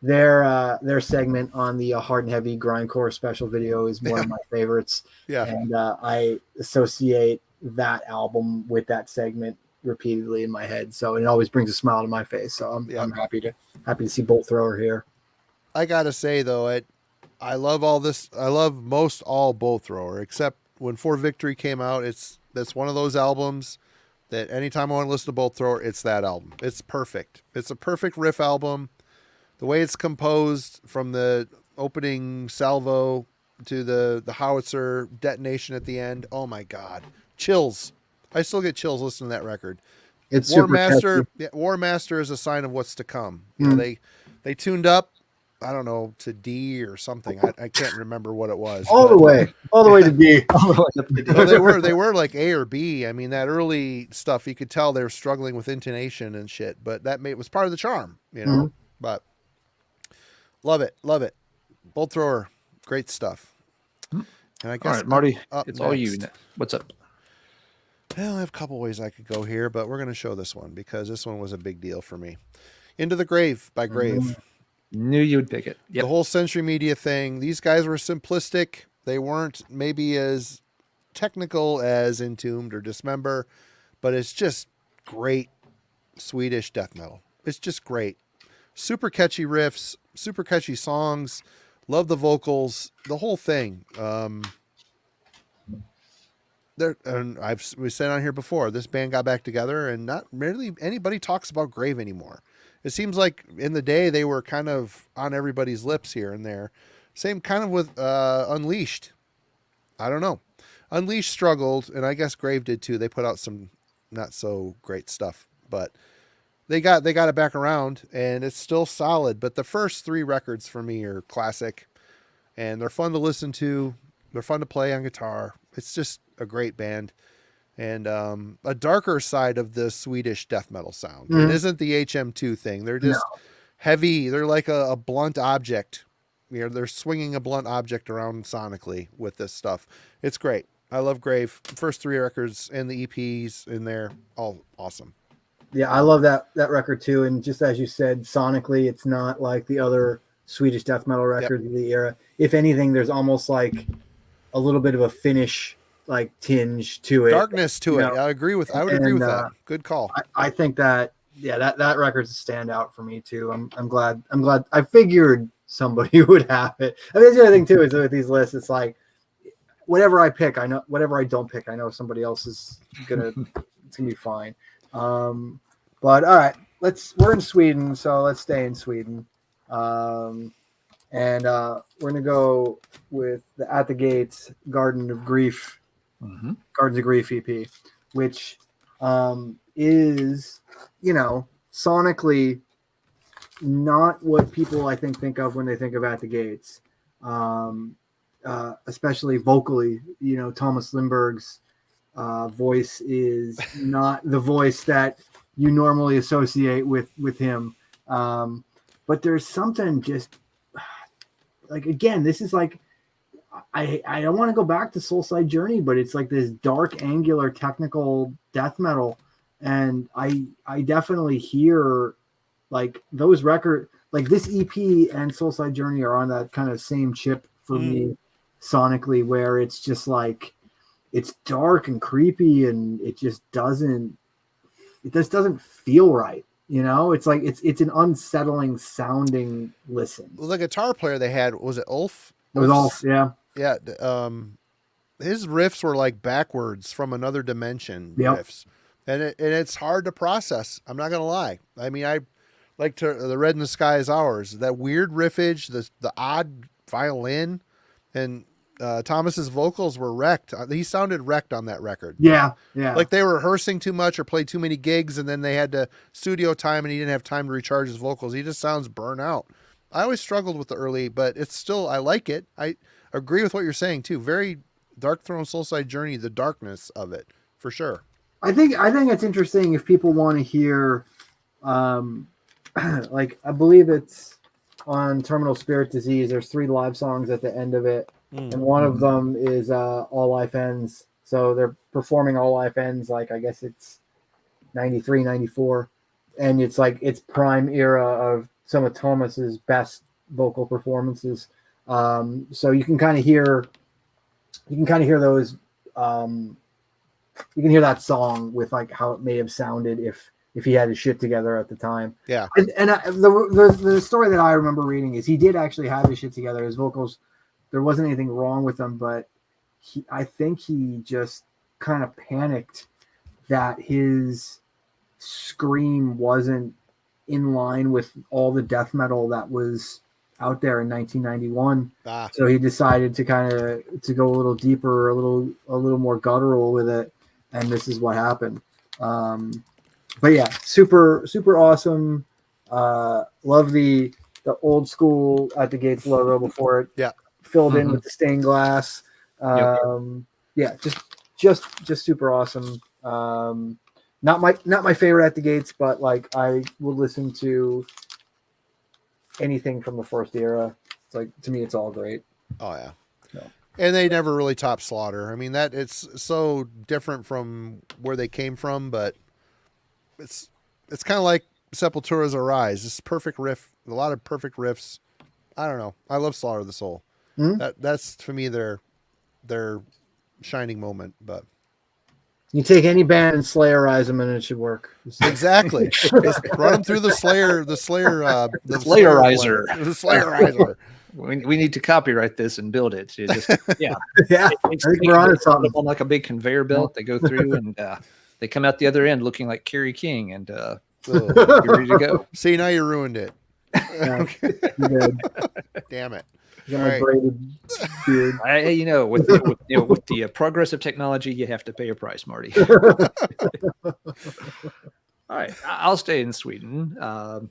their segment on the Hard and Heavy Grindcore special video is one of my favorites. Yeah. And I associate that album with that segment repeatedly in my head. So it always brings a smile to my face. So I'm happy to see Bolt Thrower here. I gotta say though, I love all this. I love most all Bolt Thrower, except when For Victory came out. That's one of those albums that anytime I want to listen to Bolt Thrower, it's that album. It's perfect. It's a perfect riff album. The way it's composed, from the opening salvo to the howitzer detonation at the end. Oh my God, chills! I still get chills listening to that record. It's War super Master. catchy. Yeah, War Master is a sign of what's to come. You know, they tuned up, I don't know, to D or something. I can't remember what it was. all the way to D. Well, they were like A or B. I mean, that early stuff, you could tell they were struggling with intonation and shit, but that was part of the charm, you know. Mm-hmm. But love it. Bolt Thrower, great stuff. And I guess, all right, Marty, up it's all you. next. What's up? Well, I have a couple ways I could go here, but we're going to show this one because this one was a big deal for me. Into the Grave by Grave. Knew you'd pick it. Yep. The whole Century Media thing. These guys were simplistic. They weren't maybe as technical as Entombed or Dismember, but it's just great Swedish death metal. It's just great. Super catchy riffs, super catchy songs. Love the vocals, the whole thing. We said on here before, this band got back together and not really anybody talks about Grave anymore. It seems like in the day they were kind of on everybody's lips here and there. Same kind of with Unleashed. I don't know. Unleashed struggled, and I guess Grave did too. They put out some not so great stuff, but they got it back around, and it's still solid. But the first 3 records for me are classic, and they're fun to listen to. They're fun to play on guitar. It's just a great band. And a darker side of the Swedish death metal sound. It isn't the HM2 thing. They're just heavy. They're like a blunt object. You know, they're swinging a blunt object around sonically with this stuff. It's great. I love Grave. First 3 records and the EPs in there, all awesome. Yeah, I love that record too. And just as you said, sonically, it's not like the other Swedish death metal records of the era. If anything, there's almost like a little bit of a Finnish like tinge to it, darkness to it. I would agree with that. Good call. I think that that record's a standout for me too. I'm glad I figured somebody would have it. I mean, the other thing too is with these lists, it's like whatever I pick, I know. Whatever I don't pick, I know somebody else is gonna be fine. But all right, we're in Sweden, so let's stay in Sweden. And we're gonna go with the At the Gates Garden of Grief. Gardens of Grief EP, which is, sonically not what people I think of when they think of At the Gates, especially vocally. Thomas Lindberg's voice is not the voice that you normally associate with him, but there's something just like, again, this is like, I don't want to go back to Soulside Journey, but it's like this dark, angular, technical death metal, and I definitely hear like those records, like this EP and Soulside Journey are on that kind of same chip for me sonically, where it's just like it's dark and creepy, and it just doesn't feel right. It's like it's an unsettling sounding listen. Well, the guitar player they had, was it Ulf? It was Ulf, yeah. Yeah, his riffs were like backwards from another dimension riffs, and it's hard to process. I'm not gonna lie. I mean, I like to the Red in the Sky is Ours. That weird riffage, the odd violin, and Thomas's vocals were wrecked. He sounded wrecked on that record. Yeah. Like they were rehearsing too much or played too many gigs, and then they had to studio time, and he didn't have time to recharge his vocals. He just sounds burnt out. I always struggled with the early, but it's still, I like it. I agree with what you're saying too. Very Dark Throne Soulside Journey, the darkness of it, for sure. I think it's interesting if people want to hear, like I believe it's on Terminal Spirit Disease. There's 3 live songs at the end of it, and one of them is All Life Ends. So they're performing All Life Ends, like I guess it's 93, 94, and it's like its prime era of some of Thomas's best vocal performances. So you can kind of hear those. You can hear that song with like how it may have sounded if he had his shit together at the time. Yeah. The story that I remember reading is he did actually have his shit together. His vocals, there wasn't anything wrong with them, but I think he just kind of panicked that his scream wasn't in line with all the death metal that was out there in 1991. So he decided to go a little deeper, a little more guttural with it, and this is what happened. But yeah, super awesome. Love the old school At the Gates logo before it filled in with the stained glass. Yeah, just super awesome. Not my favorite At the Gates, but like I will listen to anything from the first era. It's like, to me, it's all great. Oh yeah. Yeah. And they never really top Slaughter. I mean, that it's so different from where they came from, but it's kind of like Sepultura's Arise. This perfect riff, a lot of perfect riffs. I don't know. I love Slaughter of the Soul. That's for me their shining moment. But you take any band and Slayerize them, and it should work. Exactly. Just run them through the Slayerizer. The Slayerizer. We need to copyright this and build it. I think we're on something. On like a big conveyor belt, they go through and they come out the other end looking like Kerry King, and you're ready to go. See, now you ruined it. Damn it. Right. With the progress of technology, you have to pay a price, Marty. All right, I'll stay in Sweden.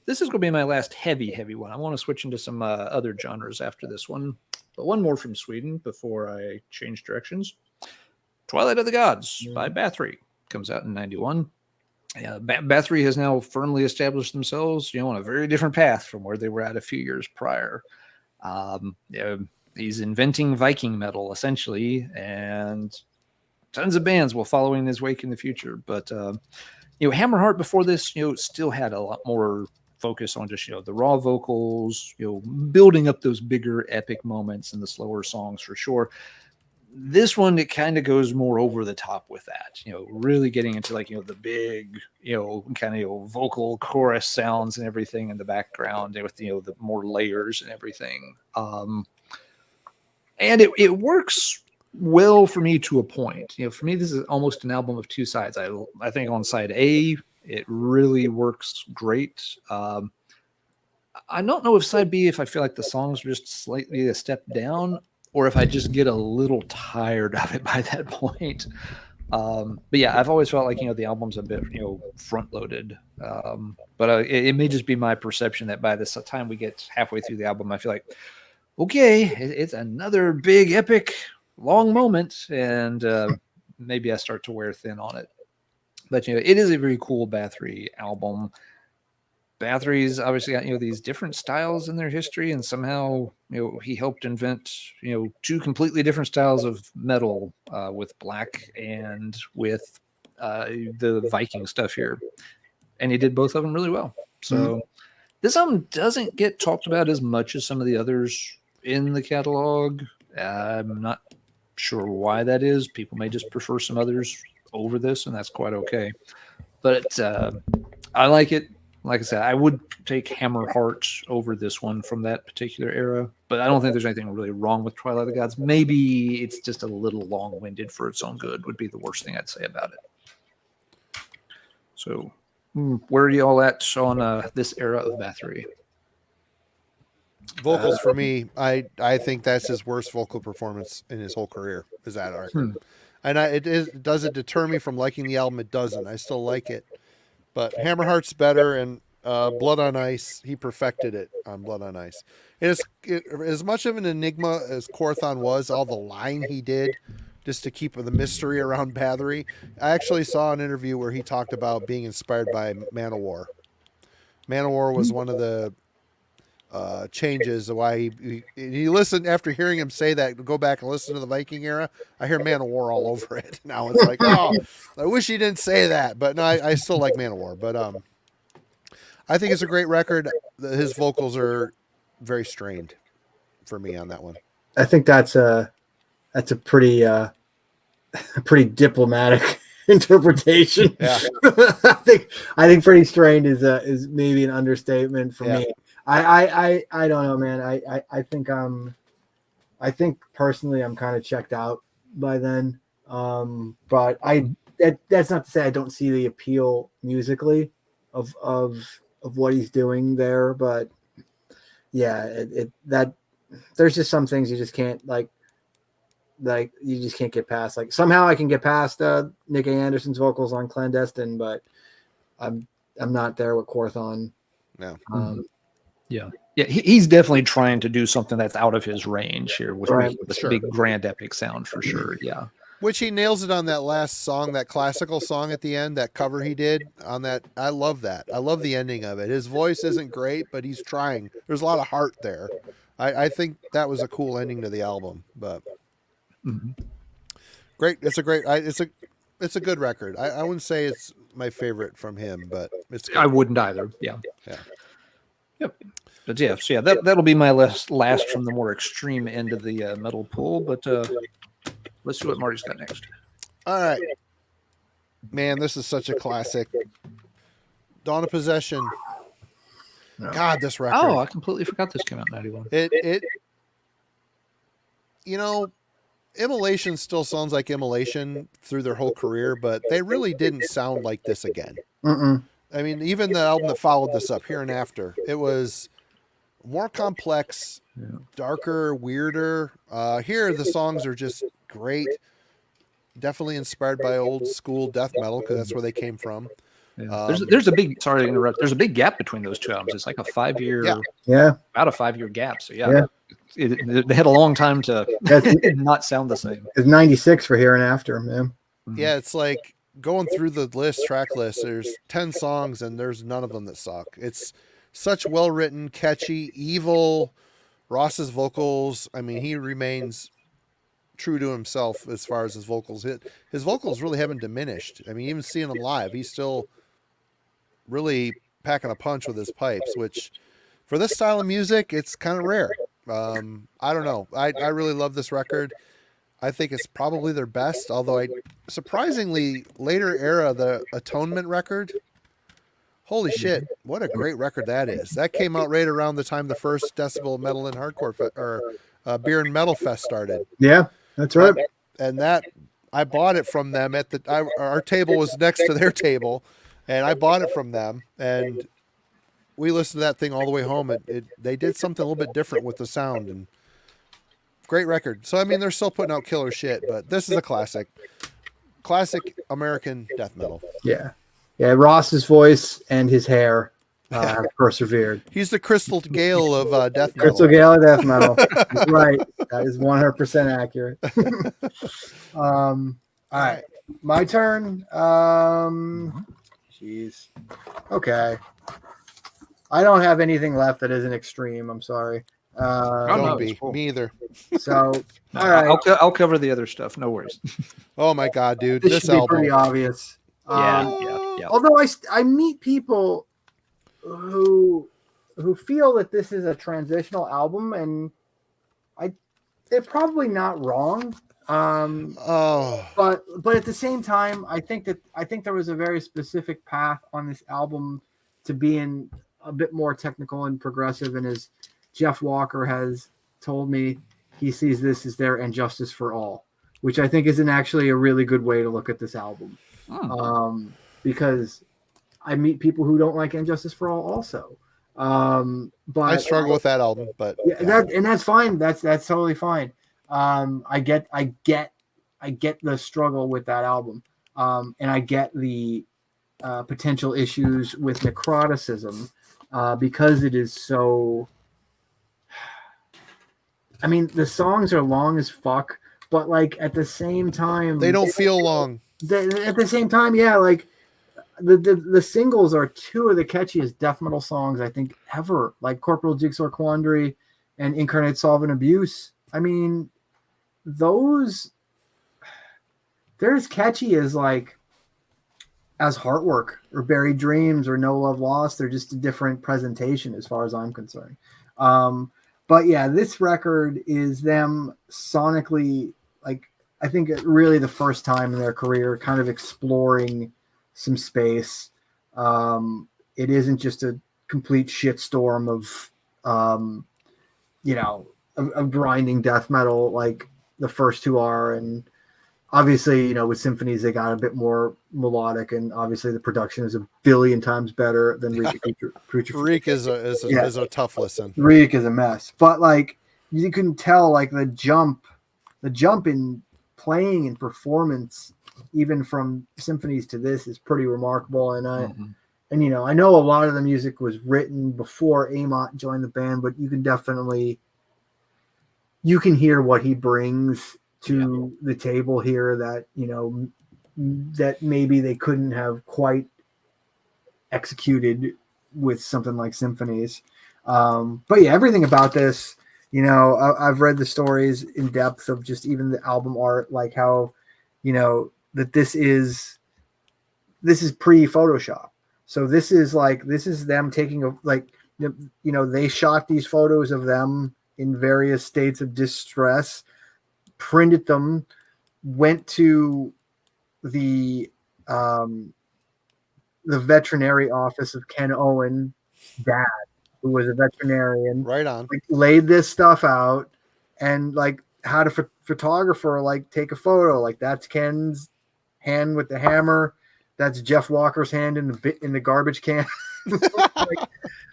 This is going to be my last heavy one. I want to switch into some other genres after this one, but one more from Sweden before I change directions. Twilight of the Gods by Bathory comes out in 91. Bathory has now firmly established themselves, on a very different path from where they were at a few years prior. He's inventing Viking metal essentially, and tons of bands will follow in his wake in the future. But Hammerheart before this, still had a lot more focus on just the raw vocals, building up those bigger epic moments and the slower songs for sure. This one, it kind of goes more over the top with that, really getting into like, the big, kind of vocal chorus sounds and everything in the background with, the more layers and everything. And it works well for me to a point. For me, this is almost an album of two sides. I think on side A, it really works great. I don't know if side B, if I feel like the songs are just slightly a step down, or if I just get a little tired of it by that point. But yeah, I've always felt like, the album's a bit, front loaded. But it may just be my perception that by this time we get halfway through the album, I feel like, okay, it's another big, epic, long moment. And maybe I start to wear thin on it. But, it is a very cool Bathory album. Bathory's obviously got, these different styles in their history, and somehow, he helped invent, two completely different styles of metal with black and with the Viking stuff here. And he did both of them really well. So this album doesn't get talked about as much as some of the others in the catalog. I'm not sure why that is. People may just prefer some others over this, and that's quite okay. But I like it. Like I said, I would take Hammerheart over this one from that particular era, but I don't think there's anything really wrong with Twilight of the Gods. Maybe it's just a little long-winded for its own good would be the worst thing I'd say about it. So Where are you all at on this era of Bathory? Vocals for me, I think that's his worst vocal performance in his whole career. Is that record? And does it deter me from liking the album? It doesn't. I still like it, but Hammerheart's better, and Blood on Ice, he perfected it on Blood on Ice. As much of an enigma as Korthon was, all the lying he did just to keep the mystery around Bathory. I actually saw an interview where he talked about being inspired by Man of War. Man of War was one of the changes of why he listened after hearing him say that. Go back and listen to the Viking era. I hear Man of War all over it. Now it's like, oh, I wish he didn't say that, but no, I still like Man of War. But I think it's a great record. His vocals are very strained for me on that one. I think that's a pretty diplomatic interpretation. Yeah. I think pretty strained is maybe an understatement for me. I don't know, man. I think personally I'm kind of checked out by then. But that's not to say I don't see the appeal musically of what he's doing there, but yeah, that there's just some things you just can't like you just can't get past. Like somehow I can get past Nick A. Anderson's vocals on Clandestine, but I'm not there with Korthon. No. Yeah, he's definitely trying to do something that's out of his range here with this big grand epic sound for sure. Yeah, which he nails it on that last song, that classical song at the end, that cover he did on that. I love that. I love the ending of it. His voice isn't great, but he's trying. There's a lot of heart there. I think that was a cool ending to the album. But great. It's a good record. I wouldn't say it's my favorite from him, but it's good. I wouldn't either. Yeah. Yep. But yeah, so that'll be my last from the more extreme end of the metal pool. But let's see what Marty's got next. All right, man, this is such a classic. Dawn of Possession. No. God, this record. Oh, I completely forgot this came out in '91. It Immolation still sounds like Immolation through their whole career, but they really didn't sound like this again. I mean, even the album that followed this up, Here and After, it was more complex, darker, weirder. Here, the songs are just great. Definitely inspired by old school death metal because that's where they came from. Yeah. There's a big, sorry to interrupt. There's a big gap between those two albums. It's like a 5-year, about a 5-year gap. So they had a long time to not sound the same. It's 96 for Here and After, man. Yeah, it's like going through the track list. There's 10 songs and there's none of them that suck. It's such well-written, catchy, evil. Ross's vocals, I mean, he remains true to himself as far as his vocals. His vocals really haven't diminished. I mean, even seeing him live, he's still really packing a punch with his pipes, which for this style of music, it's kind of rare. I don't know. I really love this record. I think it's probably their best, although surprisingly later era, the Atonement record, holy shit, what a great record that is. That came out right around the time the first Decibel Metal and Hardcore Beer and Metal Fest started. Yeah, that's right. And that I bought it from them our table was next to their table, and I bought it from them, and we listened to that thing all the way home. They did something a little bit different with the sound, and great record. So I mean, they're still putting out killer shit, but this is a classic American death metal. Yeah. Ross's voice and his hair have persevered. He's the Crystal Gale of death metal. Crystal Gale of death metal. That's right. That is 100% accurate. All right, my turn. Jeez. Okay. I don't have anything left that isn't extreme. I'm sorry. Don't be. Cool. Me either. So, all right. I'll cover the other stuff. No worries. Oh my God, dude. This should be pretty obvious. Yeah. Although I meet people who feel that this is a transitional album, and they're probably not wrong. But at the same time, I think there was a very specific path on this album to being a bit more technical and progressive, and as Jeff Walker has told me, he sees this as their And Justice for All, which I think isn't actually a really good way to look at this album. Because I meet people who don't like Injustice for All also. But I struggle with that album, but yeah, that's fine. That's totally fine. I get the struggle with that album. And I get the potential issues with necroticism because it is so. I mean, the songs are long as fuck, but like at the same time, they don't feel long. At the same time, yeah, like the singles are two of the catchiest death metal songs I think ever, like Corporal Jigsaw Quandary and Incarnate Solvent Abuse. I mean, those they're as catchy as Heartwork or Buried Dreams or No Love Lost. They're just a different presentation as far as I'm concerned. But yeah, this record is them sonically, like, I think really the first time in their career kind of exploring some space. It isn't just a complete shitstorm of grinding death metal like the first two are. And obviously, with symphonies, they got a bit more melodic, and obviously the production is a billion times better than Reek is a tough listen. Reek is a mess, but like you can tell, like the jump in playing and performance, even from symphonies to this, is pretty remarkable. And I know a lot of the music was written before Amott joined the band, but you can hear what he brings to the table here that that maybe they couldn't have quite executed with something like symphonies. But yeah, everything about this, I've read the stories in depth of just even the album art, like how that this is pre-Photoshop. So this is them taking they shot these photos of them in various states of distress, printed them, went to the veterinary office of Ken Owen, dad, who was a veterinarian. Right on. Laid this stuff out and had a photographer take a photo. Like, that's Ken's hand with the hammer. That's Jeff Walker's hand in the garbage can.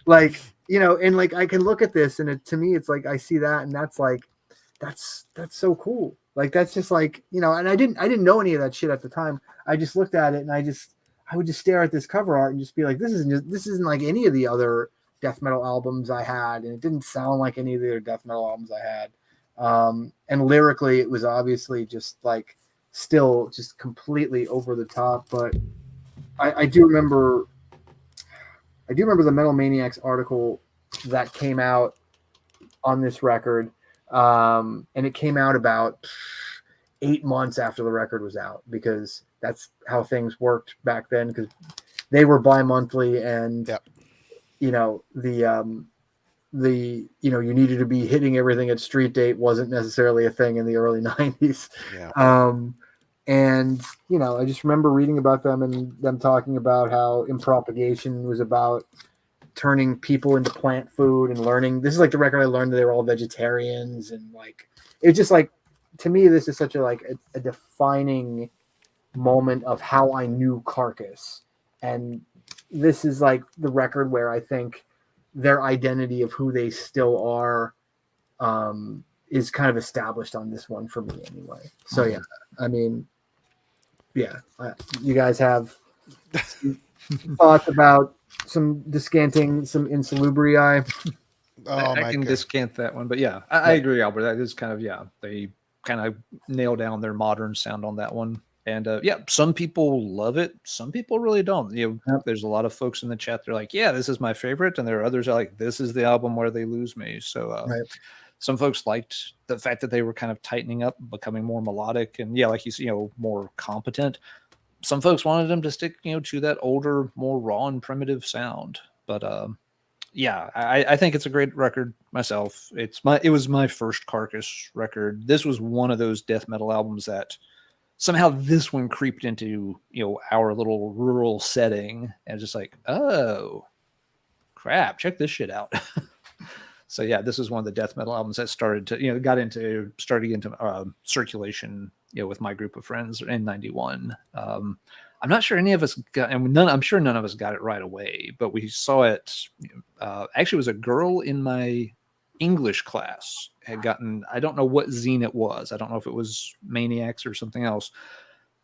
And I can look at this, and to me, it's I see that, and that's so cool. That's just and I didn't know any of that shit at the time. I just looked at it, and I would just stare at this cover art and just be like, this isn't like any of the other death metal albums I had, and it didn't sound like any of the other death metal albums I had. And lyrically, it was obviously just still just completely over the top. But I do remember the Metal Maniacs article that came out on this record. And it came out about 8 months after the record was out, because that's how things worked back then, because they were bi-monthly, and yep. You needed to be hitting everything at street date wasn't necessarily a thing in the early 90s. Yeah. And I just remember reading about them and them talking about how Impropagation was about turning people into plant food and learning. This is the record I learned that they were all vegetarians, and it's just to me, this is such a defining moment of how I knew Carcass. And this is the record where I think their identity of who they still are is kind of established on this one for me anyway. So yeah, I mean, yeah, you guys have thoughts about some descanting, some Insalubrii? I can descant that one, but yeah, I agree, Albert. That is kind of, they kind of nail down their modern sound on that one. And some people love it. Some people really don't. There's a lot of folks in the chat. They're like, yeah, this is my favorite. And there are others that are like, this is the album where they lose me. So some folks liked the fact that they were kind of tightening up, becoming more melodic, and like you see, more competent. Some folks wanted them to stick, to that older, more raw and primitive sound. But I think it's a great record myself. It was my first Carcass record. This was one of those death metal albums that somehow this one creeped into, our little rural setting, and just oh crap, check this shit out. So yeah, this is one of the death metal albums that started to, started into circulation, with my group of friends in '91. I'm not sure any of us got, and I'm sure none of us got it right away, but we saw it. Actually, it was a girl in my English class had gotten, I don't know what zine it was. I don't know if it was Maniacs or something else,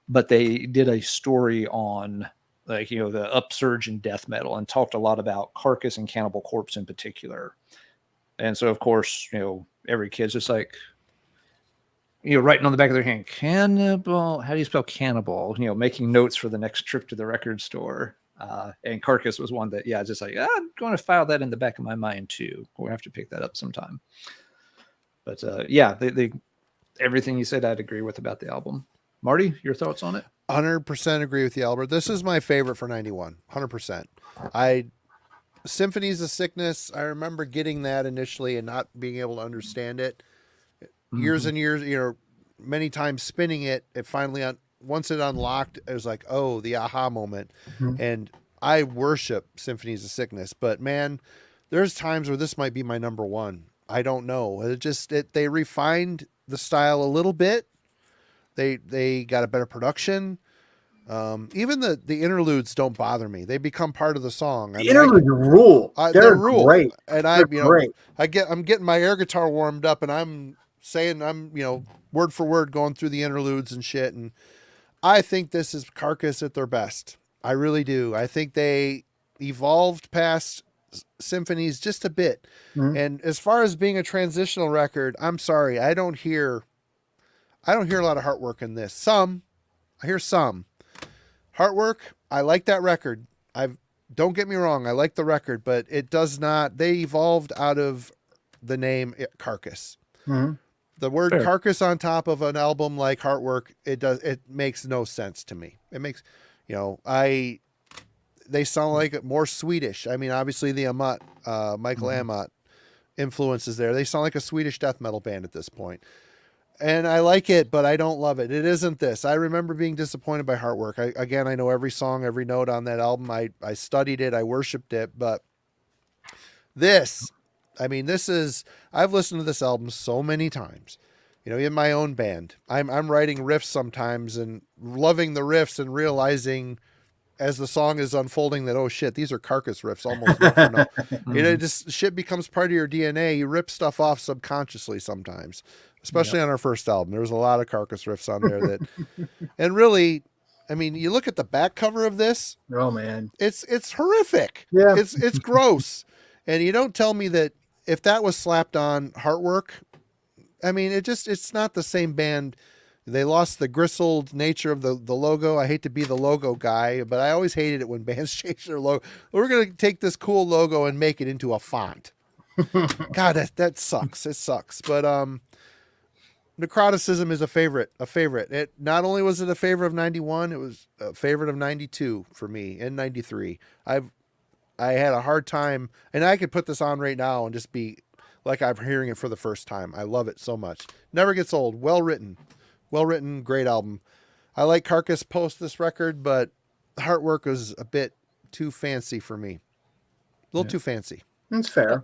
but they did a story on like, the upsurge in death metal and talked a lot about Carcass and Cannibal Corpse in particular. And so, of course, every kid's just like, writing on the back of their hand, cannibal, how do you spell cannibal? Making notes for the next trip to the record store. And Carcass was one that, just like, I'm going to file that in the back of my mind too. We'll have to pick that up sometime. But they everything you said, I'd agree with about the album. Marty, your thoughts on it? 100% agree with you, Albert. This is my favorite for 91. 100%. Symphonies of Sickness, I remember getting that initially and not being able to understand it. Years and years, many times spinning it, it finally, once it unlocked, it was like, oh, the aha moment. And I worship Symphonies of Sickness, but man, there's times where this might be my number one. I don't know. They refined the style a little bit. They got a better production. Even the interludes don't bother me. They become part of the song. Interludes rule. They're rule. Great. And I'm getting my air guitar warmed up, and I'm saying, word for word going through the interludes and shit. And I think this is Carcass at their best. I really do. I think they evolved past symphonies just a bit. And as far as being a transitional record, I'm sorry, I don't hear a lot of Heartwork in this. I hear some. Heartwork, I like that record. Don't get me wrong, I like the record, but it does not. They evolved out of the name Carcass. The word Carcass on top of an album like Heartwork, it makes no sense to me. It makes, they sound like more Swedish. I mean, obviously the Michael Amott influences there. They sound like a Swedish death metal band at this point. And I like it, but I don't love it. It isn't this. I remember being disappointed by Heartwork. I know every song, every note on that album. I studied it. I worshiped it. But I've listened to this album so many times, in my own band. I'm writing riffs sometimes and loving the riffs and realizing as the song is unfolding that, oh shit, these are Carcass riffs almost. It just shit becomes part of your DNA. You rip stuff off subconsciously sometimes, especially on our first album. There was a lot of Carcass riffs on there that, and really, you look at the back cover of this. Oh man, it's horrific. Yeah, it's gross. And you don't tell me that if that was slapped on Heartwork, it's not the same band. They lost the gristled nature of the logo. I hate to be the logo guy, but I always hated it when bands change their logo. We're going to take this cool logo and make it into a font. God, that sucks. It sucks. But Necroticism is a favorite. It not only was it a favorite of 91, it was a favorite of 92 for me, and 93. I had a hard time, and I could put this on right now and just be like I'm hearing it for the first time. I love it so much. Never gets old. Well written, great album. I like Carcass post this record, but Heartwork was a bit too fancy for me. A little too fancy. That's fair.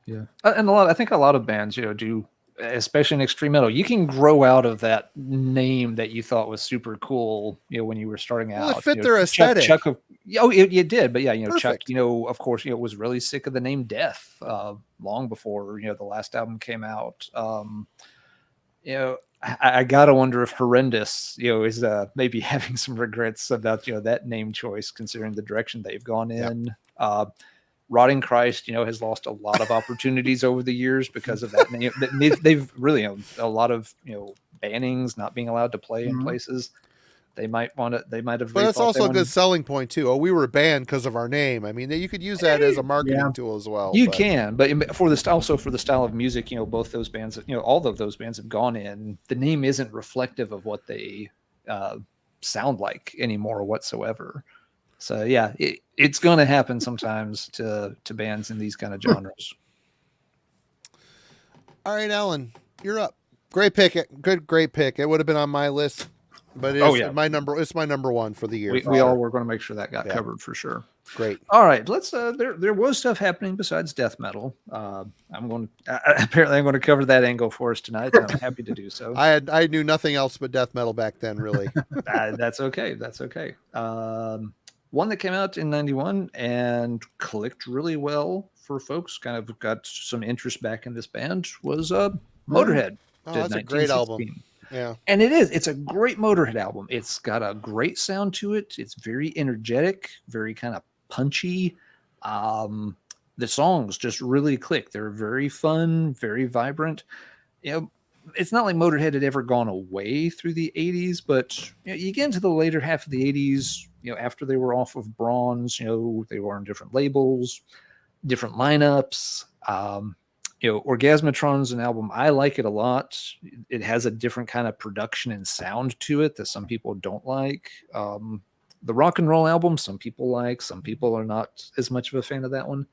Yeah. And I think a lot of bands, do, especially in extreme metal, you can grow out of that name that you thought was super cool, when you were starting out. Well, it fit their aesthetic. Chuck it did, but Perfect. Chuck, of course, was really sick of the name Death long before, the last album came out. I gotta wonder if Horrendous, is maybe having some regrets about, that name choice, considering the direction they've gone in. Rotting Christ, has lost a lot of opportunities over the years because of that name. They've really, a lot of, bannings, not being allowed to play in places. They might have. But that's also a good selling point too. Oh, we were banned because of our name. You could use that as a marketing tool as well. You can, but for the style of music, both those bands, all of those bands have gone in. The name isn't reflective of what they sound like anymore whatsoever. So yeah, it's going to happen sometimes to bands in these kind of genres. All right, Alan, you're up. Great pick. Great pick. It would have been on my list. But it's my number one for the year. We all were going to make sure that got covered for sure. Great. All right, let's. There was stuff happening besides death metal. Apparently I'm going to cover that angle for us tonight. And I'm happy to do so. I knew nothing else but death metal back then, really. That's okay. That's okay. One that came out in '91 and clicked really well for folks. Kind of got some interest back in this band was Motorhead. Oh, that's a great album. Yeah. And it is. It's a great Motorhead album. It's got a great sound to it. It's very energetic, very kind of punchy. The songs just really click. They're very fun, very vibrant. You know, it's not like Motorhead had ever gone away through the 80s, but you get into the later half of the 80s, after they were off of Bronze, they were on different labels, different lineups. Orgasmatron's an album. I like it a lot. It has a different kind of production and sound to it that some people don't like. The rock and roll album, some people like, some people are not as much of a fan of that one.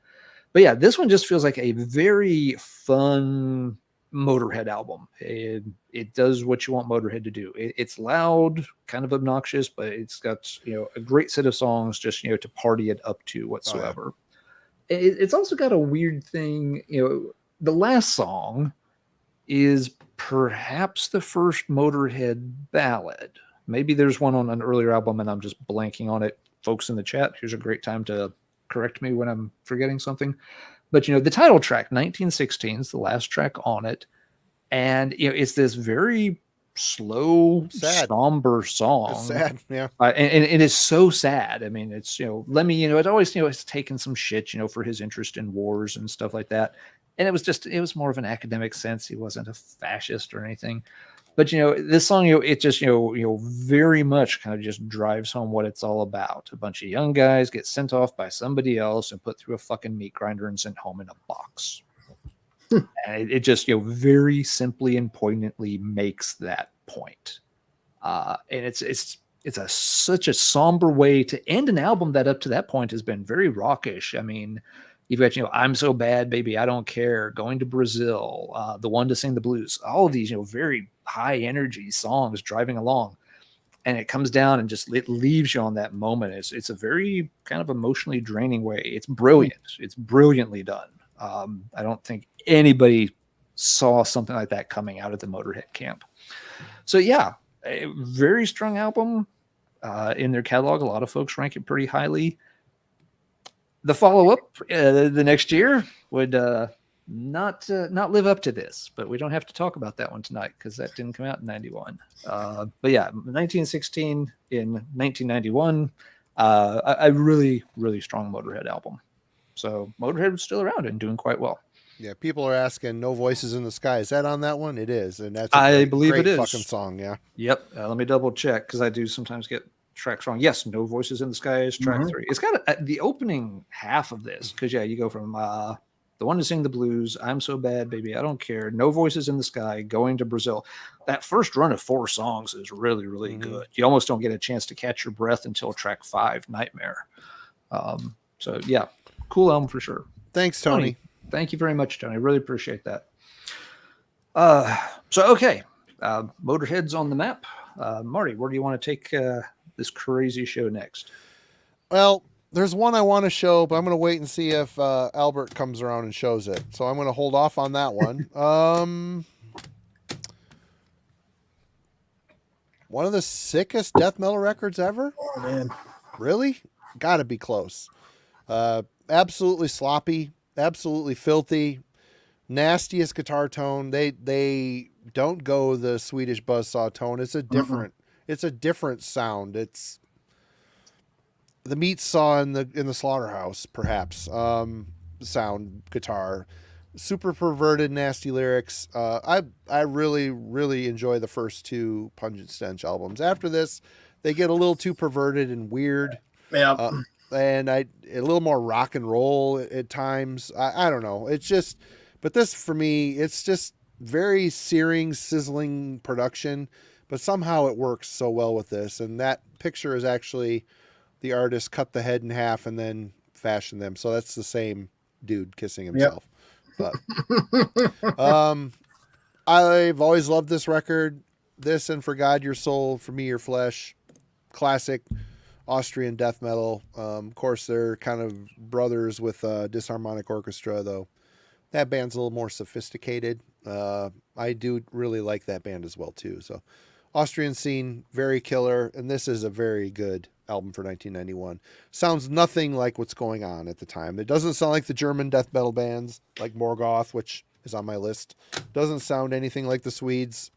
But yeah, this one just feels like a very fun Motorhead album. It does what you want Motorhead to do. It's loud, kind of obnoxious, but it's got a great set of songs just to party it up to whatsoever. Oh, yeah. It's also got a weird thing. The last song is perhaps the first Motorhead ballad. Maybe there's one on an earlier album and I'm just blanking on it. Folks in the chat, here's a great time to correct me when I'm forgetting something. But, the title track, 1916, is the last track on it. And, it's this very slow, somber song. It's sad, yeah. And it is so sad. I mean, it's, Lemmy, it always, it's taken some shit, for his interest in wars and stuff like that. And it was more of an academic sense. He wasn't a fascist or anything. But, this song, it just, very much kind of just drives home what it's all about. A bunch of young guys get sent off by somebody else and put through a fucking meat grinder and sent home in a box. And it just, very simply and poignantly makes that point. And it's such a somber way to end an album that up to that point has been very rockish. I mean, you've got, I'm So Bad, Baby, I Don't Care, Going to Brazil, The One to Sing the Blues, all of these, very high energy songs driving along. And it comes down and just it leaves you on that moment. It's a very kind of emotionally draining way. It's brilliant. It's brilliantly done. I don't think anybody saw something like that coming out of the Motorhead camp. So yeah, a very strong album in their catalog. A lot of folks rank it pretty highly. The follow-up the next year would not live up to this, but we don't have to talk about that one tonight because that didn't come out in 91. But yeah, 1916 in 1991, a really, really strong Motorhead album. So Motorhead was still around and doing quite well. Yeah, people are asking No Voices in the Sky. Is that on that one? It is. And that's I believe great it is. Fucking song, yeah. Yep. Let me double check because I do sometimes get tracks wrong. Yes, No Voices in the Sky is track 3. It's got the opening half of this because you go from The One to Sing the Blues, I'm So Bad, Baby, I Don't Care, No Voices in the Sky, Going to Brazil. That first run of 4 songs is really, really good. You almost don't get a chance to catch your breath until track 5, Nightmare. So yeah, cool album for sure. Thanks, Tony. Thank you very much, Tony. I really appreciate that. So okay, Motorhead's on the map. Marty, where do you want to take this crazy show next? Well, there's one I want to show, but I'm going to wait and see if Albert comes around and shows it. So I'm going to hold off on that one. One of the sickest death metal records ever? Oh, man. Really? Gotta be close. Absolutely sloppy, absolutely filthy, nastiest guitar tone. They don't go the Swedish buzzsaw tone. It's a different sound. It's the meat saw in the slaughterhouse, perhaps. Sound guitar, super perverted, nasty lyrics. I really, really enjoy the first 2 Pungent Stench albums. After this, they get a little too perverted and weird. Yeah. And a little more rock and roll at times. I don't know. It's just, but this for me, it's just very searing, sizzling production, but somehow it works so well with this. And that picture is actually the artist cut the head in half and then fashioned them. So that's the same dude kissing himself. Yep. But I've always loved this record. This and For God Your Soul, For Me Your Flesh, classic. Austrian death metal. Of course, they're kind of brothers with Disharmonic Orchestra, though. That band's a little more sophisticated. I do really like that band as well, too. So, Austrian scene, very killer. And this is a very good album for 1991. Sounds nothing like what's going on at the time. It doesn't sound like the German death metal bands like Morgoth, which is on my list. Doesn't sound anything like the Swedes.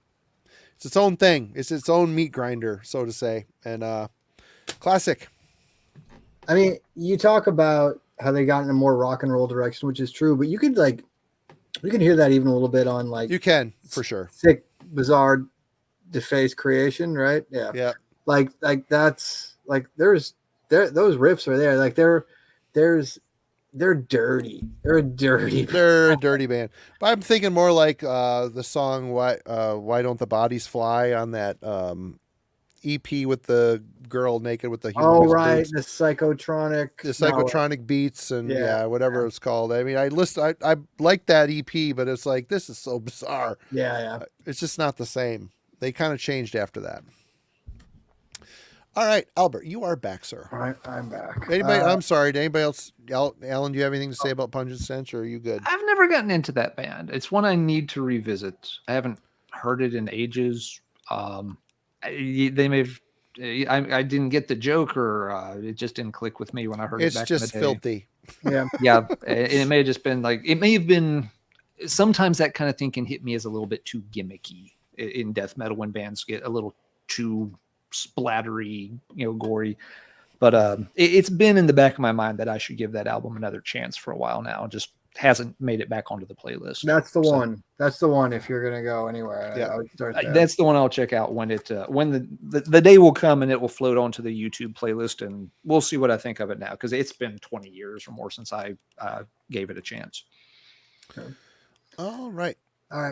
It's its own thing. It's its own meat grinder, so to say. And classic. I mean, you talk about how they got in a more rock and roll direction, which is true, but you can hear that even a little bit on like You can, for sure. Sick, Bizarre, Defaced Creation, right? Yeah. Yeah. Like that's like those riffs are there. Like they're dirty. They're a dirty. They're a dirty band. But I'm thinking more like the song Why Don't the Bodies Fly on that EP with the girl naked with the Oh right, boobs. the psychotronic beats and whatever it's called. I mean, I like that EP, but it's like this is so bizarre. Yeah. It's just not the same. They kind of changed after that. All right, Albert, you are back, sir. I'm back. Anybody? I'm sorry. Did anybody else? Alan, do you have anything to say about Pungent Stench, or are you good? I've never gotten into that band. It's one I need to revisit. I haven't heard it in ages. They may have. I didn't get the joke, or it just didn't click with me when I heard it back in the day. It's just filthy. Yeah. It may have just been like it may have been. Sometimes that kind of thing can hit me as a little bit too gimmicky in death metal when bands get a little too splattery, gory. But it's been in the back of my mind that I should give that album another chance for a while now. Just hasn't made it back onto the playlist. That's the one. That's the one. If you're gonna go anywhere, I would start there. That's the one I'll check out when the day will come and it will float onto the YouTube playlist, and we'll see what I think of it now because it's been 20 years or more since I gave it a chance. Okay. All right.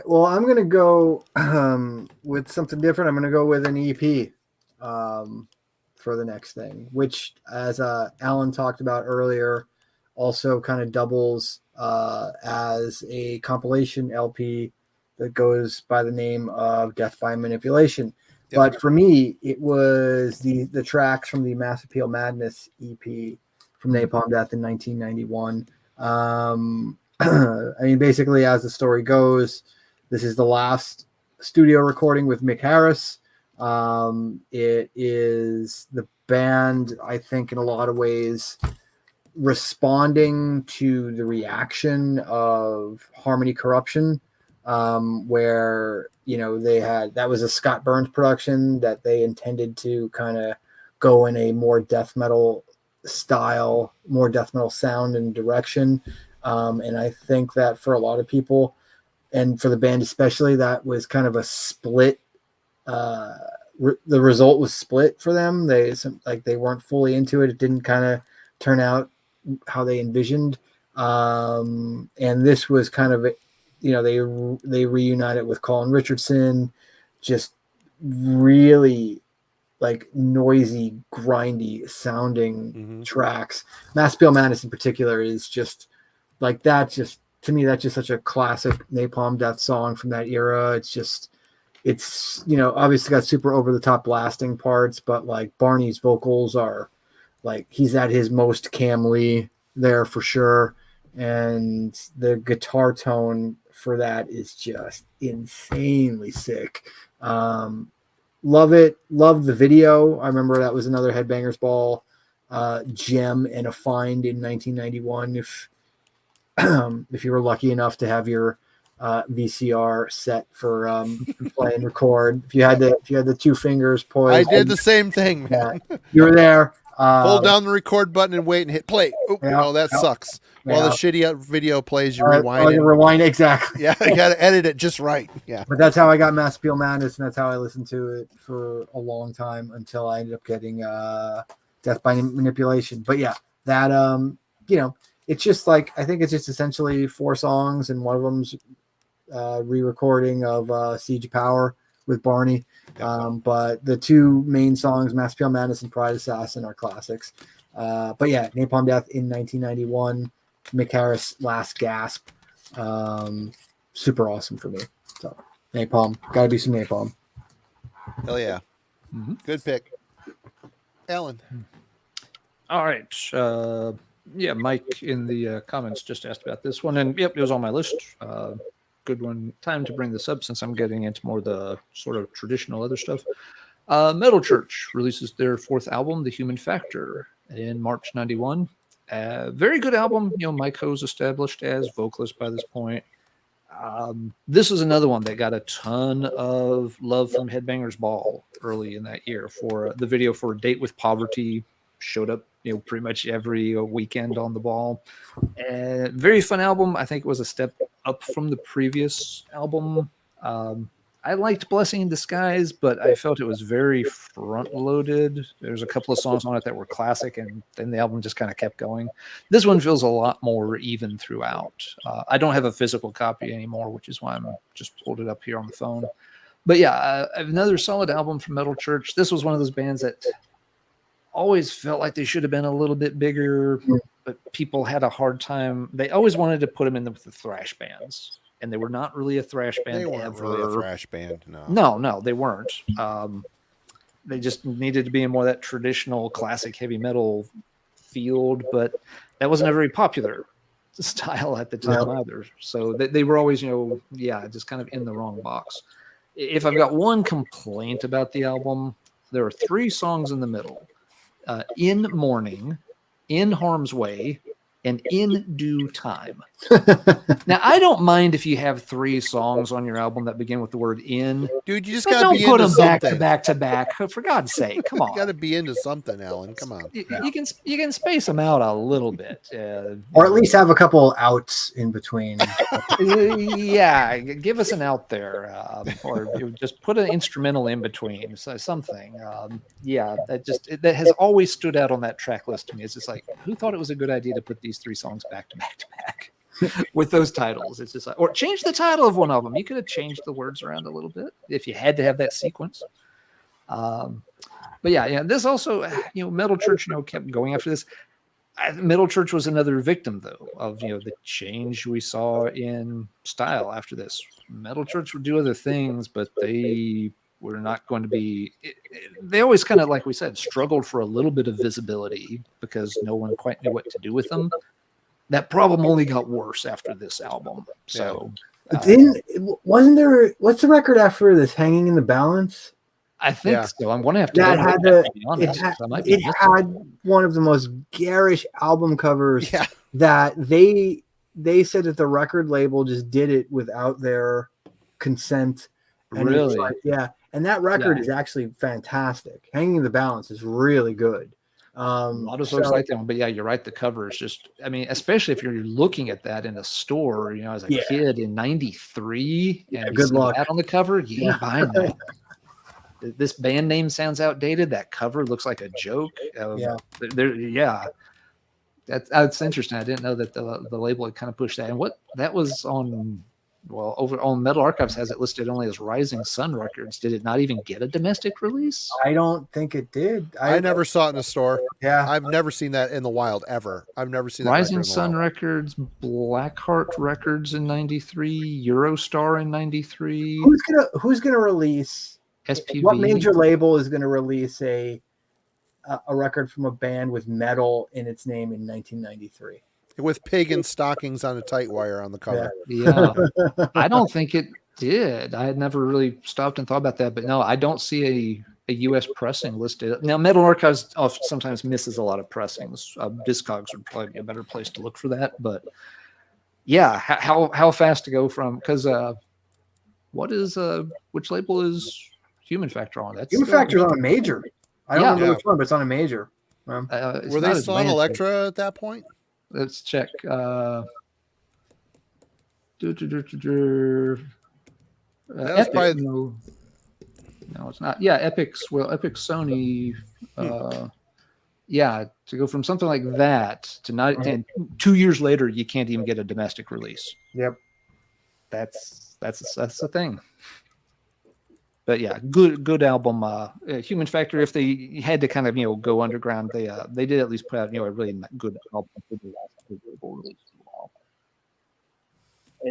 Well, I'm gonna go with something different. I'm gonna go with an EP for the next thing, which, as Alan talked about earlier, also kind of doubles as a compilation LP that goes by the name of Death by Manipulation. Yep. But for me, it was the tracks from the Mass Appeal Madness EP from Napalm Death in 1991. I mean, basically, as the story goes, this is the last studio recording with Mick Harris. It is the band, I think, in a lot of ways, responding to the reaction of Harmony Corruption, where that was a Scott Burns production that they intended to kind of go in a more death metal style, more death metal sound and direction. And I think that for a lot of people, and for the band especially, that was kind of a split. The result was split for them. They weren't fully into it. It didn't kind of turn out how they envisioned. And this was kind of, they reunited with Colin Richardson, just really like noisy, grindy sounding tracks. Mass Appeal Madness in particular is just like that. Just to me, that's just such a classic Napalm Death song from that era. It's obviously got super over the top blasting parts, but like Barney's vocals are like he's at his most Cam Lee there for sure, and the guitar tone for that is just insanely sick. Love it. Love the video. I remember that was another Headbangers Ball gem and a find in 1991. If you were lucky enough to have your VCR set for play and record, if you had the two fingers poised, I did the same thing, man. You were there. Hold down the record button and wait and hit play. That sucks. While the shitty video plays, you rewind it. Rewind exactly. Yeah, you got to edit it just right. Yeah. But that's how I got Mass Appeal Madness, and that's how I listened to it for a long time until I ended up getting Death by Manipulation. But yeah, that it's just like I think it's just essentially 4 songs, and one of them's re-recording of Siege of Power with Barney. But the 2 main songs, Mass Appeal Madness and Pride Assassin, are classics. But yeah, Napalm Death in 1991, Mick Harris, Last Gasp, super awesome for me. So Napalm, gotta be some Napalm. Hell yeah. Good pick. Alan. All right. Yeah, Mike in the comments just asked about this one, and yep, it was on my list. Good one. Time to bring this up since I'm getting into more the sort of traditional other stuff. Metal Church releases their fourth album, The Human Factor, in March '91. Very good album. You know, Mike Ho's established as vocalist by this point. This was another one that got a ton of love from Headbangers Ball early in that year for the video for Date with Poverty. Showed up, you know, pretty much every weekend on the ball. Very fun album. I think it was a step up from the previous album. I liked Blessing in Disguise, but I felt it was very front-loaded. There's a couple of songs on it that were classic, and then the album just kind of kept going. This one feels a lot more even throughout. I don't have a physical copy anymore, which is why I'm just pulled it up here on the phone. But yeah, another solid album from Metal Church. This was one of those bands that always felt like they should have been a little bit bigger, but people had a hard time. They always wanted to put them in with the thrash bands. And they were not really a thrash band. They weren't really a thrash band. No, they weren't. They just needed to be in more of that traditional classic heavy metal field, but that wasn't a very popular style at the time either. So they were always, you know, just kind of in the wrong box. If I've got one complaint about the album, there are 3 songs in the middle: In Mourning, In Harm's Way, and In Due Time. Now, I don't mind if you have 3 songs on your album that begin with the word "in." Dude, you just got to be put into them back something. to back to back. For God's sake, come on! You got to be into something, Alan. Come on. You can space them out a little bit, or at least have a couple outs in between. Yeah, give us an out there, or just put an instrumental in between, so something. That has always stood out on that track list to me. It's just like, who thought it was a good idea to put these 3 songs back to back to back with those titles? It's just like, or change the title of one of them. You could have changed the words around a little bit if you had to have that sequence. But yeah, this also, you know, Metal Church, you know, kept going after this. Metal Church was another victim, though, of, you know, the change we saw in style after this. Metal Church would do other things, but they were not going to be. They always kind of, like we said, struggled for a little bit of visibility because no one quite knew what to do with them. That problem only got worse after this album. So, wasn't there? What's the record after this? Hanging in the Balance. I think so. I'm going to have to. That had it had one of the most garish album covers. Yeah. That they said that the record label just did it without their consent. And really? Like, yeah. And that record is actually fantastic. Hanging in the Balance is really good. A lot of folks like that one, but yeah, you're right. The cover is just, I mean, especially if you're looking at that in a store, you know, as a kid in '93, and good luck that on the cover, you ain't buying that. This band name sounds outdated. That cover looks like a joke. That's interesting. I didn't know that the label had kind of pushed that. And what that was on, well, over on Metal Archives has it listed only as Rising Sun Records. Did it not even get a domestic release? I don't think it did. I never saw it in a store. Yeah, I've never seen that in the wild ever. I've never seen that. Rising Sun Records, Blackheart Records in '93, Eurostar in '93. Who's gonna release? SPV. What major label is going to release a record from a band with metal in its name in 1993? With pagan stockings on a tight wire on the cover. Yeah. I don't think it did. I had never really stopped and thought about that, but no, I don't see a U.S. pressing listed. Now, Metal Archives sometimes misses a lot of pressings. Discogs would probably be a better place to look for that, but yeah, how fast to go from, because which label is Human Factor on? That's Human Factor's on a major. I don't remember which one, but it's on a major. Were they still on Elektra at that point? Let's check. That was Epic, probably... no, it's not. Yeah, Epic Sony. To go from something like that to not, and 2 years later, you can't even get a domestic release. Yep, that's the thing. But yeah, good album. Human Factor, if they had to kind of go underground, they did at least put out a really good album for the last label release.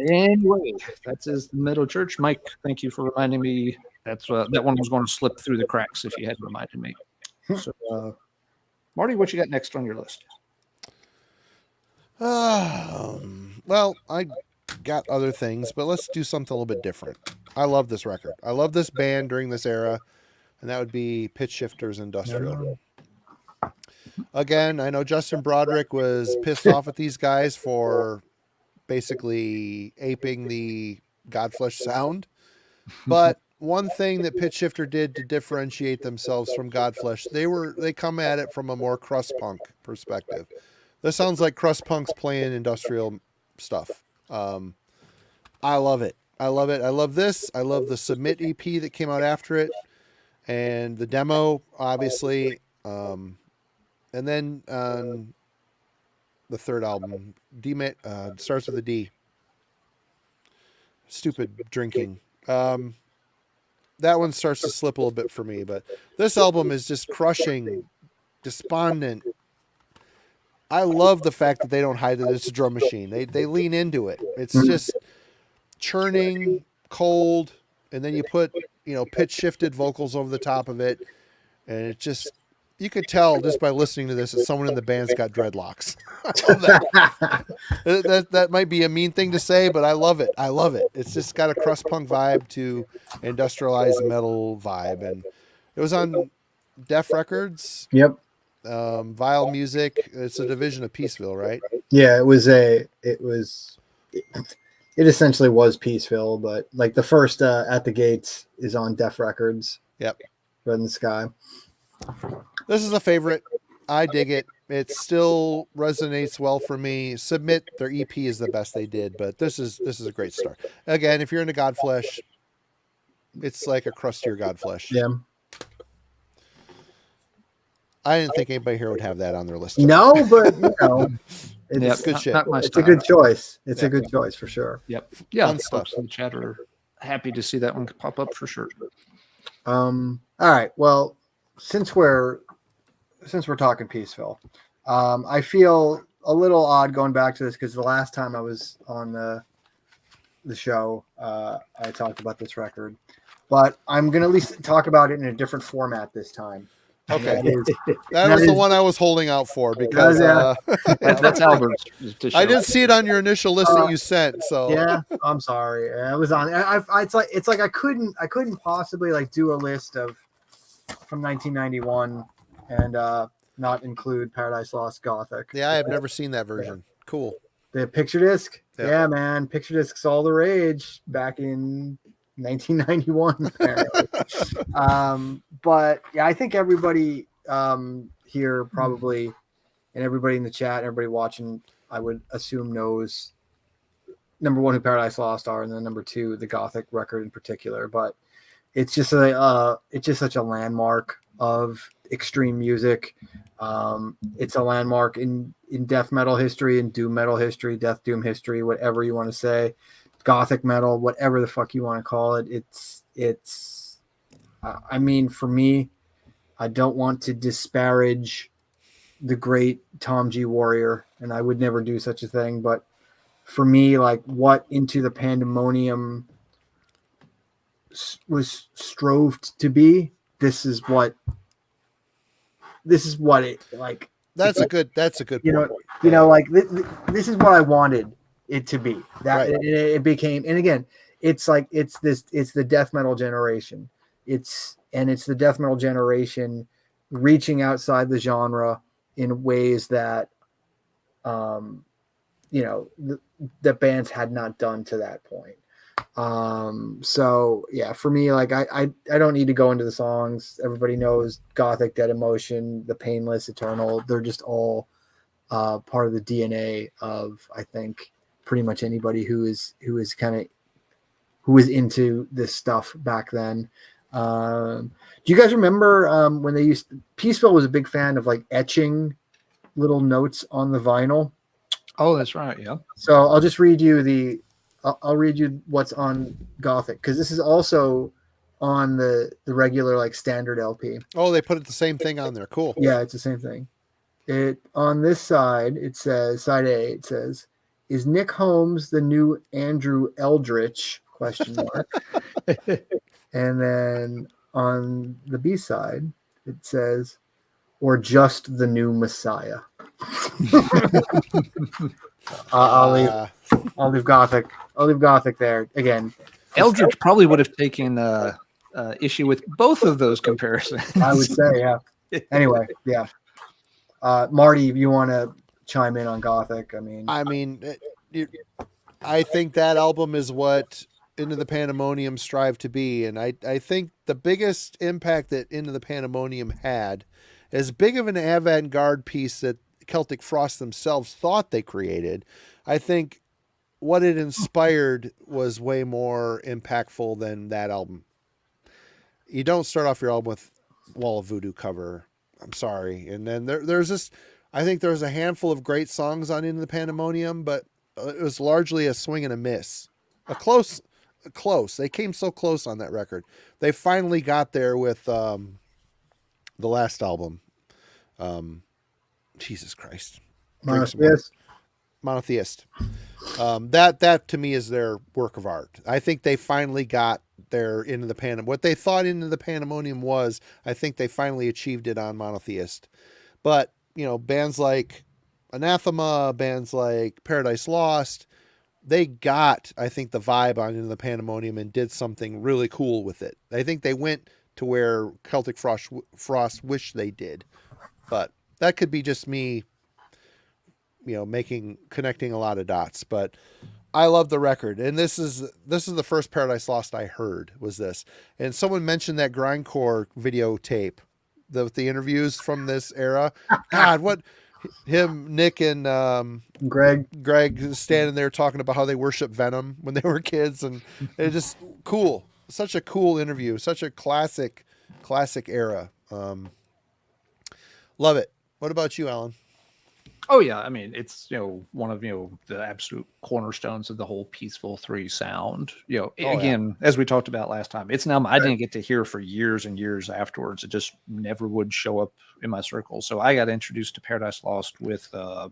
Anyway, that's his Metal Church. Mike, thank you for reminding me. That's that one was going to slip through the cracks if you hadn't reminded me. So Marty, what you got next on your list? Well, I got other things, but let's do something a little bit different. I love this record. I love this band during this era, and that would be Pitch Shifters Industrial. Again, I know Justin Broderick was pissed off at these guys for basically aping the Godflesh sound, but one thing that Pitch Shifter did to differentiate themselves from Godflesh, they come at it from a more crust punk perspective. This sounds like crust punks playing industrial stuff. I love it. I love it. I love this. I love the Submit EP that came out after it, and the demo, obviously. And then the third album, starts with a D. Stupid drinking. That one starts to slip a little bit for me, but this album is just crushing, despondent. I love the fact that they don't hide that it's a drum machine. They lean into it. It's just churning, cold, and then you put, pitch shifted vocals over the top of it, and it just, you could tell just by listening to this that someone in the band's got dreadlocks. I love that. that might be a mean thing to say, but I love it. I love it. It's just got a crust punk vibe to industrialized metal vibe, and it was on Def Records. Yep. Vile Music. It's a division of Peaceville, right? Yeah, it essentially was Peaceville, but like the first At the Gates is on Def Records. Yep. Red in the Sky. This is a favorite. I dig it. It still resonates well for me. Submit, their EP is the best they did, but this is a great start. Again, if you're into Godflesh, it's like a crustier Godflesh. Yeah. I didn't think anybody here would have that on their list. No, but It's good shit. It's a good choice. It's a good choice for sure. Yep. Yeah. Fun stuff. Folks in the chat are happy to see that one pop up for sure. All right. Well, since we're talking Peaceville, I feel a little odd going back to this because the last time I was on the show, I talked about this record, but I'm gonna at least talk about it in a different format this time. Okay, that was the one I was holding out for because That's Albert's. I didn't see it on your initial list that you sent. So yeah, I'm sorry. It was on. It's like I couldn't possibly like do a list of from 1991 and not include Paradise Lost Gothic. Yeah, I have never seen that version. Cool. The picture disc. Yeah. Yeah, man, picture discs all the rage back in 1991 apparently. But yeah, I think everybody here probably, and everybody in the chat, everybody watching, I would assume knows number one who Paradise Lost are, and then number two the Gothic record in particular. But it's just such a landmark of extreme music. It's a landmark in death metal history and doom metal history, death doom history, whatever you want to say. Gothic metal, whatever the fuck you want to call it. It's I mean, for me, I don't want to disparage the great Tom G. Warrior, and I would never do such a thing. But for me, like what Into the Pandemonium was stroved to be, this is what it like. That's a good point. Like this is what I wanted it to be. That Right. it became, and again, it's the death metal generation. It's the death metal generation reaching outside the genre in ways that the bands had not done to that point. So yeah, for me, like I don't need to go into the songs. Everybody knows Gothic, Dead Emotion, The Painless, Eternal. They're just all part of the DNA of, I think, pretty much anybody who is into this stuff back then. Do you guys remember when Peaceville was a big fan of like etching little notes on the vinyl? Oh, that's right. Yeah. So I'll just read you I'll read you what's on Gothic, because this is also on the regular like standard LP. Oh, they put the same thing on there. Cool. Yeah, it's the same thing. It on this side, it says side A. It says, "Is Nick Holmes the new Andrew Eldritch?" ? And then on the B side, it says, or just the new Messiah? I'll leave Gothic. I'll leave Gothic there again. Eldritch probably would have taken issue with both of those comparisons. I would say, yeah. Anyway, yeah. Marty, if you want to chime in on Gothic, I think that album is what Into the Pandemonium strived to be, and I think the biggest impact that Into the Pandemonium had, as big of an avant-garde piece that Celtic Frost themselves thought they created, I think what it inspired was way more impactful than that album. You don't start off your album with Wall of Voodoo cover. I'm sorry. And then there's this, I think there's a handful of great songs on Into the Pandemonium, but it was largely a swing and a miss. A close. They came so close on that record. They finally got there with the last album. Jesus Christ. Monotheist. That to me is their work of art. I think they finally got there Into the Pandemonium. What they thought Into the Pandemonium was, I think they finally achieved it on Monotheist. But, bands like Anathema, bands like Paradise Lost, they got, I think, the vibe on Into the Pandemonium and did something really cool with it. I think they went to where Celtic Frost wished they did. But that could be just me, connecting a lot of dots. But I love the record. And this is the first Paradise Lost I heard, was this. And someone mentioned that grindcore videotape, the interviews from this era. God, what Nick and Greg standing there talking about how they worship Venom when they were kids, and it's just cool. Such a cool interview, such a classic era. Love it. What about you, Alan? Oh yeah, it's one of the absolute cornerstones of the whole Peaceful 3 sound. As we talked about last time, it's now I didn't get to hear for years and years afterwards. It just never would show up in my circle. So I got introduced to Paradise Lost with the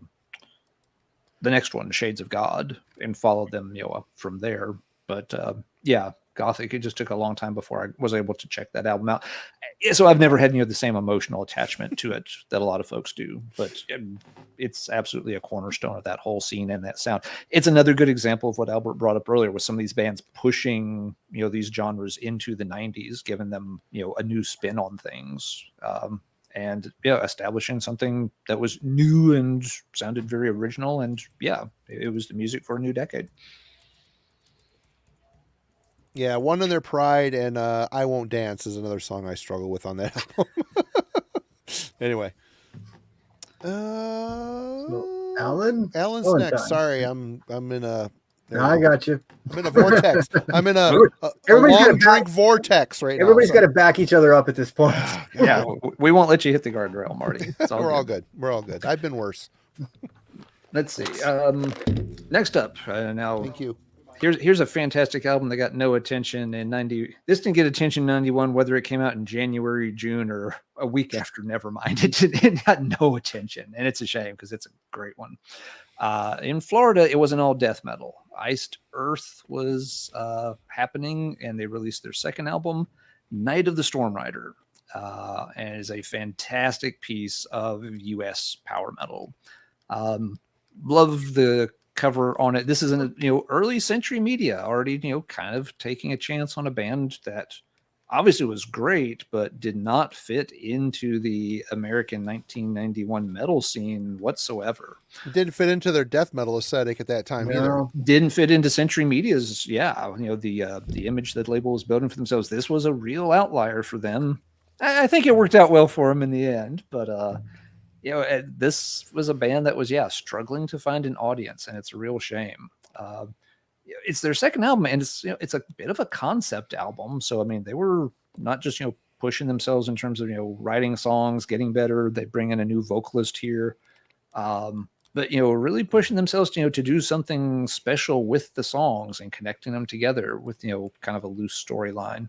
next one, Shades of God, and followed them up from there. But Gothic, it just took a long time before I was able to check that album out. So I've never had the same emotional attachment to it that a lot of folks do, but it's absolutely a cornerstone of that whole scene and that sound. It's another good example of what Albert brought up earlier, with some of these bands pushing these genres into the 90s, giving them a new spin on things, and establishing something that was new and sounded very original, and it was the music for a new decade. Yeah, One in Their Pride and I Won't Dance is another song I struggle with on that album. Anyway. Alan's next. Sorry, I'm in a... I got you. I'm in a vortex. I'm in a long drink vortex right now. Everybody's got to back each other up at this point. Yeah, we won't let you hit the guardrail, Marty. We're all good. We're all good. I've been worse. Let's see. Next up, now... Thank you. Here's a fantastic album that got no attention in 90. This didn't get attention in 91, whether it came out in January, June, or a week after. Never mind. It got no attention, and it's a shame because it's a great one. In Florida, it wasn't all death metal. Iced Earth was happening, and they released their second album, Night of the Storm Rider, and it is a fantastic piece of U.S. power metal. Love the cover on it. This is an early Century Media already kind of taking a chance on a band that obviously was great but did not fit into the American 1991 metal scene whatsoever. It didn't fit into their death metal aesthetic at that time either. Didn't fit into Century Media's the image that label was building for themselves. This was a real outlier for them. I think it worked out well for them in the end, but this was a band that was, struggling to find an audience, and it's a real shame. It's their second album, and it's a bit of a concept album. So, they were not just, pushing themselves in terms of, writing songs, getting better. They bring in a new vocalist here. But, really pushing themselves, to do something special with the songs and connecting them together with, kind of a loose storyline.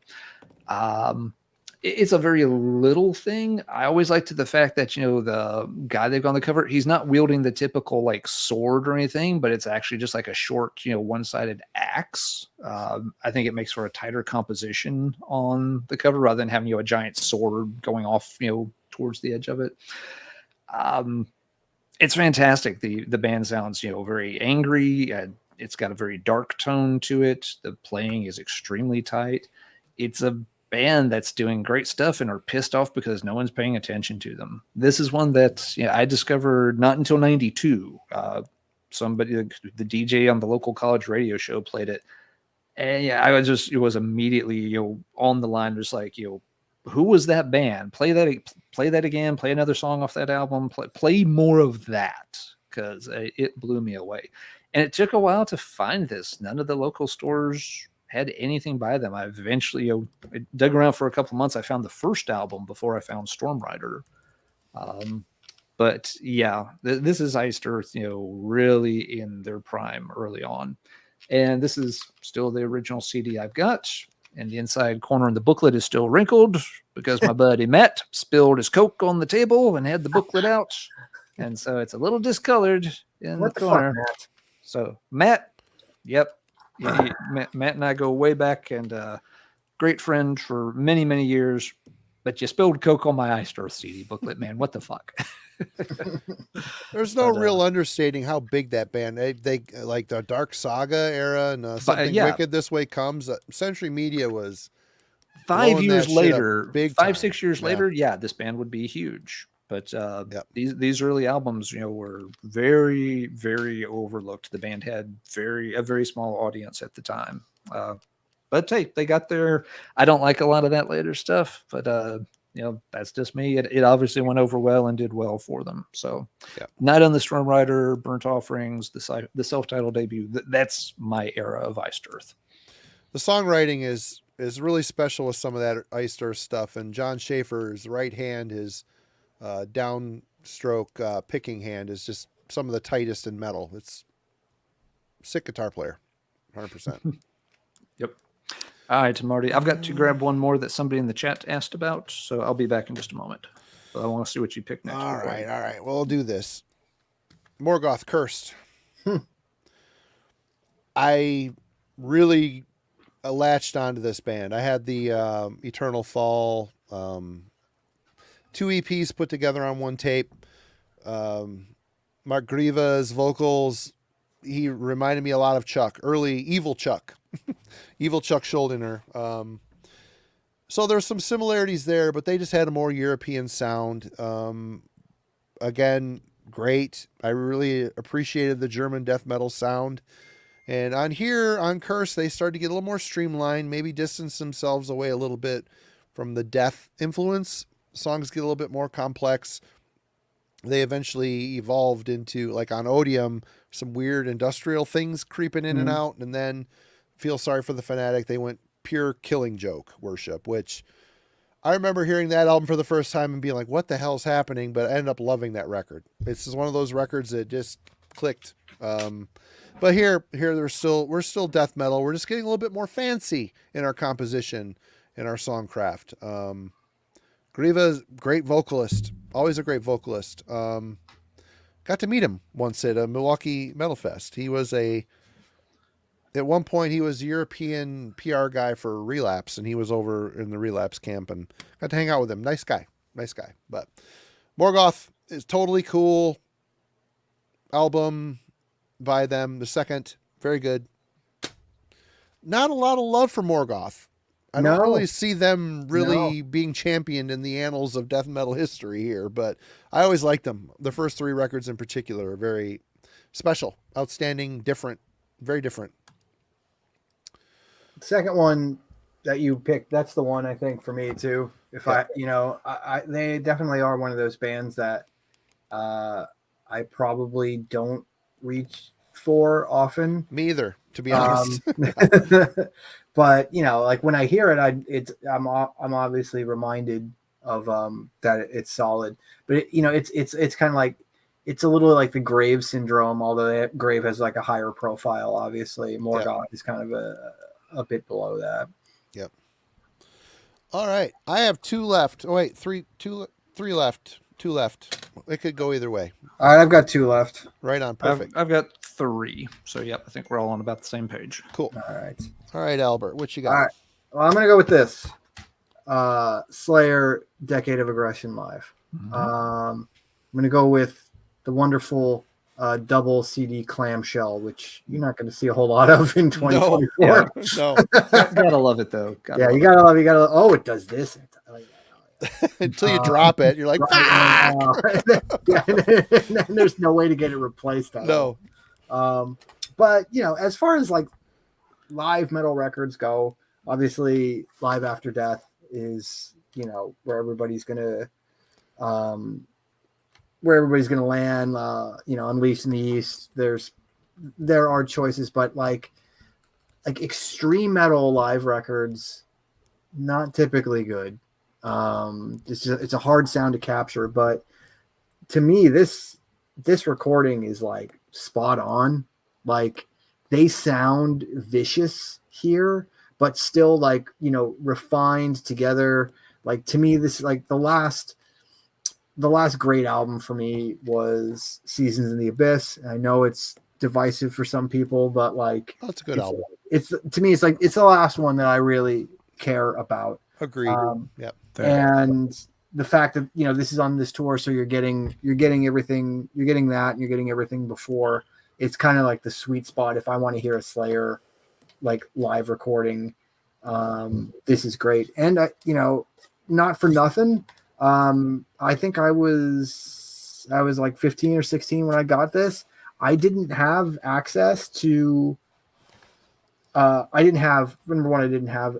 It's a very little thing. I always liked the fact that, the guy they've got on the cover, he's not wielding the typical sword or anything, but it's actually just like a short, one-sided axe. I think it makes for a tighter composition on the cover rather than having, a giant sword going off, towards the edge of it. It's fantastic. The band sounds, very angry. It's got a very dark tone to it. The playing is extremely tight. It's a band that's doing great stuff and are pissed off because no one's paying attention to them. This is one that I discovered not until 92. Somebody, the DJ on the local college radio show, played it. And it was immediately, on the line, just like, who was that band? Play that again. Play another song off that album. Play more of that, because it blew me away. And it took a while to find this. None of the local stores had anything by them. I eventually I dug around for a couple months. I found the first album before I found Storm Rider. But yeah, this is Iced Earth, really in their prime early on. And this is still the original CD I've got. And the inside corner in the booklet is still wrinkled because my buddy Matt spilled his Coke on the table and had the booklet out. And so it's a little discolored in the corner. Fuck, Matt? So Matt, yep. Matt and I go way back, and great friend for many, many years. But you spilled Coke on my Iced Earth CD booklet, man. What the fuck? There's no real understating how big that band. They like the Dark Saga era and Something Wicked This Way Comes. Century Media was 5 years later, big 6 years later. Yeah, this band would be huge. But these early albums, were very, very overlooked. The band had a very small audience at the time. But hey, they got there. I don't like a lot of that later stuff, but that's just me. It obviously went over well and did well for them. So, Night on the Storm Rider, Burnt Offerings, the self-titled debut. That's my era of Iced Earth. The songwriting is really special with some of that Iced Earth stuff. And John Schaefer's right hand, his downstroke picking hand, is just some of the tightest in metal. It's sick guitar player, 100%. Yep. All right, Marty. I've got to grab one more that somebody in the chat asked about, so I'll be back in just a moment. But I want to see what you pick next. All right. Well, we'll do this. Morgoth Cursed. I really latched onto this band. I had the Eternal Fall, 2 EPs put together on one tape. Mark Griva's vocals, he reminded me a lot of Chuck, early Evil Chuck. Evil Chuck Schuldiner. So there's some similarities there, but they just had a more European sound. Again, great. I really appreciated the German death metal sound. And on Curse, they started to get a little more streamlined, maybe distance themselves away a little bit from the death influence. Songs get a little bit more complex. They eventually evolved into, like on Odium, some weird industrial things creeping in and out. And then Feel Sorry for the Fanatic, they went pure Killing Joke worship, which I remember hearing that album for the first time and being like, what the hell's happening? But I ended up loving that record. It's just one of those records that just clicked. But here we're still death metal. We're just getting a little bit more fancy in our composition, in our songcraft. Griva's great vocalist, always a great vocalist. Got to meet him once at a Milwaukee Metal Fest. At one point he was the European PR guy for Relapse, and he was over in the Relapse camp, and got to hang out with him. Nice guy. But Morgoth is totally cool album by them. The second, very good. Not a lot of love for Morgoth. I don't really see them being championed in the annals of death metal history here, but I always liked them. The first 3 records in particular are very special, outstanding, different, very different. The second one that you picked, that's the one I think for me too. If they definitely are one of those bands that I probably don't reach for often. Me either, to be honest. But like when I hear it, I'm obviously reminded of that it's solid. But it's kind of like, it's a little like the Grave syndrome, although Grave has like a higher profile. Obviously, Morgoth is kind of a bit below that. Yep. All right, I have 2 left. Oh wait, three left. 2 left. It could go either way. All right, I've got 2 left. Right on, perfect. I've got 3. So I think we're all on about the same page. Cool. All right, Albert, what you got? All right. Well, I'm gonna go with this. Slayer, Decade of Aggression Live. Mhm. I'm going to go with the wonderful double CD clamshell, which you're not going to see a whole lot of in 2024. Yeah. No. Gotta love it though. Yeah, you gotta love. Oh, it does this. Until you drop it, you're like, Right, fuck! yeah, and there's no way to get it replaced at No. all. But as far as like live metal records go, obviously Live After Death is where everybody's gonna land. Unleashed in the East. There are choices, but like extreme metal live records, not typically good. It's a hard sound to capture, but to me, this recording is like spot on. Like they sound vicious here, but still like refined together. Like to me, this like the last great album for me was Seasons in the Abyss. I know it's divisive for some people, but like That's a good album. It's to me, it's like it's the last one that I really care about. Agreed. Yep. And the fact that this is on this tour, so you're getting everything, you're getting that, and you're getting everything before. It's kind of like the sweet spot if I want to hear a Slayer like live recording. This is great, and not for nothing. I think I was like 15 or 16 when I got this. I didn't have access to. I didn't have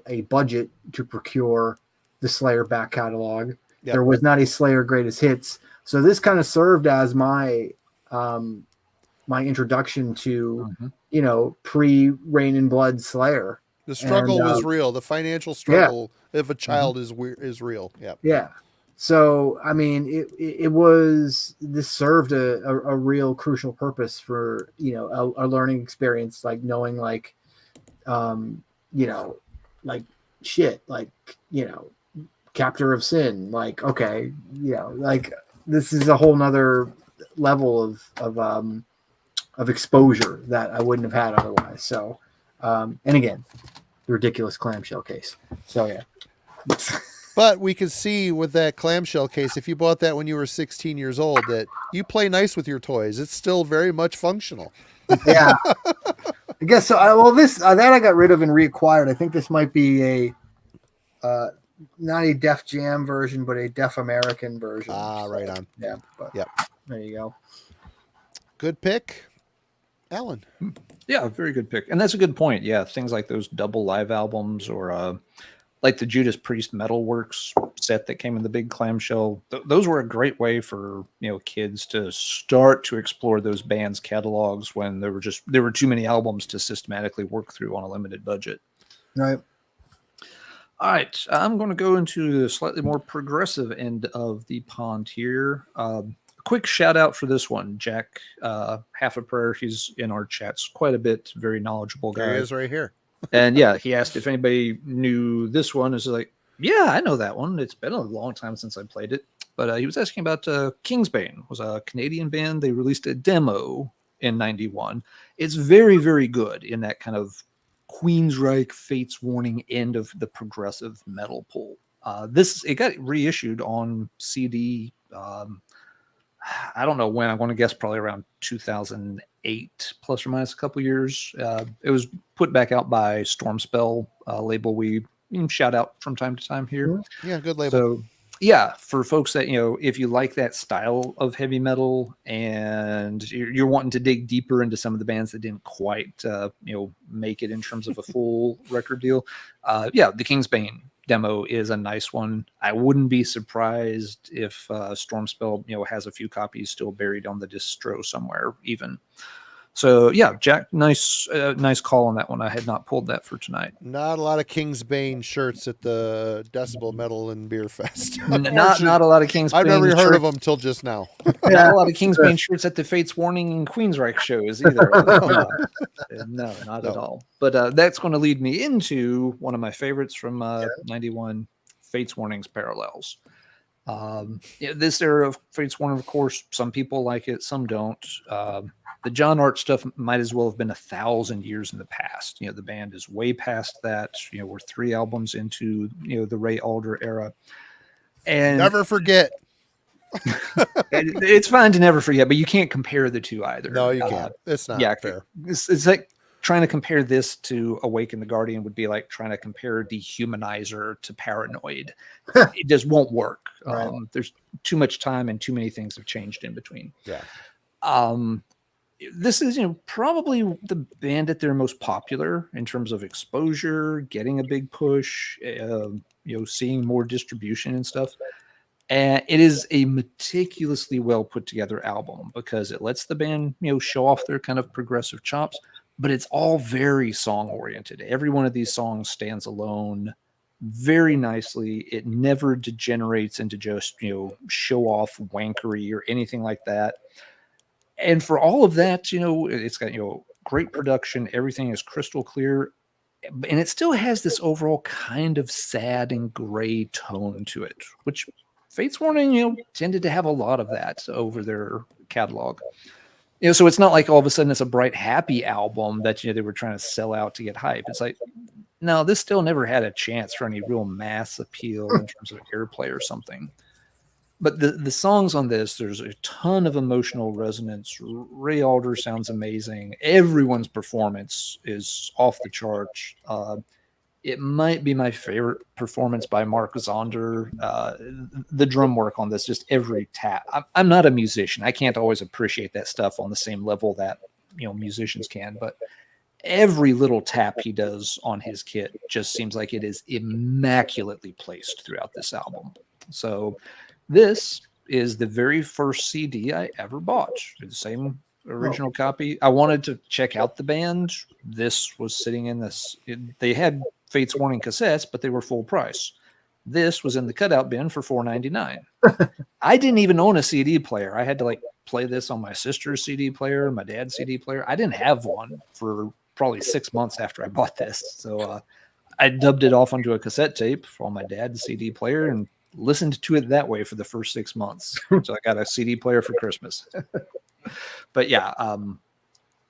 a budget to procure the Slayer back catalog. Yep. There was not a Slayer greatest hits, so this kind of served as my my introduction to pre Rain and Blood Slayer. The struggle was real. The financial struggle of a child is real. Yeah. Yeah. So I mean, this served a real crucial purpose for a learning experience, like knowing like like shit, like Captor of Sin, like okay, like this is a whole nother level of exposure that I wouldn't have had otherwise. So and again, the ridiculous clamshell case. So yeah. But we could see with that clamshell case, if you bought that when you were 16 years old, that you play nice with your toys. It's still very much functional. Yeah. I guess so. This that I got rid of and reacquired. I think this might be a not a Def Jam version, but a Def American version. Ah, right on. Yeah. But there you go. Good pick, Alan. Yeah, very good pick. And that's a good point. Yeah, things like those double live albums or like the Judas Priest Metalworks set that came in the big clamshell. Those were a great way for kids to start to explore those bands' catalogs when there were too many albums to systematically work through on a limited budget. Right. All right, I'm going to go into the slightly more progressive end of the pond here. Quick shout out for this one, Jack. Half a Prayer. He's in our chats quite a bit. Very knowledgeable guy. There he is, right here. And yeah, he asked if anybody knew this one. Is like, yeah, I know that one. It's been a long time since I played it. But he was asking about Kingsbane. Was a Canadian band. They released a demo in '91. It's very, very good in that kind of Queensryche, Fates Warning end of the progressive metal pool. It got reissued on CD. I don't know when. I'm going to guess probably around 2008, plus or minus a couple years. It was put back out by Stormspell, label we shout out from time to time here. Yeah, good label. So yeah, for folks that if you like that style of heavy metal and you're wanting to dig deeper into some of the bands that didn't quite make it in terms of a full record deal, the Kingsbane demo is a nice one. I wouldn't be surprised if Stormspell has a few copies still buried on the distro somewhere even. So yeah, Jack, nice call on that one. I had not pulled that for tonight. Not a lot of Kingsbane shirts at the Decibel Metal and Beer Fest. Not a lot of Kingsbane. I've never heard of them till just now. Not a lot of Kingsbane shirts at the Fates Warning and Queensryche shows either. No, not at all. But that's going to lead me into one of my favorites from '91, Fates Warning's Parallels. This era of Fates Warning, of course, some people like it, some don't. The John Art stuff might as well have been 1,000 years in the past. The band is way past that. We're 3 albums into the Ray Alder era, and never forget. It's fine to never forget, but you can't compare the two either. No, you can't. It's not fair. It's like trying to compare this to Awaken the Guardian would be like trying to compare Dehumanizer to Paranoid. It just won't work. Right. There's too much time and too many things have changed in between. Yeah. This is, probably the band at their most popular in terms of exposure, getting a big push, seeing more distribution and stuff. And it is a meticulously well put together album because it lets the band, show off their kind of progressive chops, but it's all very song oriented. Every one of these songs stands alone very nicely. It never degenerates into just, show off wankery or anything like that. And for all of that, it's got, great production. Everything is crystal clear. And it still has this overall kind of sad and gray tone to it, which Fates Warning, tended to have a lot of that over their catalog. So it's not like all of a sudden it's a bright, happy album that, they were trying to sell out to get hype. It's like, no, this still never had a chance for any real mass appeal in terms of airplay or something. But the songs on this, there's a ton of emotional resonance. Ray Alder sounds amazing. Everyone's performance is off the charts. It might be my favorite performance by Mark Zonder. The drum work on this, just every tap. I'm not a musician. I can't always appreciate that stuff on the same level that musicians can. But every little tap he does on his kit just seems like it is immaculately placed throughout this album. So this is the very first CD I ever bought. The same original copy. I wanted to check out the band. This was sitting in this. They had Fates Warning cassettes, but they were full price. This was in the cutout bin for $4.99. I didn't even own a CD player. I had to play this on my sister's CD player, my dad's CD player. I didn't have one for probably 6 months after I bought this. So I dubbed it off onto a cassette tape on my dad's CD player and listened to it that way for the first 6 months. So I got a CD player for Christmas. But yeah,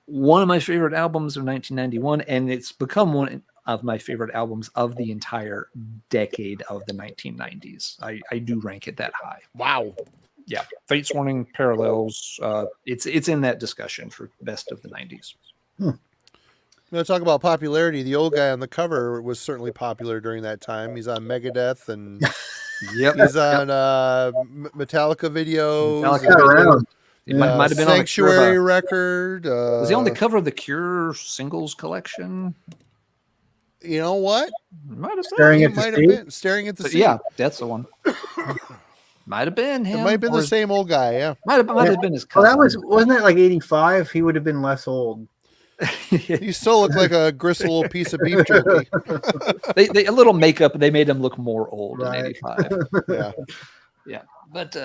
one of my favorite albums of 1991, and it's become one of my favorite albums of the entire decade of the 1990s. I do rank it that high. Wow. Yeah, Fates Warning parallels. It's in that discussion for best of the 90s. You talk about popularity. The old guy on the cover was certainly popular during that time. He's on Megadeth and he's on Metallica videos. Metallica Might have been Sanctuary on record. Was he on the cover of the Cure singles collection? You know what? Might have been staring at the sea. Yeah, that's the one. Might have been him. It might have been the same old guy. Yeah, might have been his cousin. Well, wasn't that like 85? He would have been less old. You still look like a gristle piece of beef jerky. they a little makeup. They made him look more old in 85. Yeah. But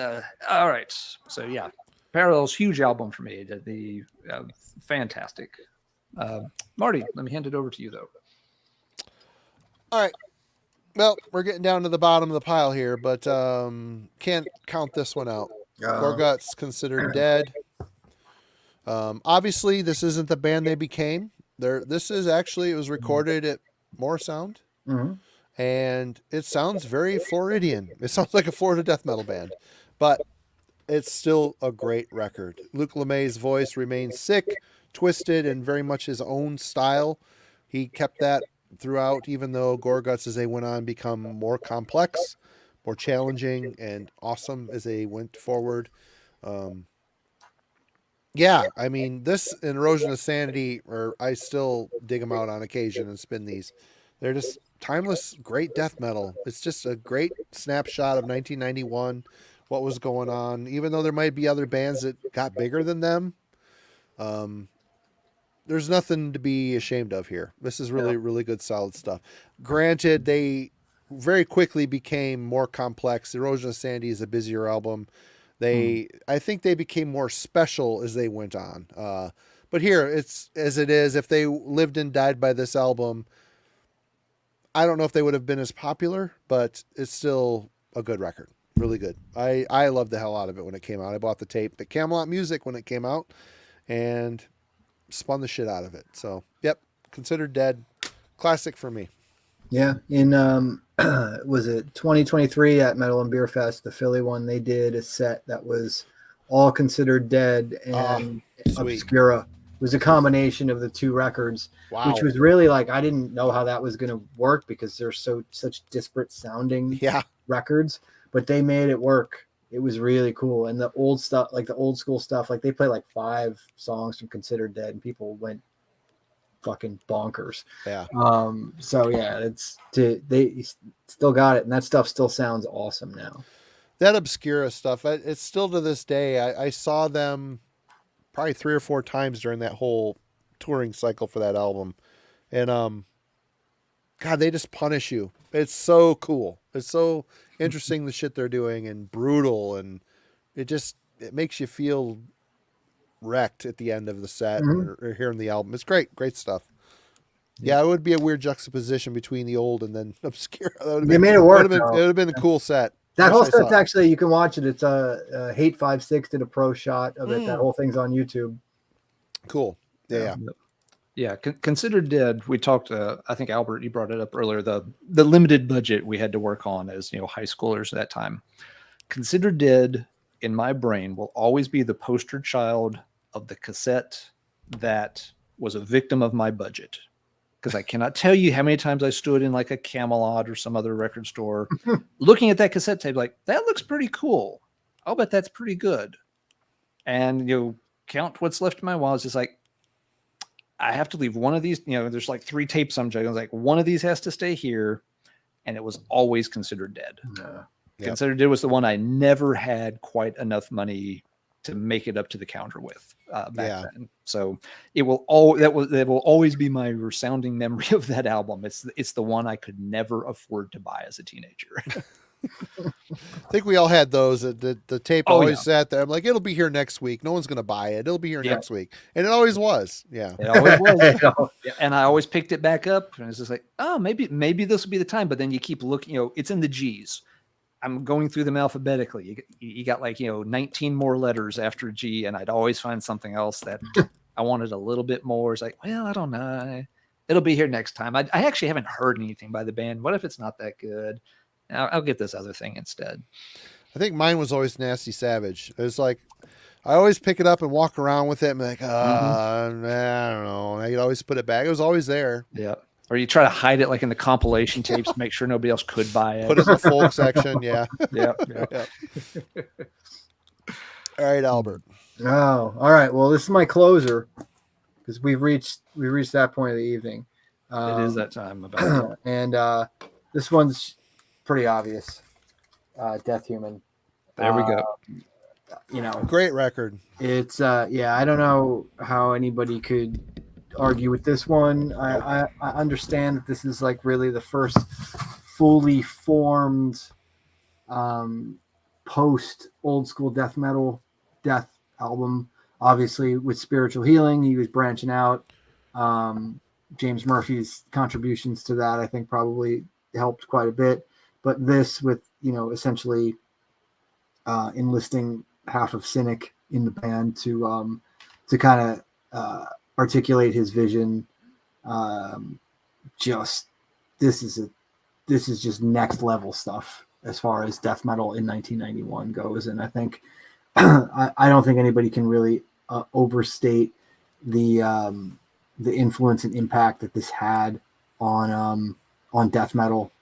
all right. So yeah, Parallels, huge album for me. The fantastic. Marty, let me hand it over to you though. All right. Well, we're getting down to the bottom of the pile here, but can't count this one out. Gorgut's considered dead. Obviously, this isn't the band they became. This is actually, it was recorded at More Sound, and it sounds very Floridian. It sounds like a Florida death metal band, but it's still a great record. Luke LeMay's voice remains sick, twisted, and very much his own style. He kept that throughout, even though Gorguts, as they went on, become more complex, more challenging, and awesome as they went forward. Yeah, I mean, this and Erosion of Sanity, I still dig them out on occasion and spin these. They're just timeless, great death metal. It's just a great snapshot of 1991, what was going on. Even though there might be other bands that got bigger than them, there's nothing to be ashamed of here. This is really, really good, solid stuff. Granted, they very quickly became more complex. Erosion of Sanity is a busier album. I think they became more special as they went on. But here, it's as it is. If they lived and died by this album, I don't know if they would have been as popular, but it's still a good record. Really good. I loved the hell out of it when it came out. I bought the tape at Camelot Music when it came out and spun the shit out of it. So, yep, considered dead. Classic for me. Yeah. In was it 2023 at Metal and Beer Fest, the Philly one? They did a set that was all considered dead and sweet. Obscura. It was a combination of the two records, Wow. which was really like, I didn't know how that was going to work because they're such disparate sounding records, but they made it work. It was really cool. And the old stuff, like the old school stuff, like they played like 5 songs from Considered Dead and people went fucking bonkers. Yeah. So yeah, they still got it, and that stuff still sounds awesome now. That Obscura stuff, it's still to this day. I saw them probably 3 or 4 times during that whole touring cycle for that album, and God, they just punish you. It's so cool. It's so interesting the shit they're doing, and brutal, and it makes you feel wrecked at the end of the set or hearing the album. It's great stuff. Yeah, it would be a weird juxtaposition between the old and then Obscura. They made it work. It would have been a cool set. That whole set's actually, you can watch it. It's Hate 5-6 did a pro shot of it. That whole thing's on YouTube. Cool. Yeah. Yeah, Considered Dead. We talked. I think Albert, you brought it up earlier. The limited budget we had to work on as high schoolers at that time. Considered Dead in my brain will always be the poster child of the cassette that was a victim of my budget. Because I cannot tell you how many times I stood in like a Camelot or some other record store looking at that cassette tape, like, that looks pretty cool. I'll bet that's pretty good. And count what's left in my wallet. It's just like, I have to leave one of these. There's like 3 tapes I'm checking. Like, one of these has to stay here. And it was always Considered Dead. Considered Dead was the one I never had quite enough money to make it up to the counter with back then. So it will always be my resounding memory of that album. It's the one I could never afford to buy as a teenager. I think we all had those. The tape always sat there. I'm like, it'll be here next week. No one's going to buy it. It'll be here next week. And it always was. Yeah. It always was. And I always picked it back up. And it's just like, oh, maybe this will be the time. But then you keep looking, it's in the G's. I'm going through them alphabetically. You got like, 19 more letters after G, and I'd always find something else that I wanted a little bit more. It's like, well, I don't know. It'll be here next time. I actually haven't heard anything by the band. What if it's not that good? I'll get this other thing instead. I think mine was always Nasty Savage. It was like, I always pick it up and walk around with it and be like, I don't know. And I'd always put it back. It was always there. Yeah. Or you try to hide it like in the compilation tapes, make sure nobody else could buy it. Put it in the folk section. Yeah. Yeah. All right, Albert. Oh, all right. Well, this is my closer because we reached that point of the evening. It is that time about and this one's pretty obvious. Death Human. There we go. Great record. It's I don't know how anybody could argue with this one. I understand that this is like really the first fully formed post old school death metal death album. Obviously with Spiritual Healing, he was branching out. James Murphy's contributions to that I think probably helped quite a bit, but this with essentially enlisting half of Cynic in the band to kind of articulate his vision. This is just next level stuff as far as death metal in 1991 goes, and I think I don't think anybody can really overstate the influence and impact that this had on death metal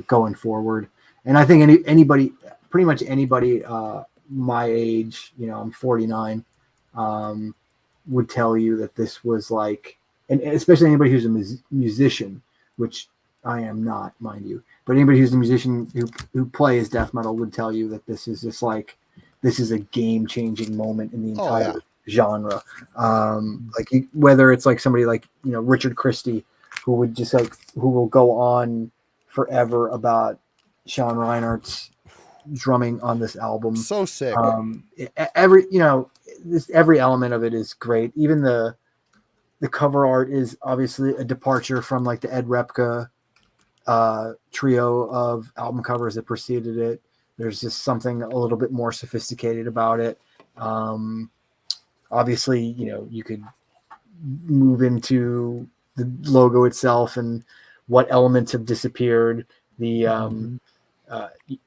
going forward. And I think anybody, pretty much anybody my age, I'm 49, would tell you that this was like, and especially anybody who's a musician, which I am not, mind you, but anybody who's a musician who plays death metal would tell you that this is just like, this is a game-changing moment in the entire genre. Whether it's like somebody like, Richard Christie, who would just who will go on forever about Sean Reinhardt's drumming on this album. So sick. Every element of it is great. Even the cover art is obviously a departure from like the Ed Repka trio of album covers that preceded it. There's just something a little bit more sophisticated about it. Obviously, you could move into the logo itself and what elements have disappeared. The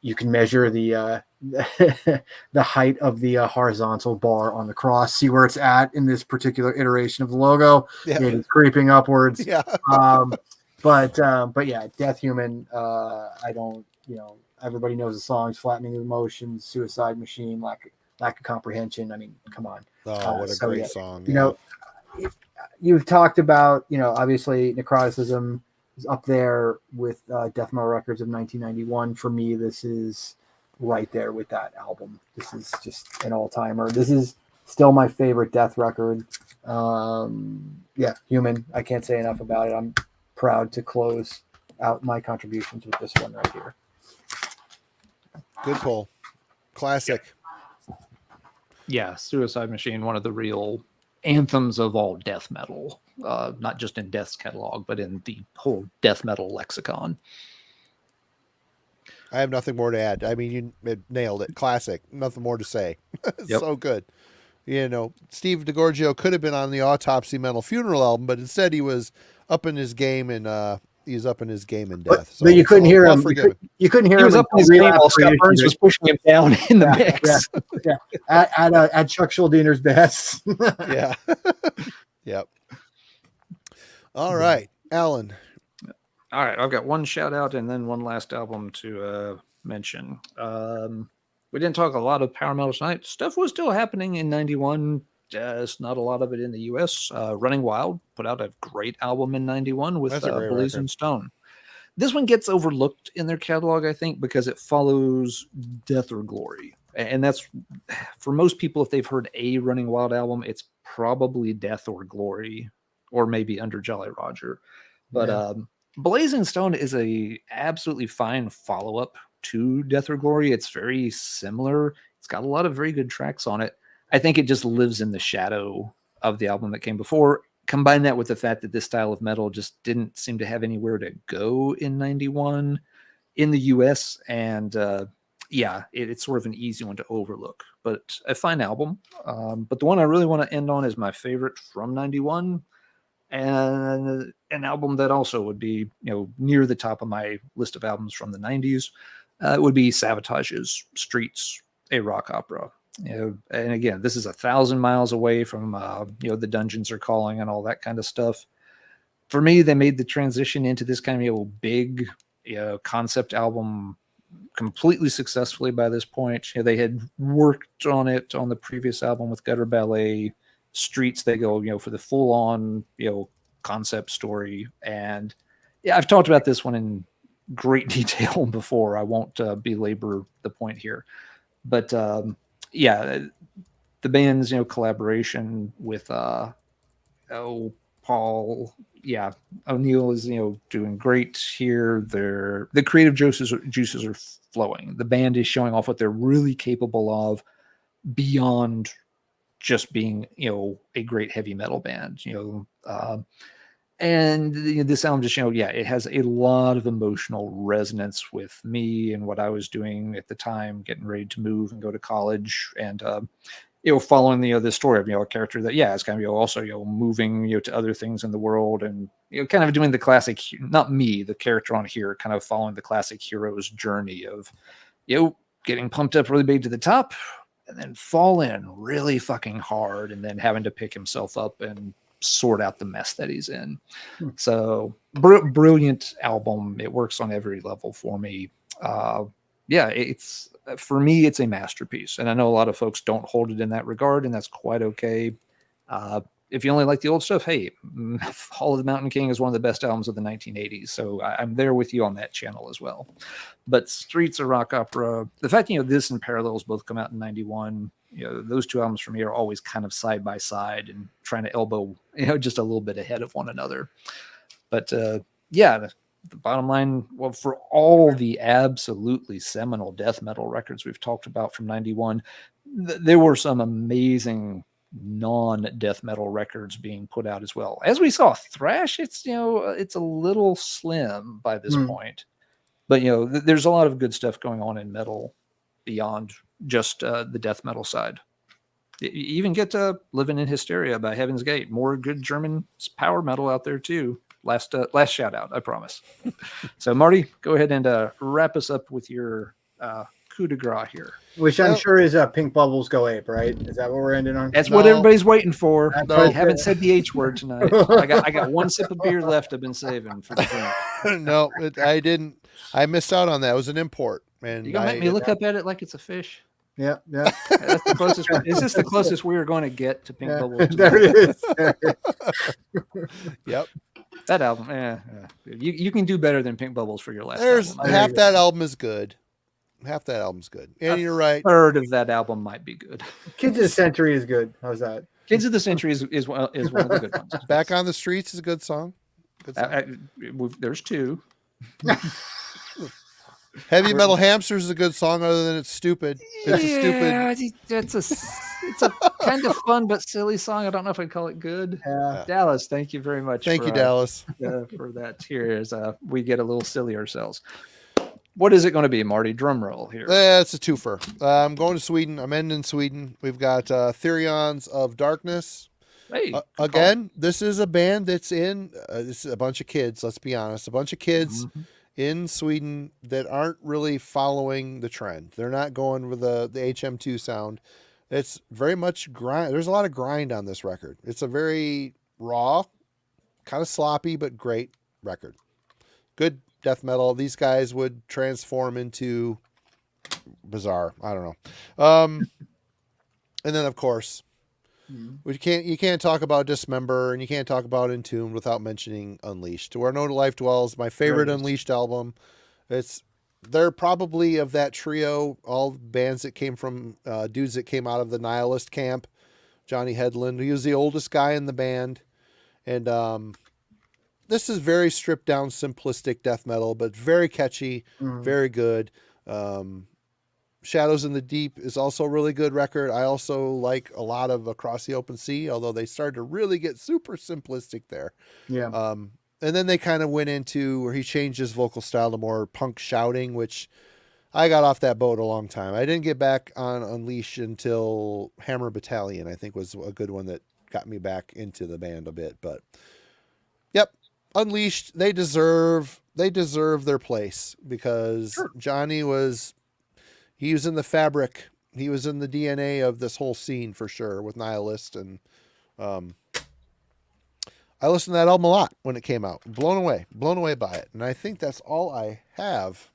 you can measure the the height of the horizontal bar on the cross, see where it's at in this particular iteration of the logo. Yeah. It is creeping upwards. Yeah. But yeah, Death Human. I don't, everybody knows the songs: Flattening of Emotions, Suicide Machine, Lack of Comprehension. I mean, come on. Oh, what a So, great yeah, song. You've talked about, obviously Necroticism is up there with Death Metal Records of 1991. For me, this is right there with that album. This is just an all-timer. This is still my favorite Death record. Yeah, Human. I can't say enough about it. I'm proud to close out my contributions with this one right here. Good pull. Classic. Yeah, Suicide Machine, one of the real anthems of all death metal, not just in Death's catalog, but in the whole death metal lexicon. I have nothing more to add. I mean, you nailed it. Classic. Nothing more to say. It's so good. Steve DiGiorgio could have been on the Autopsy Metal Funeral album, but instead he was up in his game and he's up in his game in Death. But you couldn't hear him. You couldn't hear him. He was up in his game while Scott Burns was pushing him down in the mix. Yeah. At Chuck Schuldiner's best. Yeah. Yep. All right, Alan. All right, I've got one shout out and then one last album to mention. We didn't talk a lot of power metal tonight. Stuff was still happening in 91. Just not a lot of it in the US. Running Wild put out a great album in 91 with Blazing Stone. This one gets overlooked in their catalog, I think, because it follows Death or Glory. And that's, for most people, if they've heard a Running Wild album, it's probably Death or Glory, or maybe Under Jolly Roger. But Blazing Stone is a absolutely fine follow-up to Death or Glory. It's very similar. It's got a lot of very good tracks on it. I think it just lives in the shadow of the album that came before. Combine that with the fact that this style of metal just didn't seem to have anywhere to go in 91 in the US. And it's sort of an easy one to overlook, but a fine album. But the one I really want to end on is my favorite from 91, and an album that also would be, near the top of my list of albums from the 90s. It would be Savage's Streets, a rock opera. And again, this is 1,000 miles away from, the Dungeons Are Calling and all that kind of stuff. For me, they made the transition into this kind of, big, concept album completely successfully by this point. They had worked on it on the previous album with Gutter Ballet. Streets, they go, for the full on, concept story. And I've talked about this one in great detail before. I won't belabor the point here, but the band's collaboration with Paul O'Neill is doing great here. The creative juices are flowing. The band is showing off what they're really capable of beyond just being a great heavy metal band. And this album just, it has a lot of emotional resonance with me and what I was doing at the time, getting ready to move and go to college, and following the story of a character that is kind of also moving to other things in the world, and kind of doing the classic, not me, the character on here, kind of following the classic hero's journey of getting pumped up really big to the top, and then fall in really fucking hard, and then having to pick himself up and sort out the mess that he's in. So brilliant album. It works on every level for me. It's, for me, it's a masterpiece, and I know a lot of folks don't hold it in that regard, and that's quite okay. If you only like the old stuff, hey, Hall of the Mountain King is one of the best albums of the 1980s, so I'm there with you on that channel as well. But Streets, a rock opera, the fact this and Parallels both come out in 91, those two albums for me are always kind of side by side and trying to elbow just a little bit ahead of one another. But the bottom line, well, for all the absolutely seminal death metal records we've talked about from 91, there were some amazing non-death metal records being put out as well. As we saw, thrash, it's it's a little slim by this point, but there's a lot of good stuff going on in metal beyond just the death metal side. You even get Living in Hysteria by Heaven's Gate, more good German power metal out there too. last shout out, I promise. So Marty, go ahead and wrap us up with your coup de grace here. Which I'm sure is Pink Bubbles Go Ape, right? Is that what we're ending on? That's what everybody's waiting for. No. I haven't said the H word tonight. I got one sip of beer left. I've been saving for the drink. No, I didn't. I missed out on that. It was an import. And You gonna make me look up at it like it's a fish? Yeah. That's the closest. Is this the closest we are going to get to Pink Bubbles? There it is. Yep. That album, you can do better than Pink Bubbles for your last. There's album. half that album is good. Half that album's good. And you're right. A third of that album might be good. Kids of the Century is good. How's that? Kids of the Century is one of the good ones. Back on the Streets is a good song. Good song. There's two. Heavy Metal Hamsters is a good song, other than it's stupid. It's It's a kind of fun but silly song. I don't know if I'd call it good. Yeah. Dallas, thank you very much. Thank you, Dallas. For that. Here as we get a little silly ourselves. What is it going to be, Marty? Drum roll here. It's a twofer. I'm going to Sweden. I'm ending in Sweden. We've got Therions of Darkness. Hey, again, this is a band that's in. This is a bunch of kids. Let's be honest, a bunch of kids in Sweden that aren't really following the trend. They're not going with the HM2 sound. It's very much grind. There's a lot of grind on this record. It's a very raw, kind of sloppy, but great record. Good death metal. These guys would transform into bizarre. I don't know. And then of course, you can't talk about Dismember and you can't talk about Entombed without mentioning Unleashed. Where No Life Dwells, my favorite Unleashed album. They're probably of that trio, all bands that came from dudes that came out of the Nihilist camp. Johnny Headland, he was the oldest guy in the band, and this is very stripped down, simplistic death metal, but very catchy, very good. Shadows in the Deep is also a really good record. I also like a lot of Across the Open Sea, although they started to really get super simplistic there. Yeah. And then they kind of went into where he changed his vocal style to more punk shouting, which I got off that boat a long time. I didn't get back on Unleash until Hammer Battalion, I think was a good one that got me back into the band a bit. But yep, Unleashed, they deserve their place because Johnny was in the fabric. He was in the DNA of this whole scene for sure with Nihilist. And I listened to that album a lot when it came out. Blown away by it. And I think that's all I have.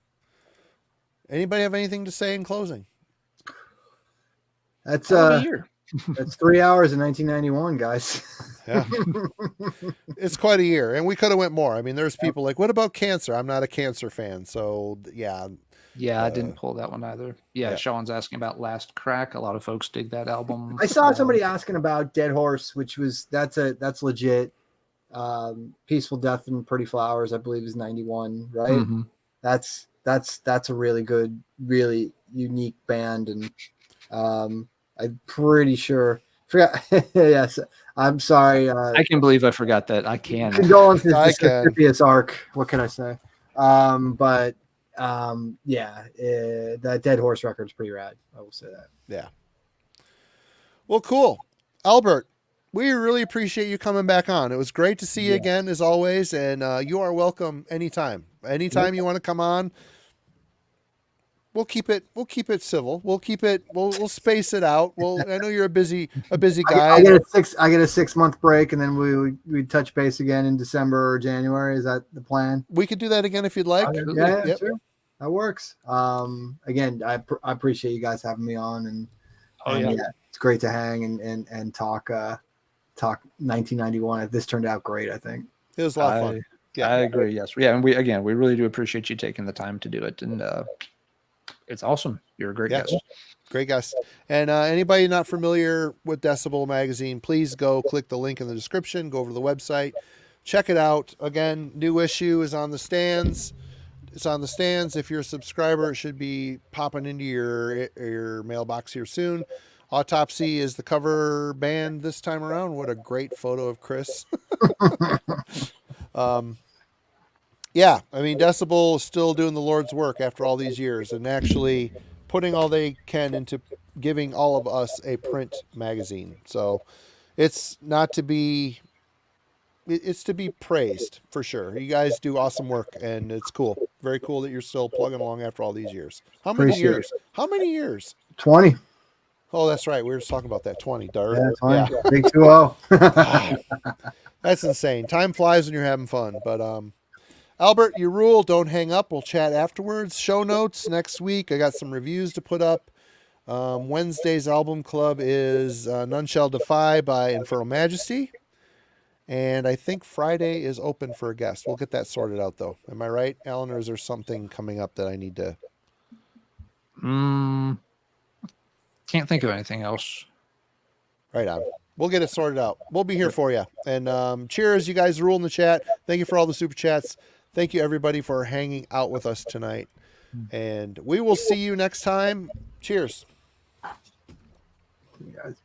Anybody have anything to say in closing? That's 3 hours in 1991, guys. Yeah. It's quite a year. And we could have went more. I mean, there's people like, what about Cancer? I'm not a Cancer fan. So yeah. Yeah, I didn't pull that one either. Yeah, Sean's asking about Last Crack. A lot of folks dig that album. I saw somebody asking about Dead Horse, which was that's legit. Peaceful Death and Pretty Flowers, I believe, is 91, right? Mm-hmm. That's a really good, really unique band, and I'm pretty sure. Yes, I'm sorry. I can believe I forgot that. I can. Condolences to Scipius Arc. What can I say? That Dead Horse record is pretty rad. I will say that. Yeah. Well, cool. Albert, we really appreciate you coming back on. It was great to see you again, as always, and you are welcome anytime. Anytime you want to come on, we'll keep it civil. We'll space it out. I know you're a busy guy. I get a 6 month break, and then we touch base again in December or January. Is that the plan? We could do that again if you'd like. Yeah, sure. That works. Again, I appreciate you guys having me on, and it's great to hang and talk 1991. This turned out great, I think. It was a lot of fun. Yeah, I agree. Yes. Yeah. And we really do appreciate you taking the time to do it. And it's awesome. You're a great guest. Great guest. And anybody not familiar with Decibel magazine, please go click the link in the description, go over to the website, check it out. Again, new issue is on the stands. It's on the stands. If you're a subscriber, it should be popping into your mailbox here soon. Autopsy is the cover band this time around. What a great photo of Chris. Yeah, I mean, Decibel is still doing the Lord's work after all these years and actually putting all they can into giving all of us a print magazine. So it's not to be it's to be praised for sure. You guys do awesome work, and it's cool. Very cool that you're still plugging along after all these years. How many Appreciate years? How many years? 20. Oh, that's right. We were just talking about that. 20, Dart. Yeah, 20. Yeah. Big 2-0. God, that's insane. Time flies when you're having fun. But Albert, you rule. Don't hang up. We'll chat afterwards. Show notes next week. I got some reviews to put up. Wednesday's album club is None Shall Defy by Infernal Majesty. And I think Friday is open for a guest. We'll get that sorted out, though. Am I right, Alan, or is there something coming up that I need to... Can't think of anything else. Right on. We'll get it sorted out. We'll be here for you. And cheers, you guys rule in the chat. Thank you for all the super chats. Thank you, everybody, for hanging out with us tonight. And we will see you next time. Cheers. You guys.